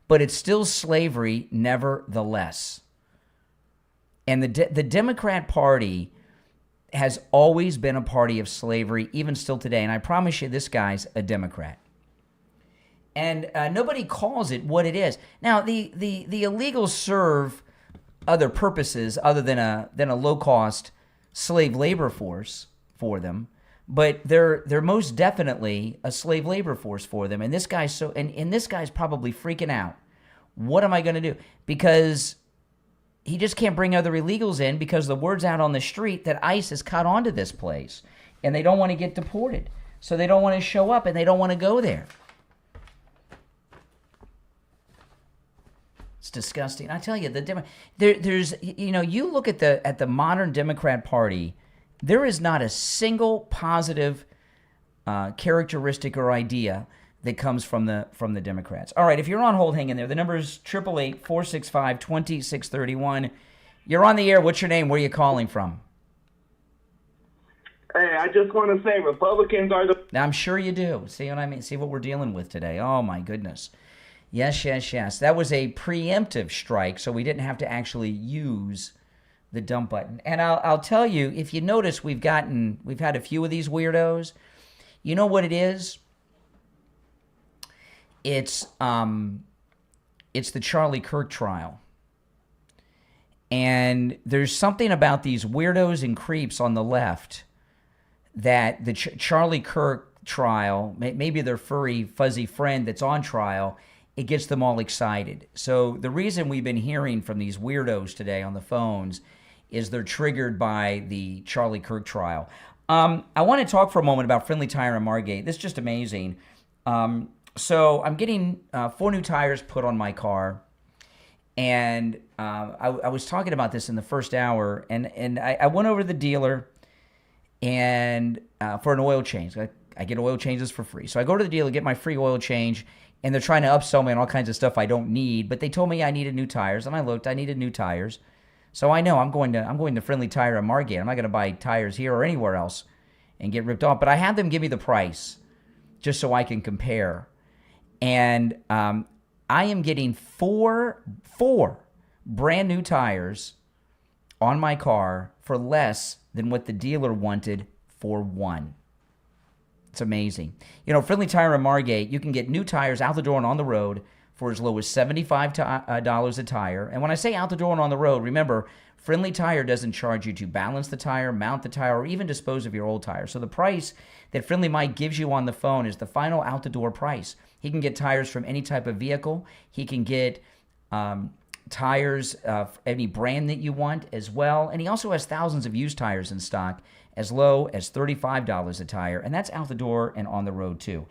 but it's still slavery nevertheless. And the Democrat Party has always been a party of slavery, even still today. And I promise you, this guy's a Democrat. And nobody calls it what it is. Now, the illegals serve other purposes other than a low-cost slave labor force for them, but they're most definitely a slave labor force for them. And this guy's and this guy's probably freaking out. What am I going to do? Because he just can't bring other illegals in because the word's out on the street that ICE has caught on to this place, and they don't want to get deported, so they don't want to show up and they don't want to go there. It's disgusting. I tell you, there's you look at the modern Democrat Party, there is not a single positive characteristic or idea that comes from the Democrats. All right, if you're on hold, hang in there. The number is 888-465-2631. You're on the air. What's your name? Where are you calling from? Hey, I just want to say Republicans are the... Now, I'm sure you do. See what I mean? See what we're dealing with today. Oh, my goodness. Yes. That was a preemptive strike, so we didn't have to actually use the dump button. And I'll tell you, if you notice, we've had a few of these weirdos. You know what it is? It's the Charlie Kirk trial. And there's something about these weirdos and creeps on the left that the Charlie Kirk trial, maybe their furry, fuzzy friend that's on trial, it gets them all excited. So the reason we've been hearing from these weirdos today on the phones is they're triggered by the Charlie Kirk trial. I want to talk for a moment about Friendly Tire and Margate. This is just amazing. So I'm getting 4 new tires put on my car, and I was talking about this in the first hour, and I went over to the dealer and for an oil change. I get oil changes for free. So I go to the dealer, get my free oil change, and they're trying to upsell me on all kinds of stuff I don't need, but they told me I needed new tires, and I looked, I needed new tires. So I know I'm going to Friendly Tire and Margate. I'm not going to buy tires here or anywhere else and get ripped off, but I had them give me the price just so I can compare. And I am getting four brand new tires on my car for less than what the dealer wanted for one. It's amazing. Friendly Tire and Margate, you can get new tires out the door and on the road for as low as $75 a tire. And when I say out the door and on the road, remember, Friendly Tire doesn't charge you to balance the tire, mount the tire, or even dispose of your old tire. So the price that Friendly Mike gives you on the phone is the final out-the-door price. He can get tires from any type of vehicle. He can get tires of any brand that you want as well. And he also has thousands of used tires in stock as low as $35 a tire. And that's out the door and on the road too.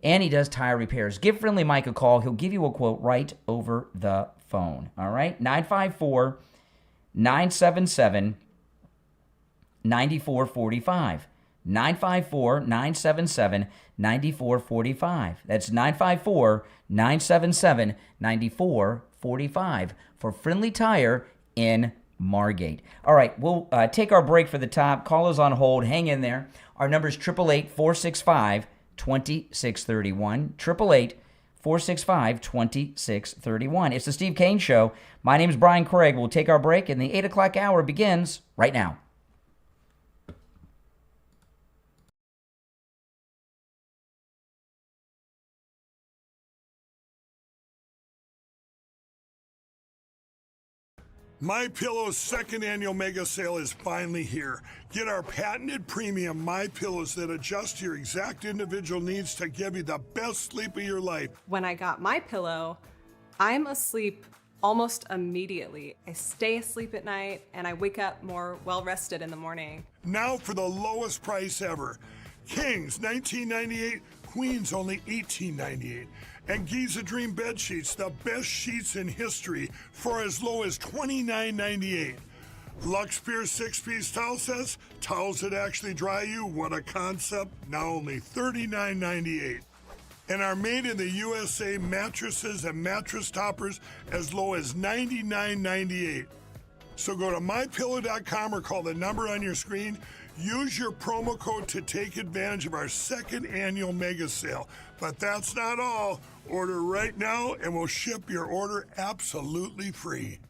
And he does tire repairs. Give Friendly Mike a call. He'll give you a quote right over the phone. All right? 954-977-9445. 954-977-9445. That's 954-977-9445 for Friendly Tire in Margate. All right, we'll take our break for the top. Callers on hold. Hang in there. Our number is 888-465-2631. 888-465-2631. It's the Steve Kane Show. My name is Brian Craig. We'll take our break, and the 8 o'clock hour begins right now. MyPillow's second annual mega sale is finally here. Get our patented premium MyPillows that adjust to your exact individual needs to give you the best sleep of your life. When I got my pillow, I'm asleep almost immediately. I stay asleep at night and I wake up more well-rested in the morning. Now for the lowest price ever. Kings, $19.98. Queens, only $18.98. And Giza Dream bed sheets, the best sheets in history, for as low as $29.98. Lux Pure 6-piece towel sets, towels that actually dry you. What a concept. Now only $39.98. And our made in the USA mattresses and mattress toppers as low as $99.98. So go to mypillow.com or call the number on your screen. Use your promo code to take advantage of our second annual mega sale. But that's not all. Order right now and we'll ship your order absolutely free.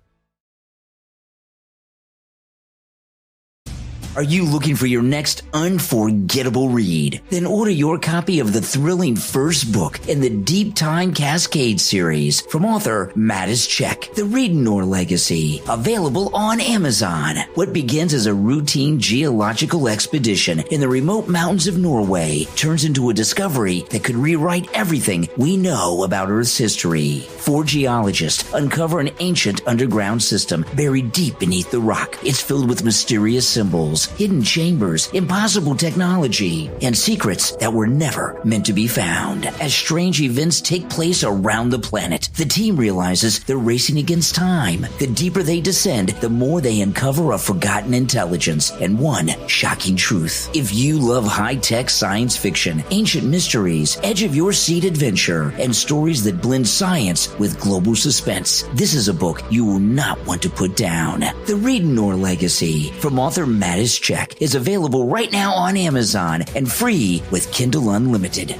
Are you looking for your next unforgettable read? Then order your copy of the thrilling first book in the Deep Time Cascade series from author Mattis Czech, The Redenor Legacy, available on Amazon. What begins as a routine geological expedition in the remote mountains of Norway turns into a discovery that could rewrite everything we know about Earth's history. 4 geologists uncover an ancient underground system buried deep beneath the rock. It's filled with mysterious symbols, hidden chambers, impossible technology, and secrets that were never meant to be found. As strange events take place around the planet, the team realizes they're racing against time. The deeper they descend, the more they uncover a forgotten intelligence and one shocking truth. If you love high-tech science fiction, ancient mysteries, edge-of-your-seat adventure, and stories that blend science with global suspense, this is a book you will not want to put down. The Redenor Legacy from author Mattis Czech is available right now on Amazon and free with Kindle Unlimited.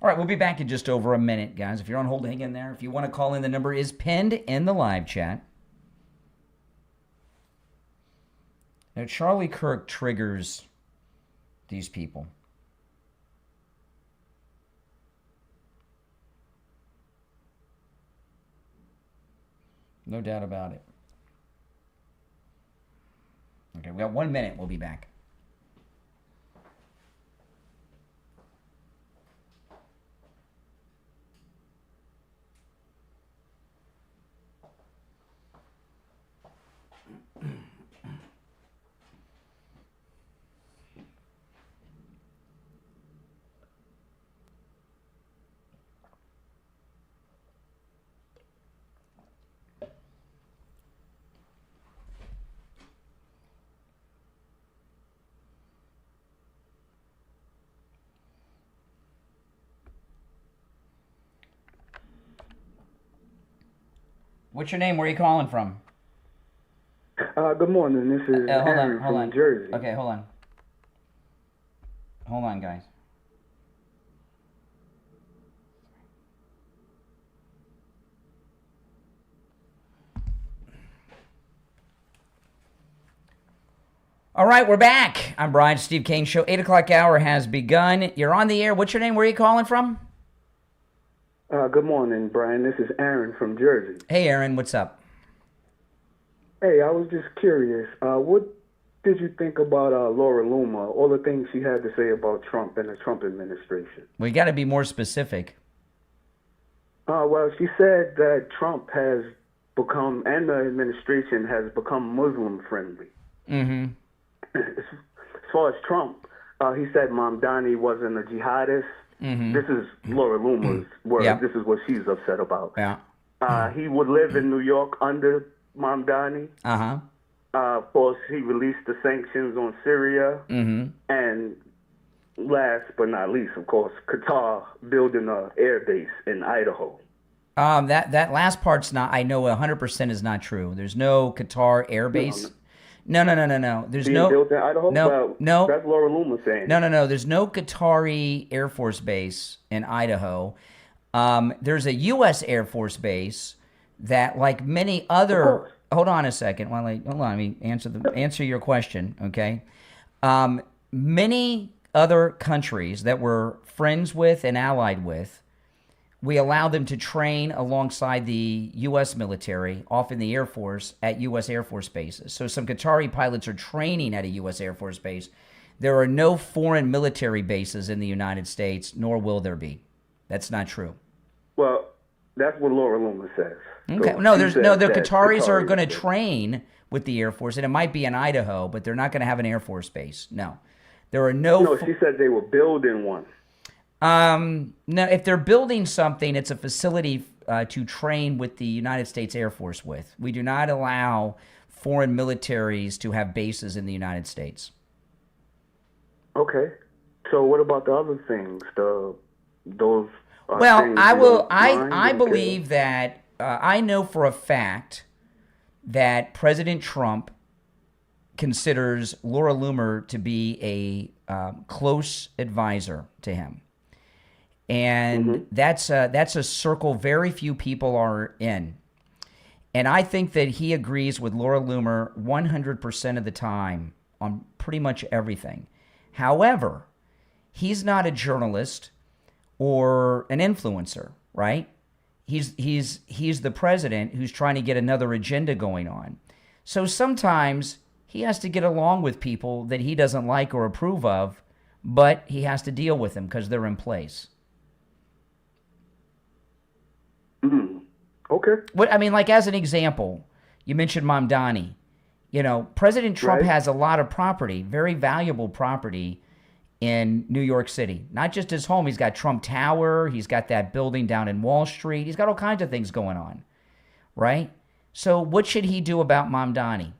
All right, we'll be back in just over a minute, guys. If you're on hold, hang in there. If you want to call in, the number is pinned in the live chat. Now, Charlie Kirk triggers these people. No doubt about it. Okay, we got 1 minute. We'll be back. What's your name? Where are you calling from? Good morning. This is Aaron from Jersey. Okay, hold on. Hold on, guys. All right, we're back. I'm Brian, Steve Kane Show. 8 o'clock hour has begun. You're on the air. What's your name? Where are you calling from? Good morning, Brian. This is Aaron from Jersey. Hey, Aaron. What's up? Hey, I was just curious. What did you think about Laura Loomer, all the things she had to say about Trump and the Trump administration? We got to be more specific. Well, she said that Trump has become, and the administration has become Muslim-friendly. Mm-hmm. As far as Trump, he said Mamdani wasn't a jihadist. Mm-hmm. This is Laura Loomer's word. Yep. This is what she's upset about. Yeah. He would live in New York under Mamdani. Uh-huh. Of course, he released the sanctions on Syria. Mm-hmm. And last but not least, of course, Qatar building an air base in Idaho. That last part's not, I know 100% is not true. There's no Qatar air base. No. There's Being built in Idaho? No. That's Laura Loomer saying. No. There's no Qatari Air Force base in Idaho. There's a U.S. Air Force base that, like many other... Hold on a second. Hold on. Let me answer your question, okay? Many other countries that we're friends with and allied with, we allow them to train alongside the U.S. military, off in the Air Force, at U.S. Air Force bases. So some Qatari pilots are training at a U.S. Air Force base. There are no foreign military bases in the United States, nor will there be. That's not true. Well, that's what Laura Loomer says. Okay. So the Qataris are going to train with the Air Force, and it might be in Idaho, but they're not going to have an Air Force base. No. There are no... No, she said they were building one. No, if they're building something, it's a facility to train with the United States Air Force with. We do not allow foreign militaries to have bases in the United States. Okay. So what about the other things? Those. Well, things I you will. don't mind? I Okay. believe that I know for a fact that President Trump considers Laura Loomer to be a close advisor to him, and that's a circle very few people are in. And I think that he agrees with Laura Loomer 100% of the time on pretty much everything. However, he's not a journalist or an influencer, right? He's the president who's trying to get another agenda going on. So sometimes he has to get along with people that he doesn't like or approve of, but he has to deal with them because they're in place. Okay. What I mean, like as an example, you mentioned Mamdani. You know, President Trump has a lot of property, very valuable property in New York City. Not just his home. He's got Trump Tower. He's got that building down in Wall Street. He's got all kinds of things going on, right? So what should he do about Mamdani?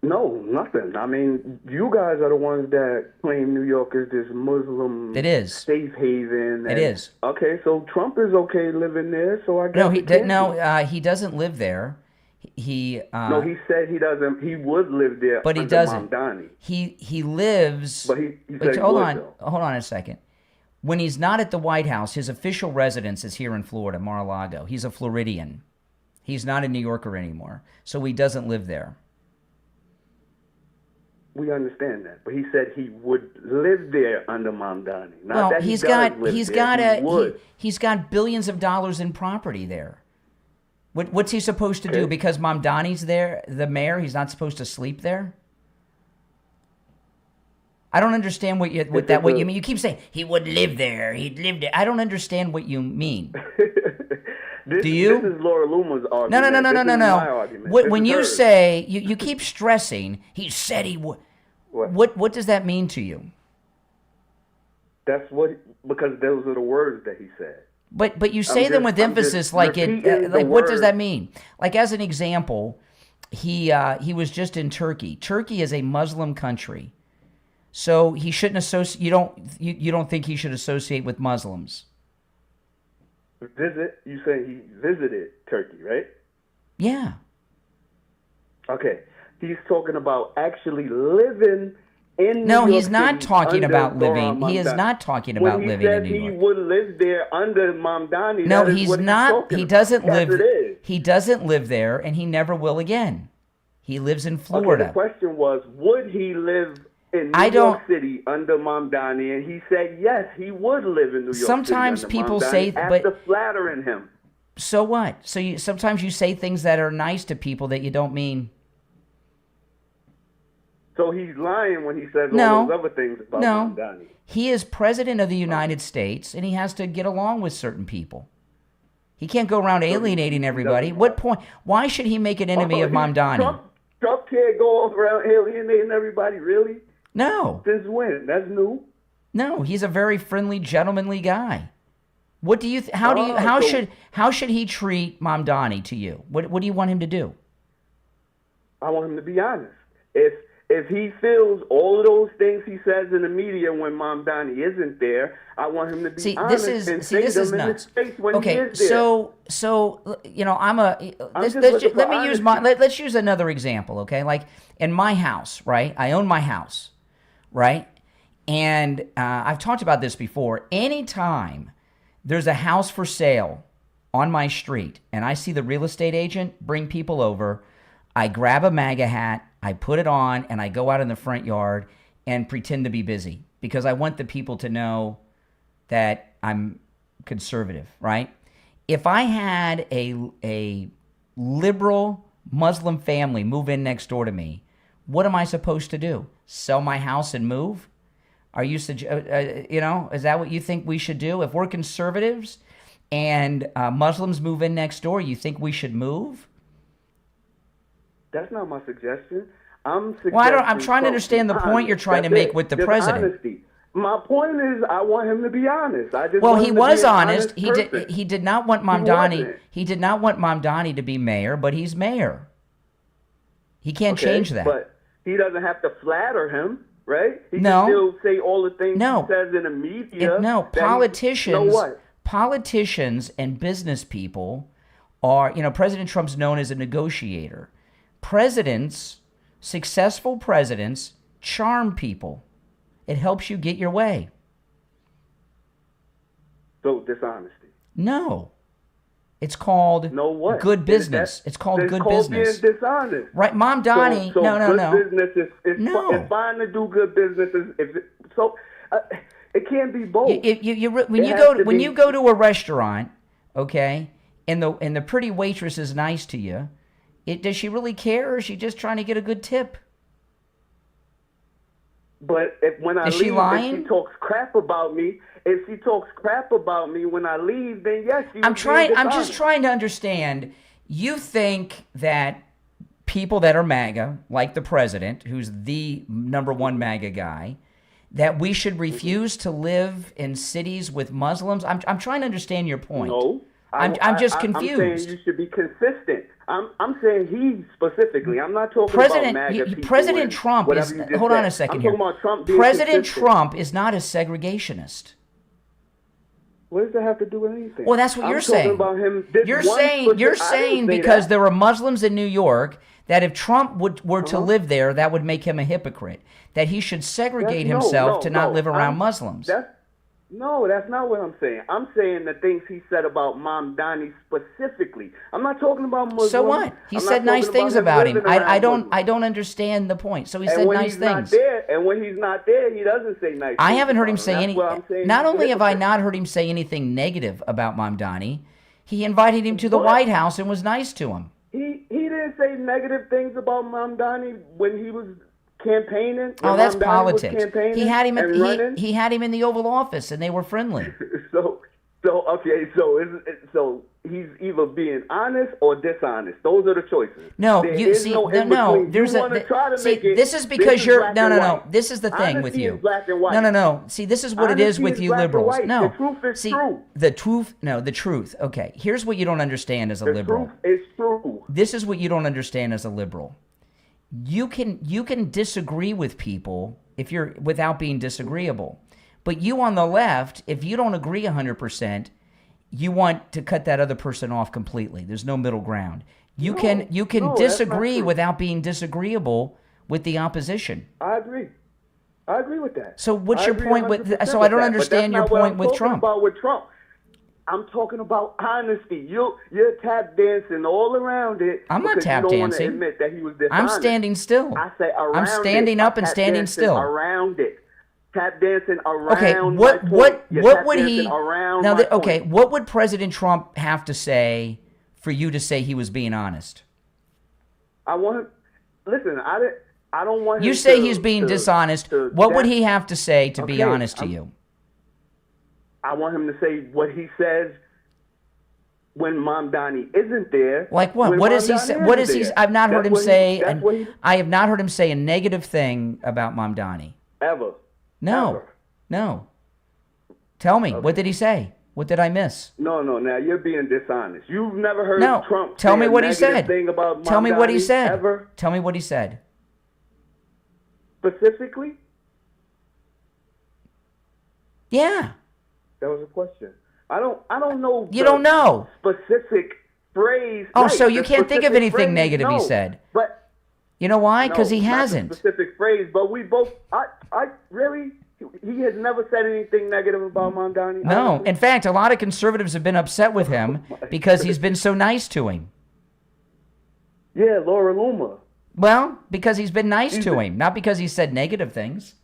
No, nothing. I mean, you guys are the ones that claim New York is this Muslim safe haven. It is. Okay, so Trump is okay living there, so I guess he doesn't live there. No, he said he doesn't. He would live there, but he under doesn't. Mamdani. He lives. But he said hold he on, would, though. hold on a second. When he's not at the White House, his official residence is here in Florida, Mar-a-Lago. He's a Floridian. He's not a New Yorker anymore, so he doesn't live there. We understand that, but he said he would live there under Mamdani. Not Well, that he's got billions of dollars in property there. What's he supposed to do? Because Mamdani's there, the mayor, he's not supposed to sleep there? I don't understand what you mean. You keep saying he would live there. He'd live there. I don't understand what you mean. Do you? This is Laura Loomer's argument. No. This is my argument. When you say you keep stressing, he said he would. What does that mean to you? That's because those are the words that he said. But you say them with emphasis, what does that mean? Like as an example, he was just in Turkey. Turkey is a Muslim country, so he shouldn't associate. You don't think he should associate with Muslims? Visit? You say he visited Turkey, right? Yeah. Okay, he's talking about actually living in No, New he's York not City talking under about living. Mamdani. He is not talking about living in New When he York. said he would live there under Mamdani, No, that is he's what not. talking He about. doesn't Yes, live. it is. He doesn't live there, and he never will again. He lives in Florida. Okay, the question was, would he live in New York City under Mamdani? And he said yes, he would live in New York Sometimes City under people Mamdani say, after flattering him. So what? So sometimes you say things that are nice to people that you don't mean. So he's lying when he says No. all those other things about No. Mamdani. He is president of the United States, and he has to get along with certain people. He can't go around alienating everybody. What point? Why should he make an enemy of Mamdani? Trump can't go around alienating everybody, really? No. Since when? That's new. No, he's a very friendly, gentlemanly guy. What do you? How should he treat Mamdani to you? What do you want him to do? I want him to be honest. If he feels all of those things he says in the media when Mamdani isn't there, I want him to be honest and say this is them in nuts. his face when he is there. So you know, let's use another example, okay? Like in my house, right? I own my house, right? And I've talked about this before. Anytime there's a house for sale on my street and I see the real estate agent bring people over, I grab a MAGA hat, I put it on, and I go out in the front yard and pretend to be busy because I want the people to know that I'm conservative, right? If I had a liberal Muslim family move in next door to me, what am I supposed to do? Sell my house and move? Are you, is that what you think we should do? If we're conservatives and Muslims move in next door, you think we should move? That's not my suggestion. I'm trying to understand the point you're trying to make with the president. Honesty. My point is, I want him to be honest. He was honest. He did not want Mamdani. He did not want Mamdani to be mayor, but he's mayor. He can't change that. But he doesn't have to flatter him, right? He can still say all the things he says in the media. Politicians and business people are, President Trump's known as a negotiator. Successful presidents charm people. It helps you get your way. So dishonesty. No. It's called good business. It's called good business. Being dishonest. Right, Mamdani. No. Business it's fine to do good businesses. It can't be both. When you go to a restaurant, okay, and the pretty waitress is nice to you, does she really care, or is she just trying to get a good tip? But when I leave, if she talks crap about me, when I leave, then yes, I'm just trying to understand. You think that people that are MAGA, like the president, who's the number one MAGA guy, that we should refuse to live in cities with Muslims? I'm trying to understand your point. No. I'm just confused. I'm saying you should be consistent. I'm saying he specifically. I'm not talking about MAGA people. President Trump is. Hold on a second here. President Trump is not a segregationist. What does that have to do with anything? Well, that's what you're saying. About him, you're saying because there are Muslims in New York that if Trump were to live there, that would make him a hypocrite. That he should segregate himself to not live around Muslims. That's not what I'm saying. I'm saying the things he said about Mamdani specifically. I'm not talking about Muslims. So what? He said nice things about him. I don't understand the point. So he said nice things. And when he's not there, he doesn't say nice things. I haven't heard him say anything. Not only have I not heard him say anything negative about Mamdani, he invited him to the White House and was nice to him. He didn't say negative things about Mamdani when he was campaigning. Oh, that's politics. He had him in the Oval Office, and they were friendly. So he's either being honest or dishonest. Those are the choices. This is because you're This is the thing with you. No. See, this is what it is with you liberals. No, the truth is true. The truth. Okay, here's what you don't understand as a liberal. The truth is true. This is what you don't understand as a liberal. You can disagree with people without being disagreeable. But you on the left, if you don't agree 100%, you want to cut that other person off completely. There's no middle ground. You can disagree without being disagreeable with the opposition. I agree with that. So what's your point with? So I don't understand your point with Trump. I'm talking about honesty. You're tap dancing all around it. I'm not tap dancing. Admit that he was dishonest. I'm standing still. I say around I'm standing up and standing still. Around it. Tap dancing around. Okay, what would he now? What would President Trump have to say for you to say he was being honest? I want. Listen, I don't want. You say he's being dishonest. What would he have to say to be honest to you? I want him to say what he says when Mamdani isn't there. Like what? What does he say? What is he? I've not heard him say. I have not heard him say a negative thing about Mamdani. Ever. No. Tell me. Okay. What did he say? What did I miss? No. Now you're being dishonest. You've never heard Trump. Tell me what he said. Tell me what he said. Ever? Tell me what he said. Specifically? Yeah. That was a question. I don't know. You don't know specific phrase. Oh, so you can't think of anything negative he said. But you know why? Because he hasn't. Not a specific phrase, but we both. I really. He has never said anything negative about Mamdani. No, in fact, a lot of conservatives have been upset with him because he's been so nice to him. Yeah, Laura Loomer. Well, because he's been nice to him, not because he said negative things.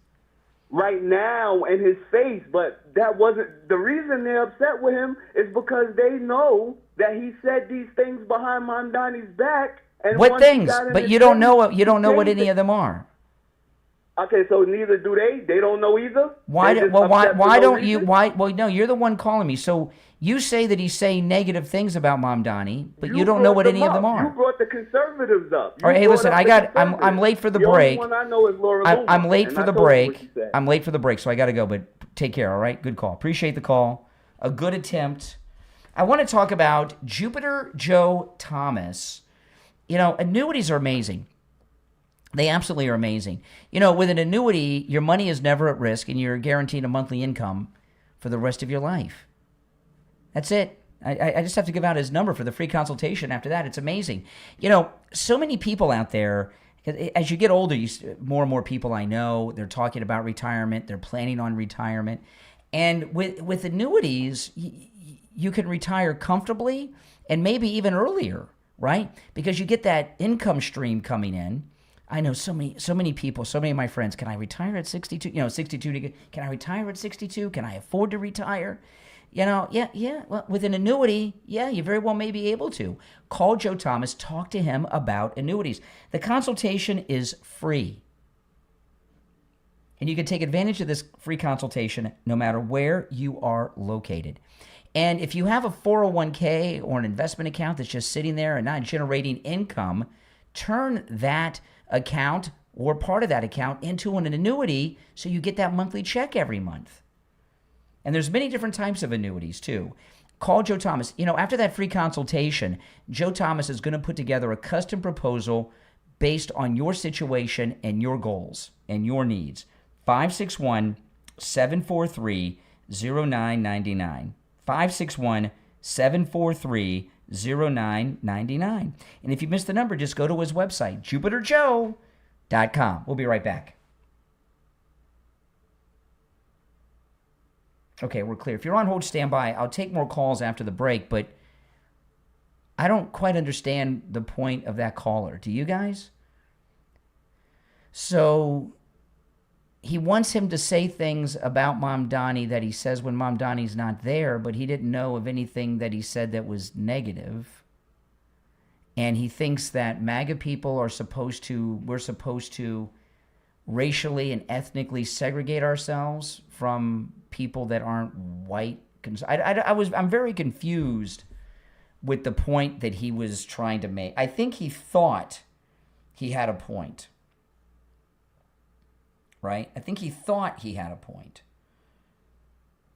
Right now in his face, but that wasn't the reason they're upset with him is because they know that he said these things behind Mamdani's back. And what things? But you don't know what any of them are. Okay, so neither do they. They don't know either. Why? They just Well, upset for why no don't you? reason? Why? Well, no, you're the one calling me. So you say that he's saying negative things about Mamdani, but you don't know what any of them are. You brought the conservatives up. All right, hey, brought listen, up I the got. I'm conservatives. late for the The break. only one I know is Laura Loomer, I'm late and for I the told you what break. she said. I'm late for the break, so I got to go. But take care. All right, good call. Appreciate the call. A good attempt. I want to talk about Jupiter Joe Thomas. You know, annuities are amazing. They absolutely are amazing. You know, with an annuity, your money is never at risk, and you're guaranteed a monthly income for the rest of your life. That's it. I just have to give out his number for the free consultation. After that, it's amazing. You know, so many people out there, as you get older, more and more people I know, they're talking about retirement. They're planning on retirement. And with annuities, you can retire comfortably and maybe even earlier, right? Because you get that income stream coming in. I know so many people, so many of my friends, can I retire at 62? You know, 62, can I retire at 62? Can I afford to retire? You know, yeah. Well, with an annuity, yeah, you very well may be able to. Call Joe Thomas, talk to him about annuities. The consultation is free. And you can take advantage of this free consultation no matter where you are located. And if you have a 401k or an investment account that's just sitting there and not generating income, turn that account or part of that account into an annuity so you get that monthly check every month. And there's many different types of annuities too. Call Joe Thomas. You know, after that free consultation, Joe Thomas is going to put together a custom proposal based on your situation and your goals and your needs. 561-743-0999. 561-743-0999. And if you missed the number, just go to his website, jupiterjoe.com. We'll be right back. Okay, we're clear. If you're on hold, stand by. I'll take more calls after the break, but I don't quite understand the point of that caller. Do you guys? So he wants him to say things about Mamdani that he says when Mamdani's not there, but he didn't know of anything that he said that was negative. And he thinks that MAGA people we're supposed to racially and ethnically segregate ourselves from people that aren't white. I'm very confused with the point that he was trying to make. I think he thought he had a point. Right? I think he thought he had a point,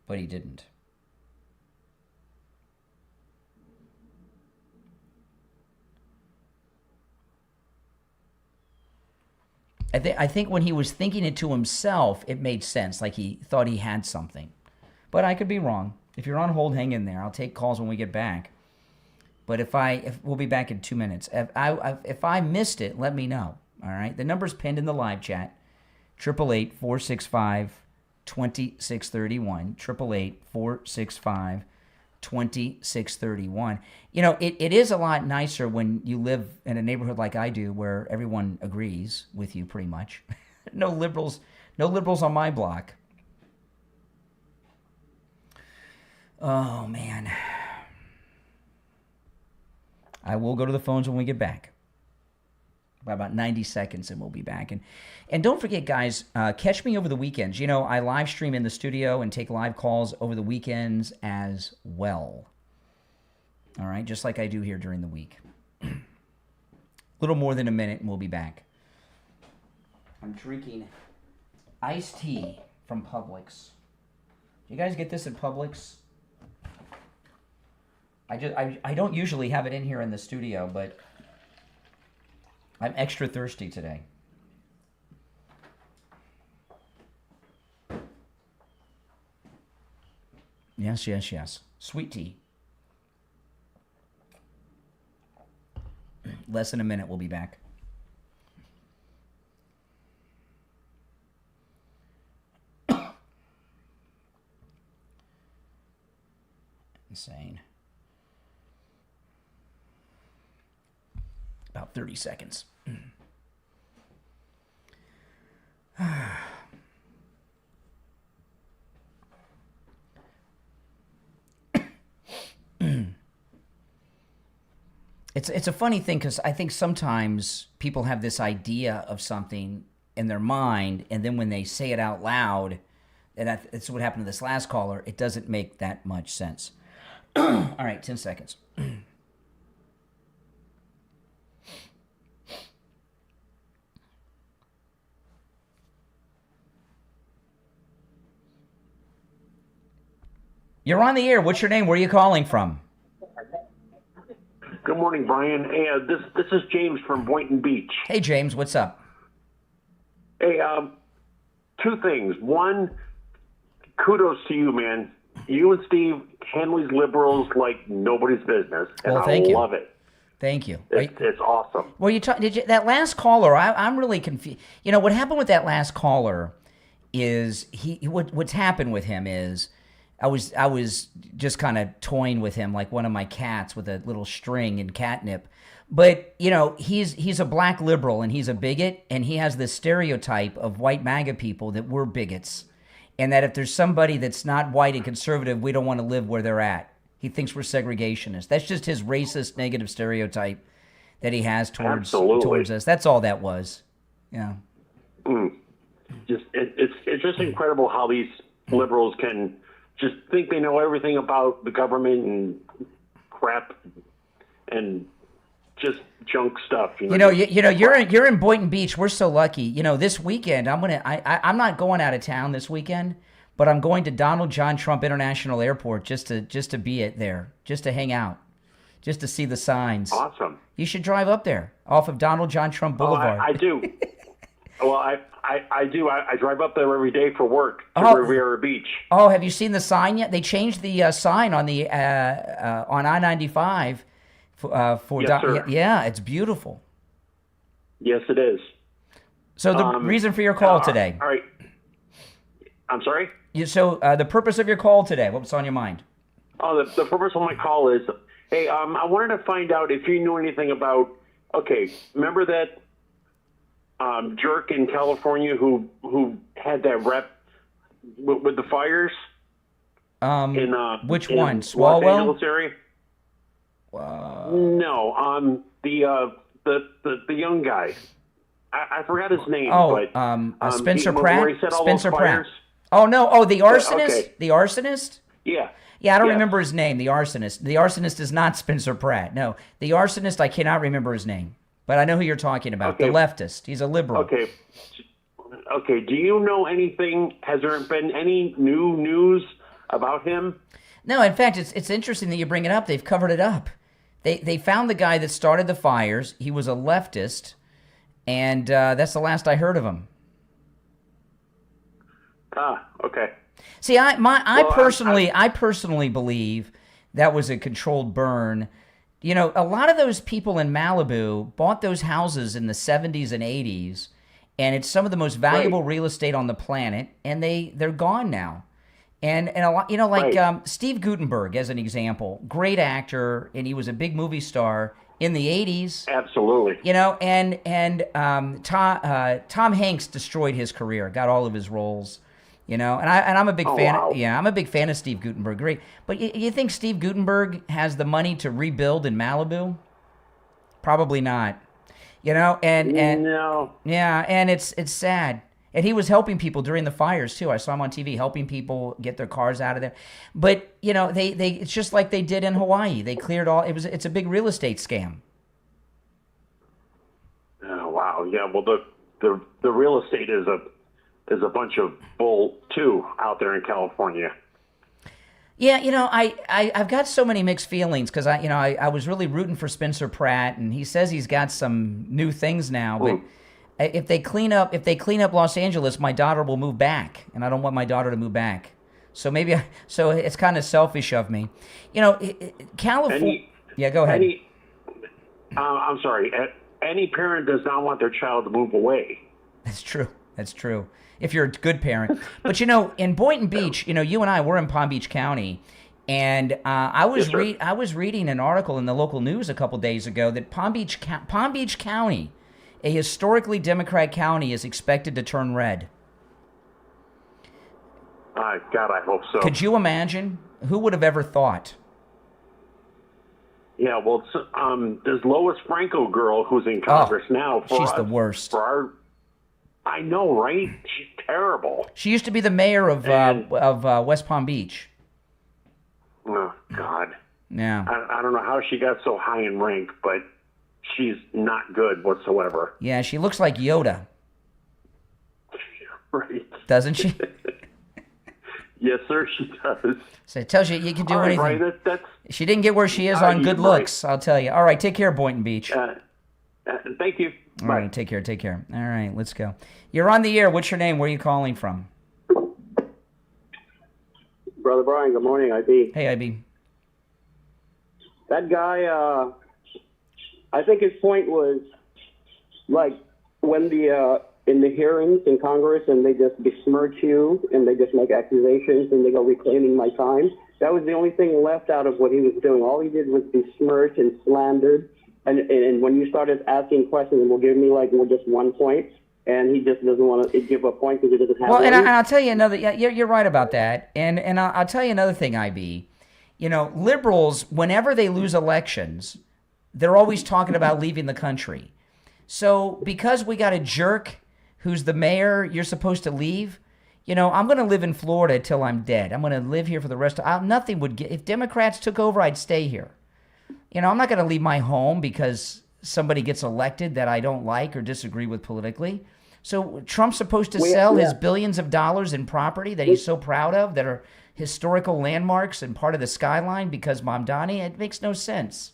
but he didn't. I think when he was thinking it to himself, it made sense, like he thought he had something. But I could be wrong. If you're on hold, hang in there. I'll take calls when we get back. But if we'll be back in 2 minutes. If I missed it, let me know. All right? The number's pinned in the live chat. 888-465-2631. 888-465-2631. You know, it is a lot nicer when you live in a neighborhood like I do where everyone agrees with you pretty much. No liberals on my block. Oh, man. I will go to the phones when we get back. By about 90 seconds, and we'll be back. And don't forget, guys, catch me over the weekends. You know, I live stream in the studio and take live calls over the weekends as well. All right, just like I do here during the week. A little more than a minute, and we'll be back. I'm drinking iced tea from Publix. Do you guys get this at Publix? I don't usually have it in here in the studio, but I'm extra thirsty today. Yes. Sweet tea. Less than a minute, we'll be back. Insane. About 30 seconds. It's a funny thing because I think sometimes people have this idea of something in their mind, and then when they say it out loud, and that's what happened to this last caller, it doesn't make that much sense. All right, 10 seconds. You're on the air. What's your name? Where are you calling from? Good morning, Brian. Hey, this is James from Boynton Beach. Hey, James. What's up? Hey, two things. One, kudos to you, man. You and Steve handle these liberals like nobody's business, and Well, thank I you. love it. Thank you. It's awesome. Well, that last caller, I'm really confused. You know, what happened with that last caller is what's happened with him is I was just kind of toying with him like one of my cats with a little string and catnip. But, you know, he's a black liberal and he's a bigot, and he has this stereotype of white MAGA people that we're bigots, and that if there's somebody that's not white and conservative, we don't want to live where they're at. He thinks we're segregationists. That's just his racist, negative stereotype that he has towards us. That's all that was. Yeah. It's just incredible how these liberals can just think they know everything about the government and crap and just junk stuff. You're in Boynton Beach. We're so lucky. You know, this weekend I'm not going out of town this weekend, but I'm going to Donald John Trump International Airport just to be there, just to hang out, just to see the signs. Awesome. You should drive up there off of Donald John Trump Boulevard. I do. Well, I do. I drive up there every day for work to Riviera Beach. Oh, have you seen the sign yet? They changed the sign on the on I-95 for Yes, sir. Yeah, it's beautiful. Yes, it is. So the reason for your call today. All right. I'm sorry? So the purpose of your call today, what's on your mind? Oh, the purpose of my call is, hey, I wanted to find out if you knew anything about, remember that jerk in California who had that rep with the fires? Which in one? Los Swalwell? Angeles area? No, the young guy. I forgot his name. Spencer Pratt. Where he set all Spencer those Pratt. fires. Oh no! Oh, the arsonist. Okay. The arsonist. Yeah. Yeah, I don't Yes. remember his name. The arsonist. The arsonist is not Spencer Pratt. No, the arsonist. I cannot remember his name, but I know who you're talking about. Okay. The leftist. He's a liberal. Okay. Do you know anything? Has there been any new news about him? No, in fact, it's interesting that you bring it up. They've covered it up. They found the guy that started the fires. He was a leftist, and that's the last I heard of him. Okay. See, I personally believe that was a controlled burn. You know, a lot of those people in Malibu bought those houses in the 70s and 80s, and it's some of the most valuable real estate on the planet, and they're gone now. And a lot, Steve Guttenberg, as an example, great actor, and he was a big movie star in the 80s. Absolutely. You know, and Tom Hanks destroyed his career, got all of his roles. You know, and I'm a big fan. Wow. Yeah, I'm a big fan of Steve Guttenberg. Great, but you think Steve Guttenberg has the money to rebuild in Malibu? Probably not. You know, and no. Yeah, and it's sad. And he was helping people during the fires too. I saw him on TV helping people get their cars out of there. But you know, they it's just like they did in Hawaii. They cleared all. It's a big real estate scam. Oh, wow. Yeah. Well, the real estate is a bunch of bull too out there in California. Yeah, you know, I've got so many mixed feelings because I was really rooting for Spencer Pratt, and he says he's got some new things now. But if they clean up Los Angeles, my daughter will move back, and I don't want my daughter to move back. So so it's kind of selfish of me, you know. California. Yeah, go ahead. I'm sorry. Any parent does not want their child to move away. That's true. If you're a good parent. But, you know, in Boynton Beach, you know, you and I, we're in Palm Beach County, and I was reading an article in the local news a couple days ago that Palm Beach County, a historically Democrat county, is expected to turn red. God, I hope so. Could you imagine? Who would have ever thought? Yeah, well, this Lois Franco girl who's in Congress now. She's the worst. I know, right? She's terrible. She used to be the mayor of West Palm Beach. Oh, God. Yeah. I don't know how she got so high in rank, but she's not good whatsoever. Yeah, she looks like Yoda. Right. Doesn't she? Yes, sir, she does. So it tells you can do All right, anything. Brian, that's She didn't get where she is on good looks, I'll tell you. All right, take care, Boynton Beach. Thank you. All right, take care. All right, let's go. You're on the air. What's your name? Where are you calling from? Brother Brian, good morning, IB. Hey, IB. That guy, I think his point was, like, when in the hearings in Congress and they just besmirch you and they just make accusations and they go reclaiming my time, that was the only thing left out of what he was doing. All he did was besmirch and slandered. And when you started asking questions, well, give me, just 1 point, and he just doesn't want to give a point because he doesn't have Well, and one. I'll tell you another. Yeah, you're right about that. And I'll tell you another thing, IB. You know, liberals, whenever they lose elections, they're always talking about leaving the country. So because we got a jerk who's the mayor, you're supposed to leave. You know, I'm going to live in Florida till I'm dead. I'm going to live here for the rest of. Nothing would get. If Democrats took over, I'd stay here. You know, I'm not going to leave my home because somebody gets elected that I don't like or disagree with politically. So Trump's supposed to sell his billions of dollars in property that he's so proud of, that are historical landmarks and part of the skyline because Mamdani. It makes no sense.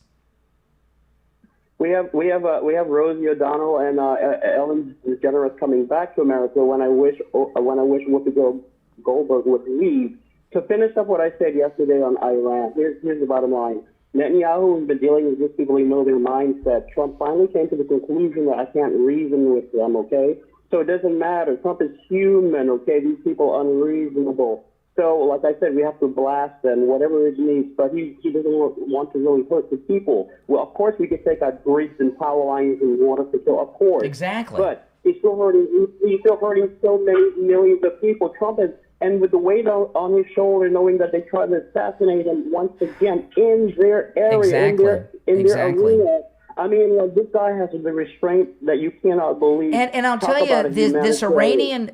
We have Rosie O'Donnell and Ellen DeGeneres coming back to America. When I wish Whoopi Goldberg would leave. To finish up what I said yesterday on Iran, here's the bottom line. Netanyahu has been dealing with these people. He knows their mindset. Trump finally came to the conclusion that I can't reason with them. Okay, so it doesn't matter. Trump is human. Okay, these people are unreasonable. So, like I said, we have to blast them, whatever it needs. But he doesn't want to really hurt the people. Well, of course, we could take out bricks and power lines and water to kill, of course. Exactly. But he's still hurting. He's still hurting so many millions of people. Trump is, and with the weight on his shoulder, knowing that they tried to assassinate him once again in their area, in their arena. I mean, this guy has the restraint that you cannot believe. And I'll tell you, this Iranian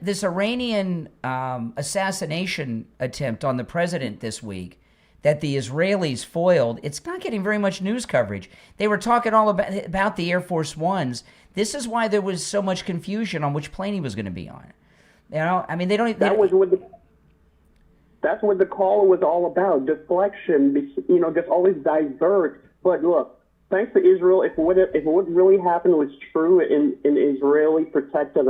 assassination attempt on the president this week that the Israelis foiled, it's not getting very much news coverage. They were talking all about the Air Force Ones. This is why there was so much confusion on which plane he was going to be on. You know, I mean, they don't. That's what the call was all about. Deflection. You know, just always divert. But look. Thanks to Israel, if what really happened was true in Israeli protected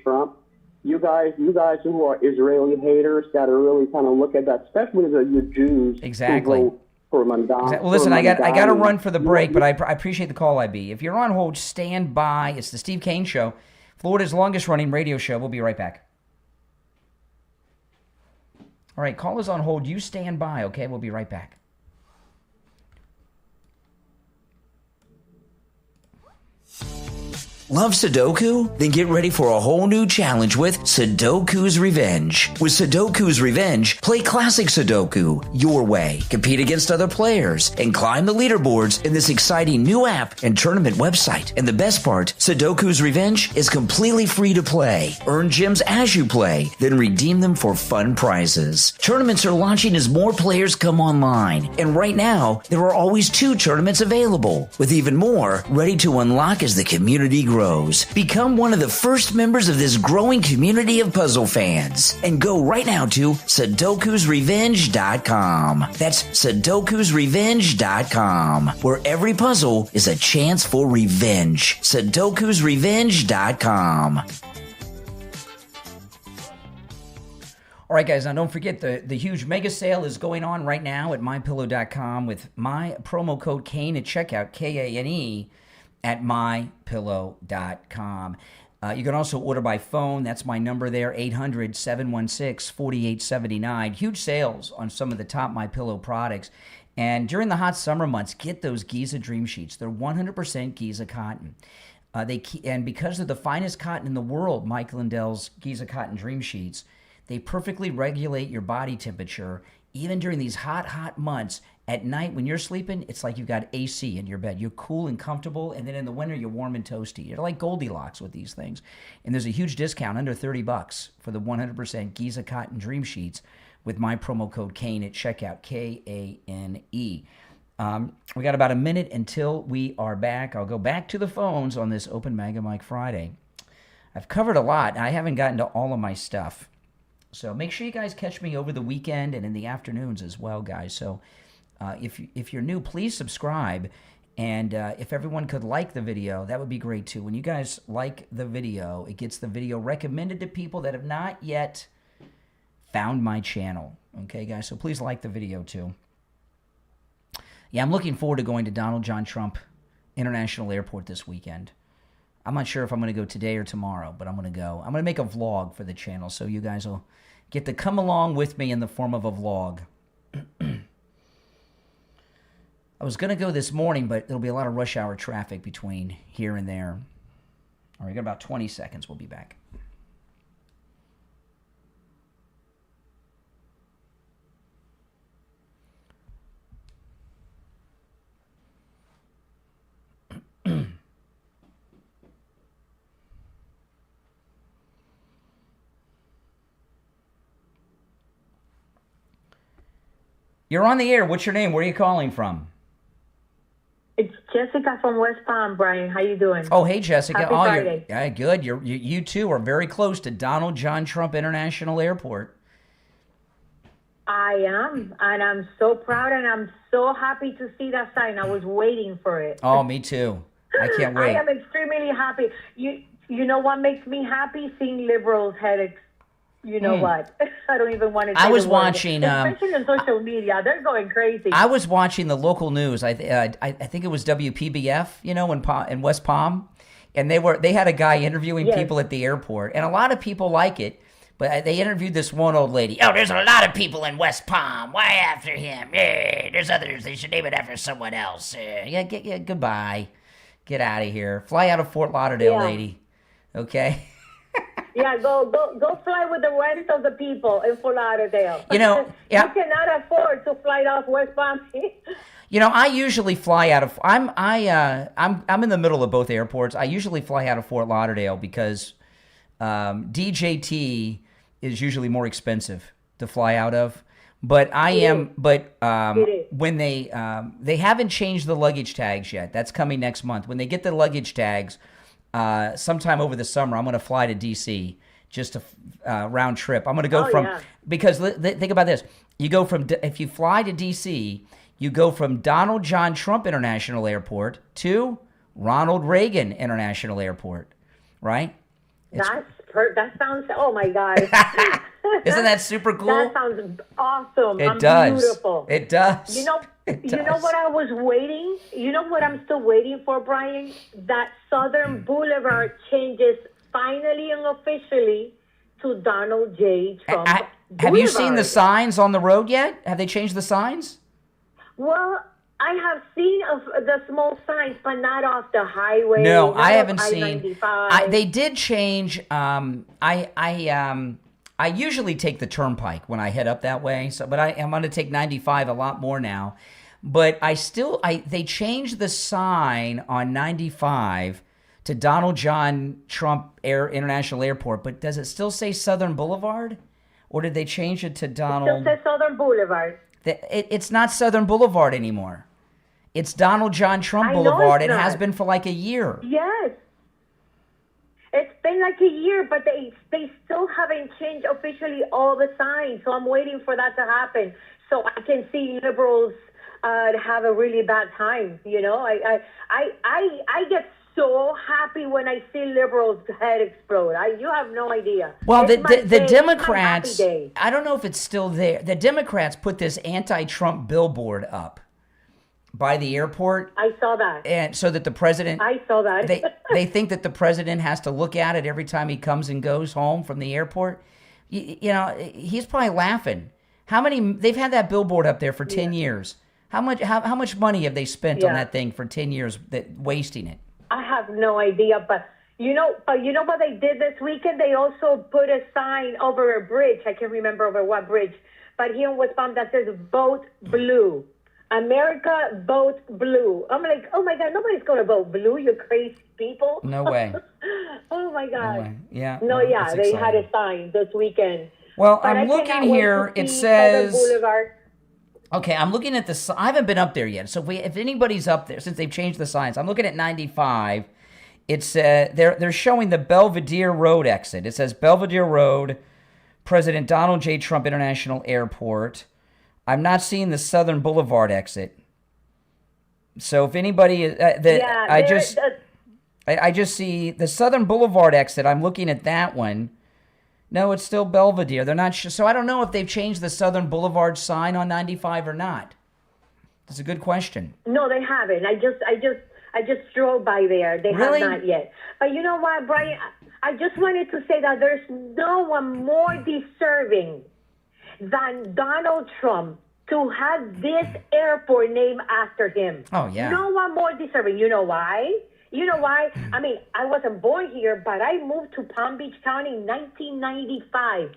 Trump, you guys who are Israeli haters got to really kind of look at that, especially the Jews. Exactly. Who vote for Mamdani. Well, listen, I got to run for the break, but I appreciate the call, IB. If you're on hold, stand by. It's the Steve Kane Show, Florida's longest running radio show. We'll be right back. All right, call is on hold. You stand by, okay? We'll be right back. Love Sudoku? Then get ready for a whole new challenge with Sudoku's Revenge. With Sudoku's Revenge, play classic Sudoku your way, compete against other players, and climb the leaderboards in this exciting new app and tournament website. And the best part, Sudoku's Revenge is completely free to play. Earn gems as you play, then redeem them for fun prizes. Tournaments are launching as more players come online. And right now, there are always 2 tournaments available, with even more ready to unlock as the community grows. Become one of the first members of this growing community of puzzle fans. And go right now to SudokusRevenge.com. That's SudokusRevenge.com, where every puzzle is a chance for revenge. SudokusRevenge.com. All right, guys, now don't forget the huge mega sale is going on right now at MyPillow.com with my promo code Kane at checkout, Kane, at MyPillow.com. You can also order by phone. That's my number there, 800-716-4879. Huge sales on some of the top MyPillow products. And during the hot summer months, get those Giza Dream Sheets. They're 100% Giza cotton. And because they're the finest cotton in the world, Mike Lindell's Giza Cotton Dream Sheets, they perfectly regulate your body temperature even during these hot months, at night when you're sleeping, it's like you've got AC in your bed. You're cool and comfortable, and then in the winter, you're warm and toasty. You're like Goldilocks with these things. And there's a huge discount, under $30, for the 100% Giza Cotton Dream Sheets with my promo code KANE at checkout, KANE. We got about a minute until we are back. I'll go back to the phones on this Open MAGA Mike Friday. I've covered a lot. I haven't gotten to all of my stuff. So make sure you guys catch me over the weekend and in the afternoons as well, guys. So if you're new, please subscribe. And if everyone could like the video, that would be great too. When you guys like the video, it gets the video recommended to people that have not yet found my channel. Okay, guys? So please like the video too. Yeah, I'm looking forward to going to Donald John Trump International Airport this weekend. I'm not sure if I'm going to go today or tomorrow, but I'm going to go. I'm going to make a vlog for the channel, so you guys will get to come along with me in the form of a vlog. I was going to go this morning, but there'll be a lot of rush hour traffic between here and there. All right, we got about 20 seconds. We'll be back. You're on the air. What's your name? Where are you calling from? It's Jessica from West Palm, Brian. How you doing? Oh, hey, Jessica. Happy Friday. Yeah, good. You two are very close to Donald John Trump International Airport. I am, and I'm so proud, and I'm so happy to see that sign. I was waiting for it. Oh, me too. I can't wait. I am extremely happy. You know what makes me happy? Seeing liberals head. You know what? I don't even want to. I was watching, especially on social media. They're going crazy. I was watching the local news. I think it was WPBF. You know, in West Palm, and they had a guy interviewing people at the airport, and a lot of people like it. But they interviewed this one old lady. Oh, there's a lot of people in West Palm. Why after him? Yeah, there's others. They should name it after someone else. Goodbye. Get out of here. Fly out of Fort Lauderdale, lady. Okay. Yeah, go fly with the rest of the people in Fort Lauderdale. You know, yeah. You cannot afford to fly off West Palm. You know, I usually fly out of. I'm in the middle of both airports. I usually fly out of Fort Lauderdale because DJT is usually more expensive to fly out of. But when they haven't changed the luggage tags yet. That's coming next month. When they get the luggage tags. Sometime over the summer, I'm going to fly to D.C. just a round trip. I'm going to go because think about this. You go from, if you fly to D.C., you go from Donald John Trump International Airport to Ronald Reagan International Airport, right? That sounds, oh my God. Isn't that super cool? That sounds awesome. It does. Beautiful. It does. You know what I was waiting? You know what I'm still waiting for, Brian? That Southern Boulevard changes finally and officially to Donald J. Trump Boulevard. Have you seen the signs on the road yet? Have they changed the signs? Well, I have seen the small signs, but not off the highway. No, I haven't seen. They did change. I usually take the turnpike when I head up that way. But I'm going to take 95 a lot more now. But they changed the sign on 95 to Donald John Trump International Airport. But does it still say Southern Boulevard, or did they change it to Donald? It still says Southern Boulevard. It's not Southern Boulevard anymore. It's Donald John Trump Boulevard. It has been for like a year. Yes. It's been like a year, but they still haven't changed officially all the signs. So I'm waiting for that to happen so I can see liberals have a really bad time. You know, I get so happy when I see liberals' head explode. You have no idea. Well, the Democrats, I don't know if it's still there. The Democrats put this anti-Trump billboard up by the airport. I saw that. And so that the president... I saw that. they think that the president has to look at it every time he comes and goes home from the airport. You know, he's probably laughing. They've had that billboard up there for 10 years. How much money have they spent on that thing for 10 years wasting it? I have no idea, but You know what they did this weekend? They also put a sign over a bridge. I can't remember over what bridge, but here in West Palm that says "Vote Blue." America, vote blue. I'm like, oh my God, nobody's going to vote blue, you crazy people. No way. Oh my God. No way. Yeah. No, well, yeah, they exciting. had a sign this weekend. Well, But I'm I looking cannot wait here. to It see Southern says. Boulevard. Okay, I'm looking at the. I haven't been up there yet. So if anybody's up there, since they've changed the signs, I'm looking at 95. It's they're showing the Belvedere Road exit. It says Belvedere Road, President Donald J. Trump International Airport. I'm not seeing the Southern Boulevard exit. So if anybody, I just see the Southern Boulevard exit. I'm looking at that one. No, it's still Belvedere. They're not sure. So I don't know if they've changed the Southern Boulevard sign on 95 or not. That's a good question. No, they haven't. I just drove by there. They Really? have not yet. But you know what, Brian? I just wanted to say that there's no one more deserving than Donald Trump to have this airport named after him. Oh, yeah. No one more deserving. You know why? You know why? I mean, I wasn't born here, but I moved to Palm Beach County in 1995.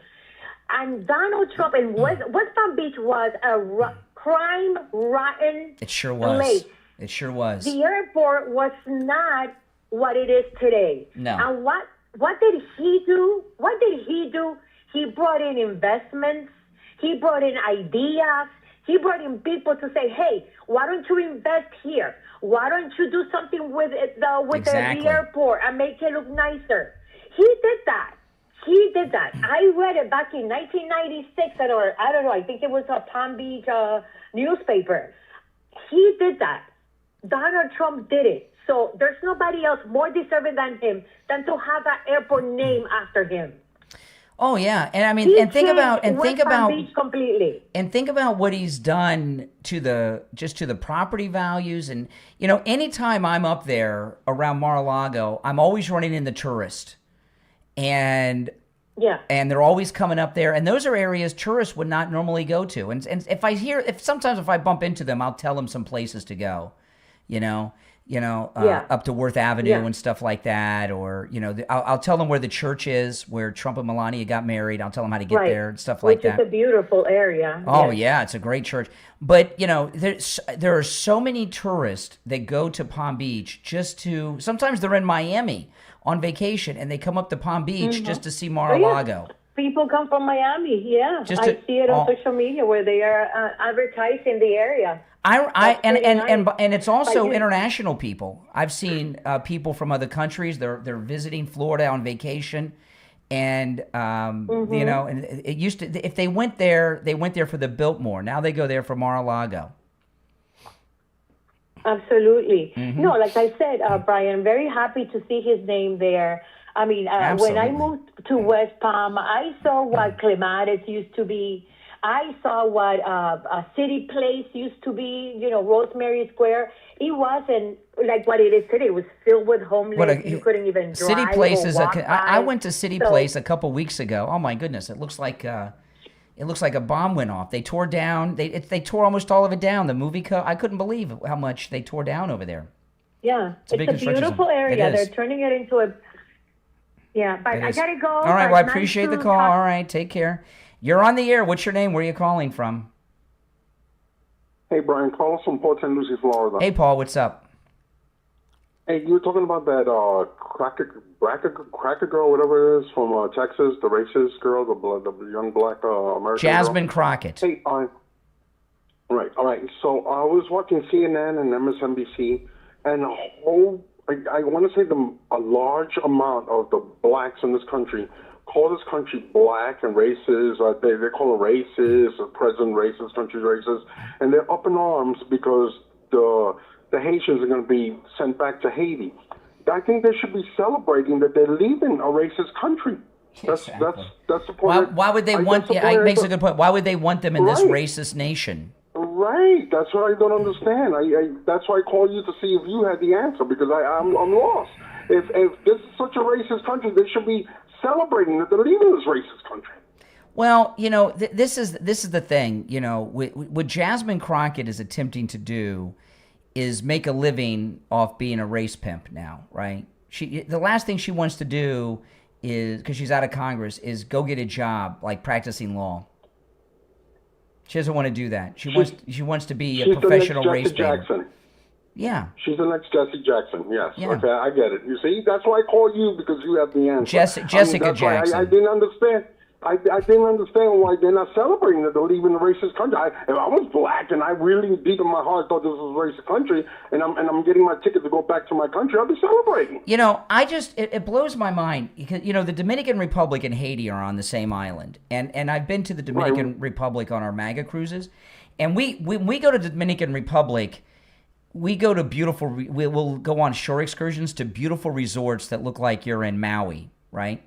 And Donald Trump in West Palm Beach was a crime-rotten It sure was. place. It sure was. The airport was not what it is today. No. And what did he do? What did he do? He brought in investments. He brought in ideas. He brought in people to say, hey, why don't you invest here? Why don't you do something with Exactly. the airport and make it look nicer? He did that. He did that. I read it back in 1996, or I don't know, I think it was a Palm Beach newspaper. He did that. Donald Trump did it. So there's nobody else more deserving than him than to have that airport named after him. Oh yeah, and I mean, He and think about changed West Palm Beach completely. And think about what he's done to the property values. And you know, anytime I'm up there around Mar-a-Lago, I'm always running into tourists, and they're always coming up there. And those are areas tourists would not normally go to. And sometimes if I bump into them, I'll tell them some places to go. Up to Worth Avenue and stuff like that, or I'll tell them where the church is, where Trump and Melania got married. I'll tell them how to get there and stuff like that. Which is a beautiful area. Oh yeah, it's a great church. But there are so many tourists that go to Palm Beach just to. Sometimes they're in Miami on vacation and they come up to Palm Beach just to see Mar-a-Lago. People come from Miami. Yeah, I see it on social media where they are advertising the area. And it's also international people. I've seen people from other countries. They're visiting Florida on vacation, and and it used to. If they went there for the Biltmore. Now they go there for Mar-a-Lago. Absolutely. No, like I said, Brian, I'm very happy to see his name there. I mean, when I moved to West Palm, I saw what Clematis used to be. I saw what a City Place used to be, Rosemary Square. It wasn't like what it is today. It was filled with homeless. You couldn't even drive. City Place or is walk I went to City Place a couple weeks ago. Oh my goodness, it looks like a bomb went off. They tore down. They tore almost all of it down. The movie I couldn't believe how much they tore down over there. Yeah, it's a beautiful area. They're turning it into a. Yeah, but I gotta go. All right, well, I appreciate the call. All right, take care. You're on the air. What's your name? Where are you calling from? Hey, Brian. Carlos from Port St. Lucie, Florida. Hey, Paul. What's up? Hey, you were talking about that cracker girl, whatever it is, from Texas, the racist girl, the young black American Jasmine girl. Crockett. Hey, all right. So I was watching CNN and MSNBC, and I want to say a large amount of the blacks in this country call this country black and racist. They call it racist, president racist, country racist, and they're up in arms because the Haitians are going to be sent back to Haiti. I think they should be celebrating that they're leaving a racist country. That's the point. Why would they want? Yeah, it makes a good point. Why would they want them in this racist nation? Right. That's what I don't understand. That's why I called you to see if you had the answer, because I'm lost. If this is such a racist country, they should be celebrating that they're leaving this racist country. Well, this is the thing. What Jasmine Crockett is attempting to do is make a living off being a race pimp now, right? The last thing she wants to do is, because she's out of Congress, is go get a job like practicing law. She doesn't want to do that. She wants to be a professional race baiter. Jackson. Yeah. She's the next Jesse Jackson. Yes. Yeah. Okay, I get it. You see, that's why I call you, because you have the answer. Jessica Jackson. I didn't understand. I didn't understand why they're not celebrating that they're leaving a racist country. If I was black and I really deep in my heart thought this was a racist country, and I'm getting my ticket to go back to my country, I'll be celebrating. You know, it blows my mind because, you know, the Dominican Republic and Haiti are on the same island, and I've been to the Dominican Republic on our MAGA cruises, and when we go to the Dominican Republic, we go to we'll go on shore excursions to beautiful resorts that look like you're in Maui, right?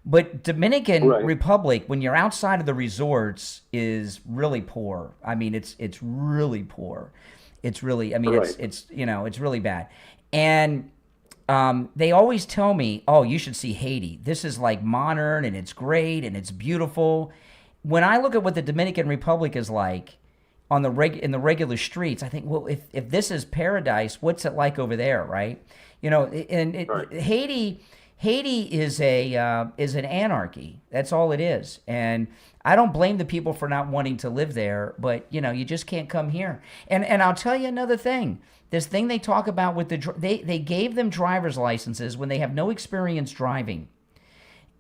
But Dominican Republic, when you're outside of the resorts, is really poor. I mean, it's really poor. It's really, I mean, it's you know, it's really bad. And they always tell me, oh, you should see Haiti. This is like modern and it's great and it's beautiful. When I look at what the Dominican Republic is like on the in the regular streets, I think, well, if this is paradise, what's it like over there, right? You know, and Haiti is an anarchy. That's all it is. And I don't blame the people for not wanting to live there, but you know, you just can't come here. And I'll tell you another thing. This thing they talk about with they gave them driver's licenses when they have no experience driving.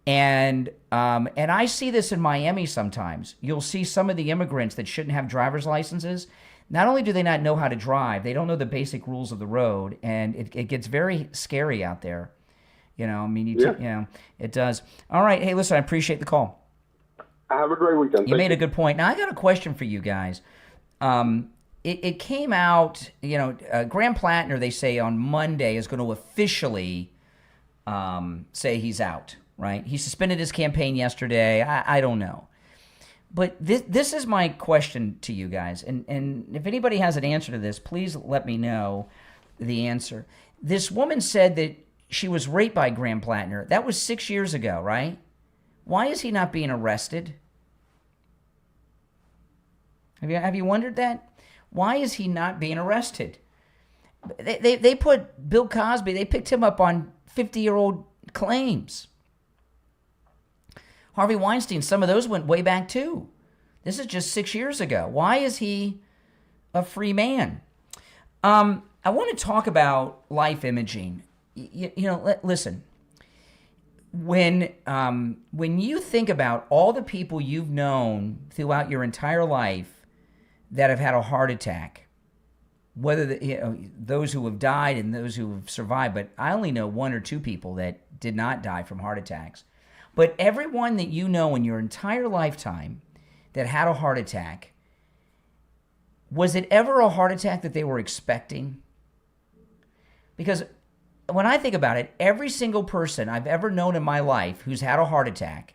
And I see this in Miami sometimes. You'll see some of the immigrants that shouldn't have driver's licenses. Not only do they not know how to drive, they don't know the basic rules of the road, and it gets very scary out there. You know, I mean, you know, it does. All right. Hey, listen, I appreciate the call. Have a great weekend. You made a good point. Now, I got a question for you guys. It came out, you know, Graham Plattner, they say on Monday, is going to officially say he's out, right? He suspended his campaign yesterday. I don't know. But this is my question to you guys. And if anybody has an answer to this, please let me know the answer. This woman said that she was raped by Graham Plattner. That was 6 years ago, right? Why is he not being arrested? Have you wondered that? Why is he not being arrested? They put Bill Cosby, they picked him up on 50-year-old claims. Harvey Weinstein, some of those went way back too. This is just 6 years ago. Why is he a free man? I want to talk about life imaging. You know, listen. When you think about all the people you've known throughout your entire life that have had a heart attack, whether those who have died and those who have survived, but I only know one or two people that did not die from heart attacks. But everyone that you know in your entire lifetime that had a heart attack, was it ever a heart attack that they were expecting? Because when I think about it, every single person I've ever known in my life who's had a heart attack,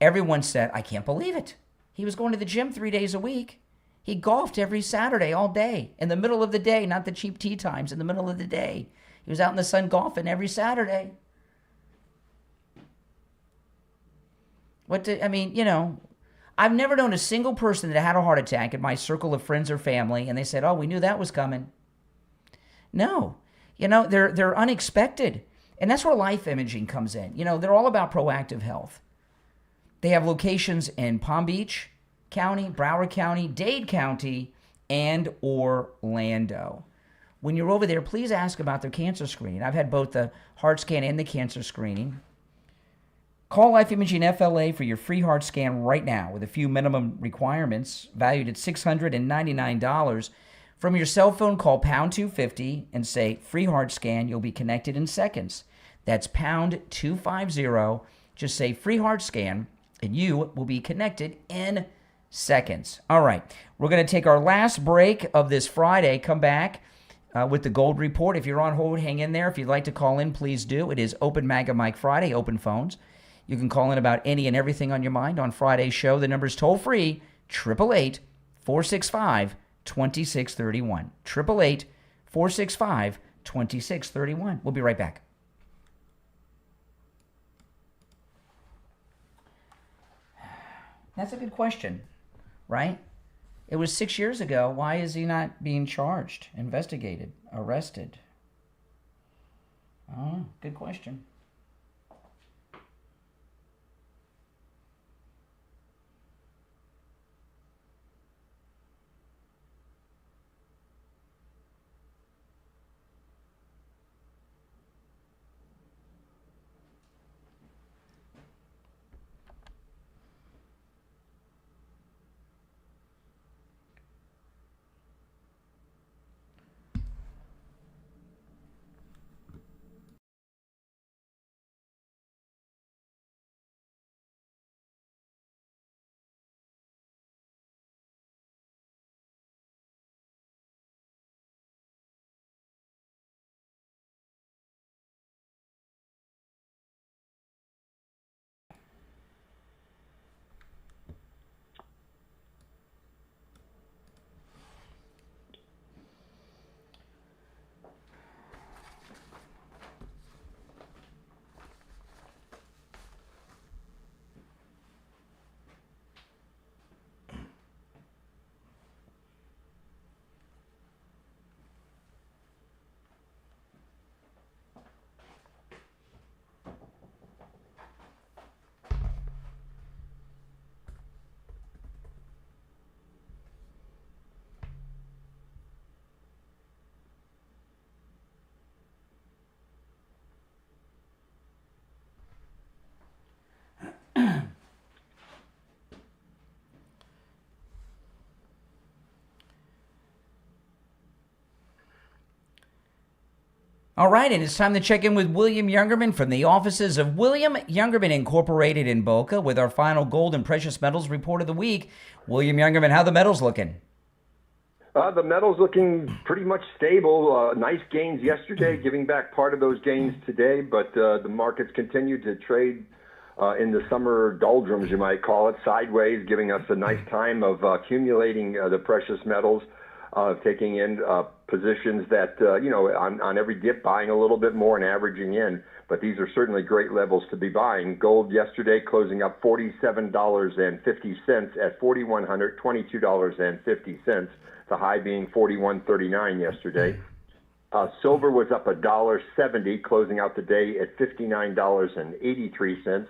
everyone said, I can't believe it. He was going to the gym 3 days a week. He golfed every Saturday all day, in the middle of the day, not the cheap tea times, in the middle of the day. He was out in the sun golfing every Saturday. I've never known a single person that had a heart attack in my circle of friends or family, and they said, oh, we knew that was coming. No. They're unexpected. And that's where life imaging comes in. They're all about proactive health. They have locations in Palm Beach County, Broward County, Dade County, and Orlando. When you're over there, please ask about their cancer screening. I've had both the heart scan and the cancer screening. Call Life Imaging FLA for your free heart scan right now with a few minimum requirements valued at $699. From your cell phone, call pound 250 and say free heart scan. You'll be connected in seconds. That's pound 250. Just say free heart scan and you will be connected in seconds. All right. We're going to take our last break of this Friday. Come back with the Gold Report. If you're on hold, hang in there. If you'd like to call in, please do. It is Open MAGA Mike Friday, open phones. You can call in about any and everything on your mind on Friday's show. The number is toll free, 888-465-2631. 2631. 888-465-2631. We'll be right back. That's a good question, right? It was 6 years ago. Why is he not being charged, investigated, arrested? Oh, good question. All right, and it's time to check in with William Youngerman from the offices of William Youngerman Incorporated in Boca with our final gold and precious metals report of the week. William Youngerman, how the metals looking? The metals looking pretty much stable. Nice gains yesterday, giving back part of those gains today, but the markets continue to trade in the summer doldrums, you might call it, sideways, giving us a nice time of accumulating the precious metals, taking in positions that, on every dip, buying a little bit more and averaging in. But these are certainly great levels to be buying. Gold yesterday closing up $47.50 at $4,122.50. The high being $41.39 yesterday. Silver was up $1.70, closing out the day at $59.83.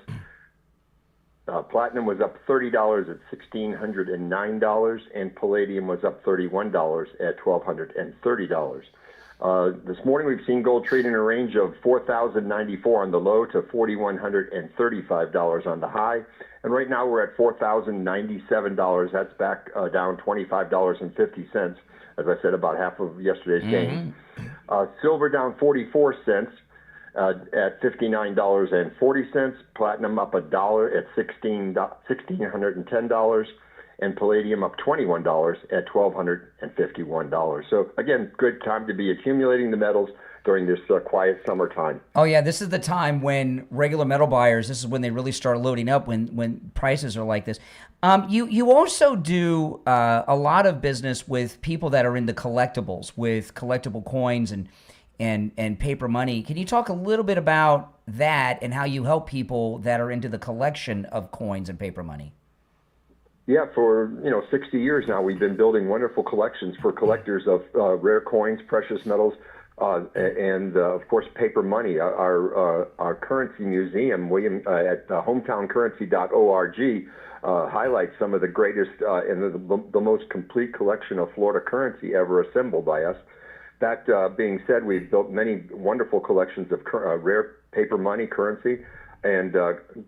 Platinum was up $30 at $1,609, and palladium was up $31 at $1,230. This morning we've seen gold trade in a range of $4,094 on the low to $4,135 on the high, and right now we're at $4,097. That's back down $25.50, as I said, about half of yesterday's gain. Silver down 44 cents. At $59.40, platinum up $1 at $1,610, and palladium up $21 at $1,251. So again, good time to be accumulating the metals during this quiet summertime. Oh yeah, this is the time when regular metal buyers, this is when they really start loading up when prices are like this. You also do a lot of business with people that are into collectibles, with collectible coins and paper money. Can you talk a little bit about that and how you help people that are into the collection of coins and paper money? Yeah, for 60 years now, we've been building wonderful collections for collectors of rare coins, precious metals, and of course paper money. Our currency museum, William, at hometown.currency.org, highlights some of the greatest and the most complete collection of Florida currency ever assembled by us. That being said, we've built many wonderful collections of rare paper money currency and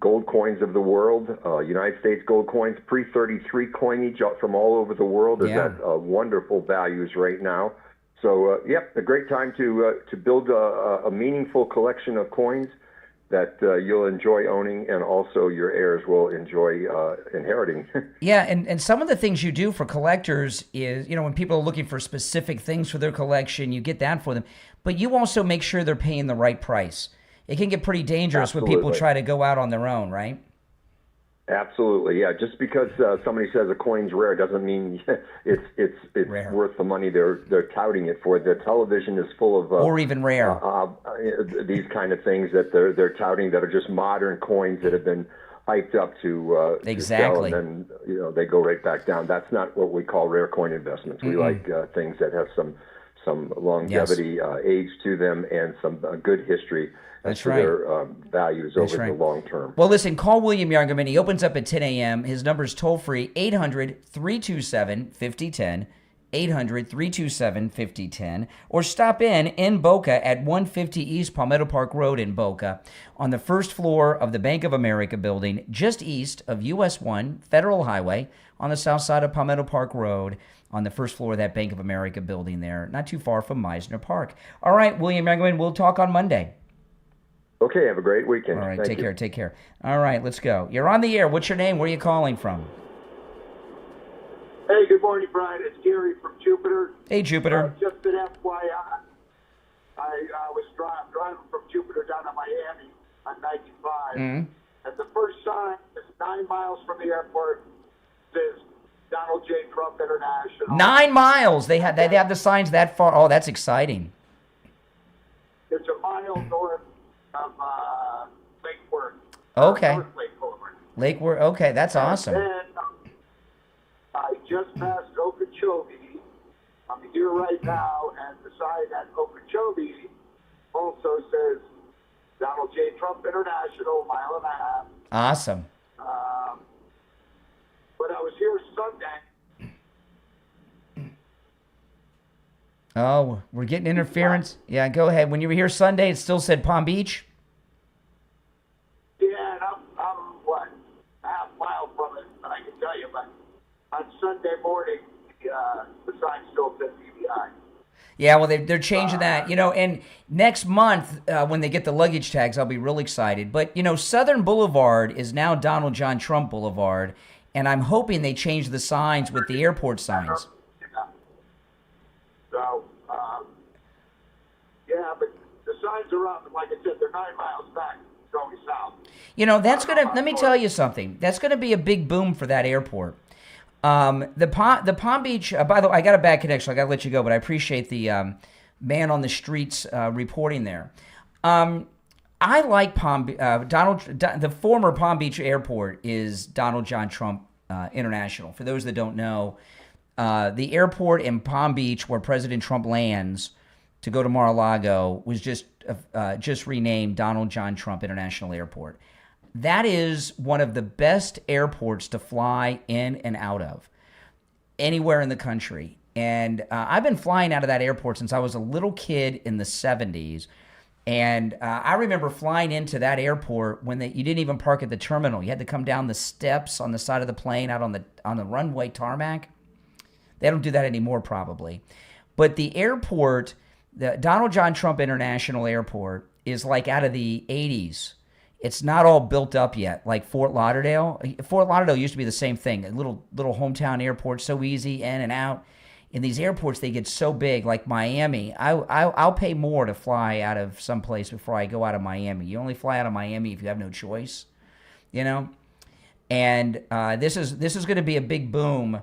gold coins of the world, United States gold coins, pre-33 coinage from all over the world is at wonderful values right now. So, a great time to build a meaningful collection of coins that you'll enjoy owning, and also your heirs will enjoy inheriting. Yeah, and some of the things you do for collectors is, when people are looking for specific things for their collection, you get that for them. But you also make sure they're paying the right price. It can get pretty dangerous when people try to go out on their own, right? Absolutely, yeah. Just because somebody says a coin's rare doesn't mean it's worth the money they're touting it for. The television is full of or even rare these kind of things that they're touting that are just modern coins that have been hyped up to exactly, to sell, and then they go right back down. That's not what we call rare coin investments. We like things that have some some longevity, age to them, and some good history as to their values over the long term. Well, listen, call William Youngerman. He opens up at 10 a.m. His number is toll-free, 800-327-5010, 800-327-5010, or stop in Boca at 150 East Palmetto Park Road in Boca on the first floor of the Bank of America building just east of US 1 Federal Highway on the south side of Palmetto Park Road on the first floor of that Bank of America building there, not too far from Meisner Park. All right, William Youngerman, we'll talk on Monday. Okay, have a great weekend. All right, Thank you. take care. All right, let's go. You're on the air. What's your name? Where are you calling from? Hey, good morning, Brian. It's Gary from Jupiter. Hey, Jupiter. Just an FYI, I was driving from Jupiter down to Miami on 95, and the first sign is 9 miles from the airport says Donald J. Trump International. 9 miles. They have the signs that far. Oh, that's exciting. It's a mile north of Lake Worth. Okay. North Lake Boulevard. Lake Worth. Okay, that's awesome. And I just passed Okeechobee. I'm here right now, and the sign at Okeechobee also says Donald J. Trump International, mile and a half. Awesome. But I was here Sunday. Oh, we're getting interference. Yeah, go ahead. When you were here Sunday, it still said Palm Beach? Yeah, and I'm what, half mile from it, but I can tell you, but on Sunday morning, the sign still said BVI. Yeah, well, they're changing that, and next month when they get the luggage tags, I'll be real excited. But, Southern Boulevard is now Donald John Trump Boulevard, and I'm hoping they change the signs with the airport signs. So, yeah, but the signs are up, and like I said, they're 9 miles back going south. That's let me tell you something. That's gonna be a big boom for that airport. The Palm Beach. By the way, I got a bad connection. I got to let you go, but I appreciate the man on the streets reporting there. I like the former Palm Beach Airport is Donald John Trump International. For those that don't know, the airport in Palm Beach where President Trump lands to go to Mar-a-Lago was just renamed Donald John Trump International Airport. That is one of the best airports to fly in and out of anywhere in the country. And I've been flying out of that airport since I was a little kid in the 70s. And I remember flying into that airport when you didn't even park at the terminal. You had to come down the steps on the side of the plane out on the runway tarmac. They don't do that anymore probably. But the airport, the Donald John Trump International Airport, is like out of the 80s. It's not all built up yet, like Fort Lauderdale. Fort Lauderdale used to be the same thing, a little hometown airport, so easy in and out. In these airports, they get so big, like Miami. I'll pay more to fly out of someplace before I go out of Miami. You only fly out of Miami if you have no choice, And this is going to be a big boom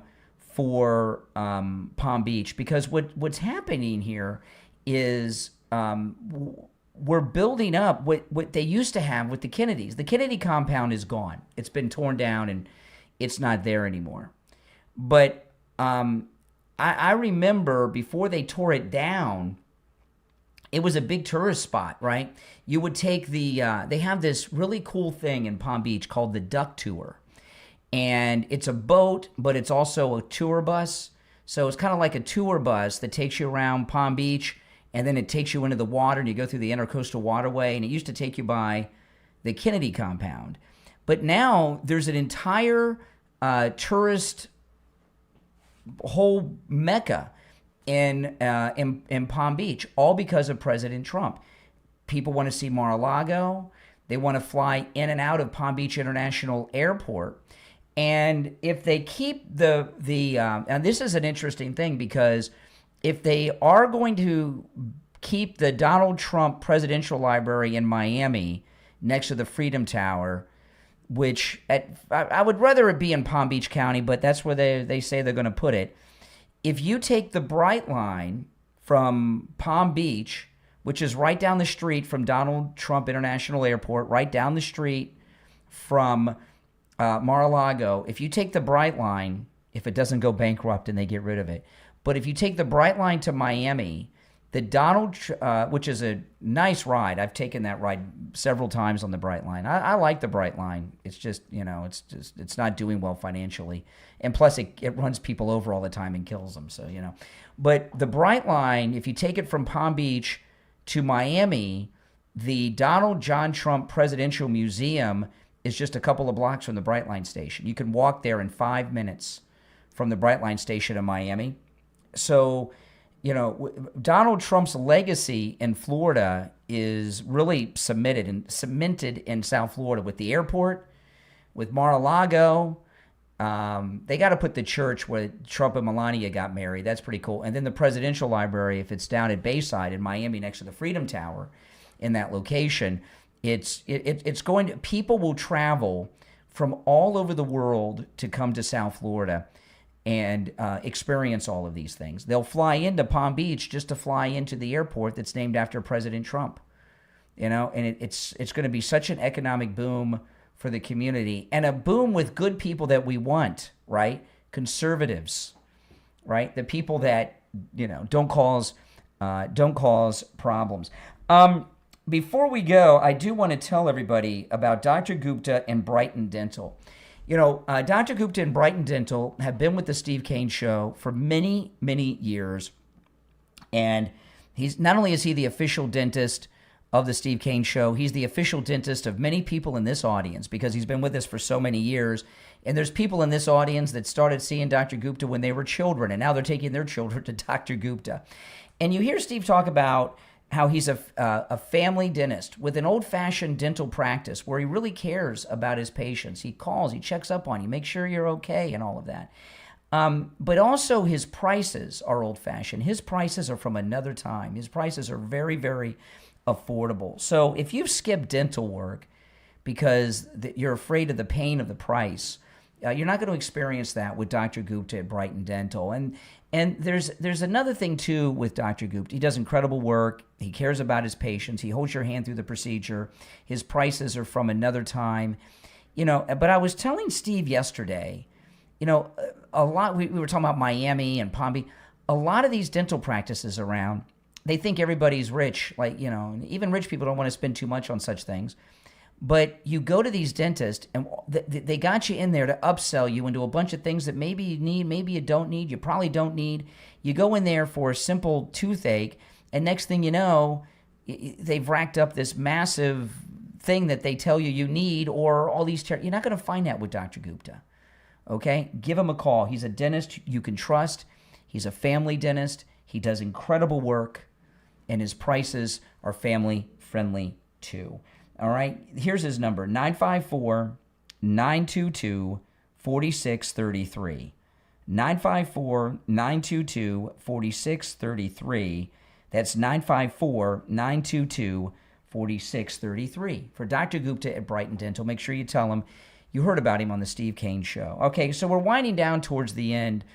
for Palm Beach because what's happening here is we're building up what they used to have with the Kennedys. The Kennedy compound is gone. It's been torn down and it's not there anymore. But I remember before they tore it down, it was a big tourist spot, right? You would take they have this really cool thing in Palm Beach called the Duck Tour. And it's a boat, but it's also a tour bus. So it's kind of like a tour bus that takes you around Palm Beach, and then it takes you into the water, and you go through the Intercoastal Waterway, and it used to take you by the Kennedy compound. But now there's an entire tourist whole mecca in Palm Beach, all because of President Trump. People want to see Mar-a-Lago. They want to fly in and out of Palm Beach International Airport. And if they keep and this is an interesting thing because if they are going to keep the Donald Trump Presidential Library in Miami next to the Freedom Tower, which I would rather it be in Palm Beach County, but that's where they say they're going to put it. If you take the Bright Line from Palm Beach, which is right down the street from Donald Trump International Airport, right down the street from Mar-a-Lago, if you take the Bright Line, if it doesn't go bankrupt and they get rid of it, But if you take the Brightline to Miami, which is a nice ride. I've taken that ride several times on the Brightline. I like the Brightline. It's just, it's not doing well financially. And plus it runs people over all the time and kills them. So, but the Brightline, if you take it from Palm Beach to Miami, the Donald John Trump Presidential Museum is just a couple of blocks from the Brightline station. You can walk there in 5 minutes from the Brightline station in Miami. So, Donald Trump's legacy in Florida is really cemented in South Florida with the airport, with Mar-a-Lago. They got to put the church where Trump and Melania got married. That's pretty cool. And then the presidential library, if it's down at Bayside in Miami next to the Freedom Tower in that location, people will travel from all over the world to come to South Florida and experience all of these things. They'll fly into Palm Beach just to fly into the airport that's named after President Trump. And it's going to be such an economic boom for the community, and a boom with good people that we want, right? Conservatives, right? The people that don't cause problems. Before we go, I do want to tell everybody about Dr. Gupta and Brighton Dental. Dr. Gupta and Brighton Dental have been with the Steve Kane Show for many, many years. And he's not only is he the official dentist of the Steve Kane Show, he's the official dentist of many people in this audience because he's been with us for so many years. And there's people in this audience that started seeing Dr. Gupta when they were children, and now they're taking their children to Dr. Gupta. And you hear Steve talk about how he's a family dentist with an old-fashioned dental practice where he really cares about his patients. He calls, he checks up on you, makes sure you're okay and all of that. But also his prices are old-fashioned. His prices are from another time. His prices are very, very affordable. So if you've skipped dental work because you're afraid of the pain of the price, you're not going to experience that with Dr. Gupta at Brighton Dental. And there's another thing, too, with Dr. Gupta. He does incredible work. He cares about his patients. He holds your hand through the procedure. His prices are from another time. But I was telling Steve yesterday, a lot, we were talking about Miami and Palm Beach. A lot of these dental practices around, they think everybody's rich. Even rich people don't want to spend too much on such things. But you go to these dentists, and they got you in there to upsell you into a bunch of things that maybe you need, maybe you don't need, you probably don't need. You go in there for a simple toothache, and next thing you know, they've racked up this massive thing that they tell you need, or all these. You're not going to find that with Dr. Gupta. Okay? Give him a call. He's a dentist you can trust. He's a family dentist. He does incredible work, and his prices are family-friendly, too. All right, here's his number, 954-922-4633. 954-922-4633. That's 954-922-4633. For Dr. Gupta at Brighton Dental, make sure you tell him you heard about him on the Steve Kane Show. Okay, so we're winding down towards the end,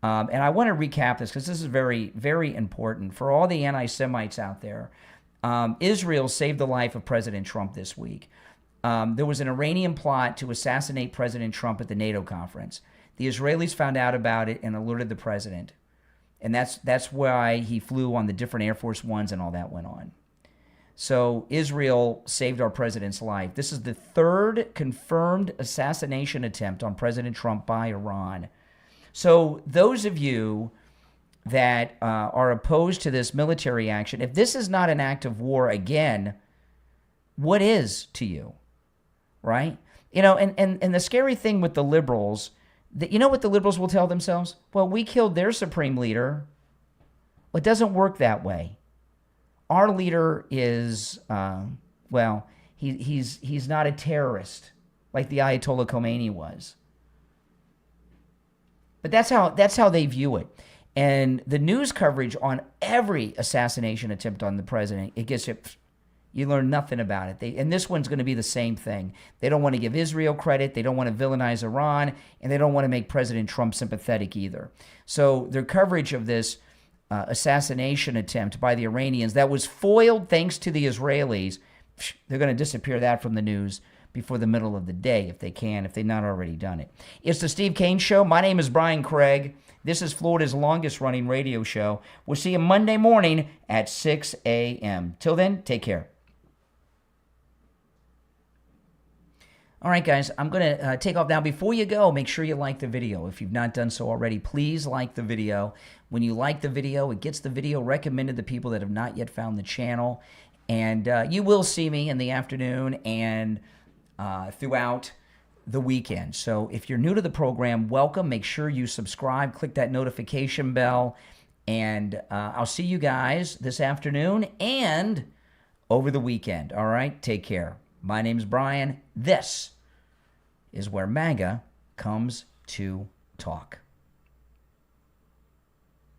and I want to recap this because this is very, very important for all the anti-Semites out there. Israel saved the life of President Trump this week. There was an Iranian plot to assassinate President Trump at the NATO conference. The Israelis found out about it and alerted the president. And that's why he flew on the different Air Force Ones and all that went on. So Israel saved our president's life. This is the third confirmed assassination attempt on President Trump by Iran. So those of you that are opposed to this military action, if this is not an act of war again, what is to you, right? And the scary thing with the liberals, what the liberals will tell themselves? Well, we killed their supreme leader. Well, it doesn't work that way. Our leader is, he's not a terrorist like the Ayatollah Khomeini was. But that's how they view it. And the news coverage on every assassination attempt on the president, you learn nothing about it. And this one's going to be the same thing. They don't want to give Israel credit. They don't want to villainize Iran. And they don't want to make President Trump sympathetic either. So their coverage of this assassination attempt by the Iranians that was foiled thanks to the Israelis, they're going to disappear that from the news. before the middle of the day if they can, if they've not already done it. It's the Steve Kane Show. My name is Brian Craig. This is Florida's longest-running radio show. We'll see you Monday morning at 6 a.m. Till then, take care. All right, guys, I'm going to take off now. Before you go, make sure you like the video. If you've not done so already, please like the video. When you like the video, it gets the video recommended to people that have not yet found the channel. And you will see me in the afternoon and throughout the weekend. So if you're new to the program, welcome. Make sure you subscribe. Click that notification bell. And I'll see you guys this afternoon and over the weekend. All right? Take care. My name's Brian. This is where MAGA comes to talk.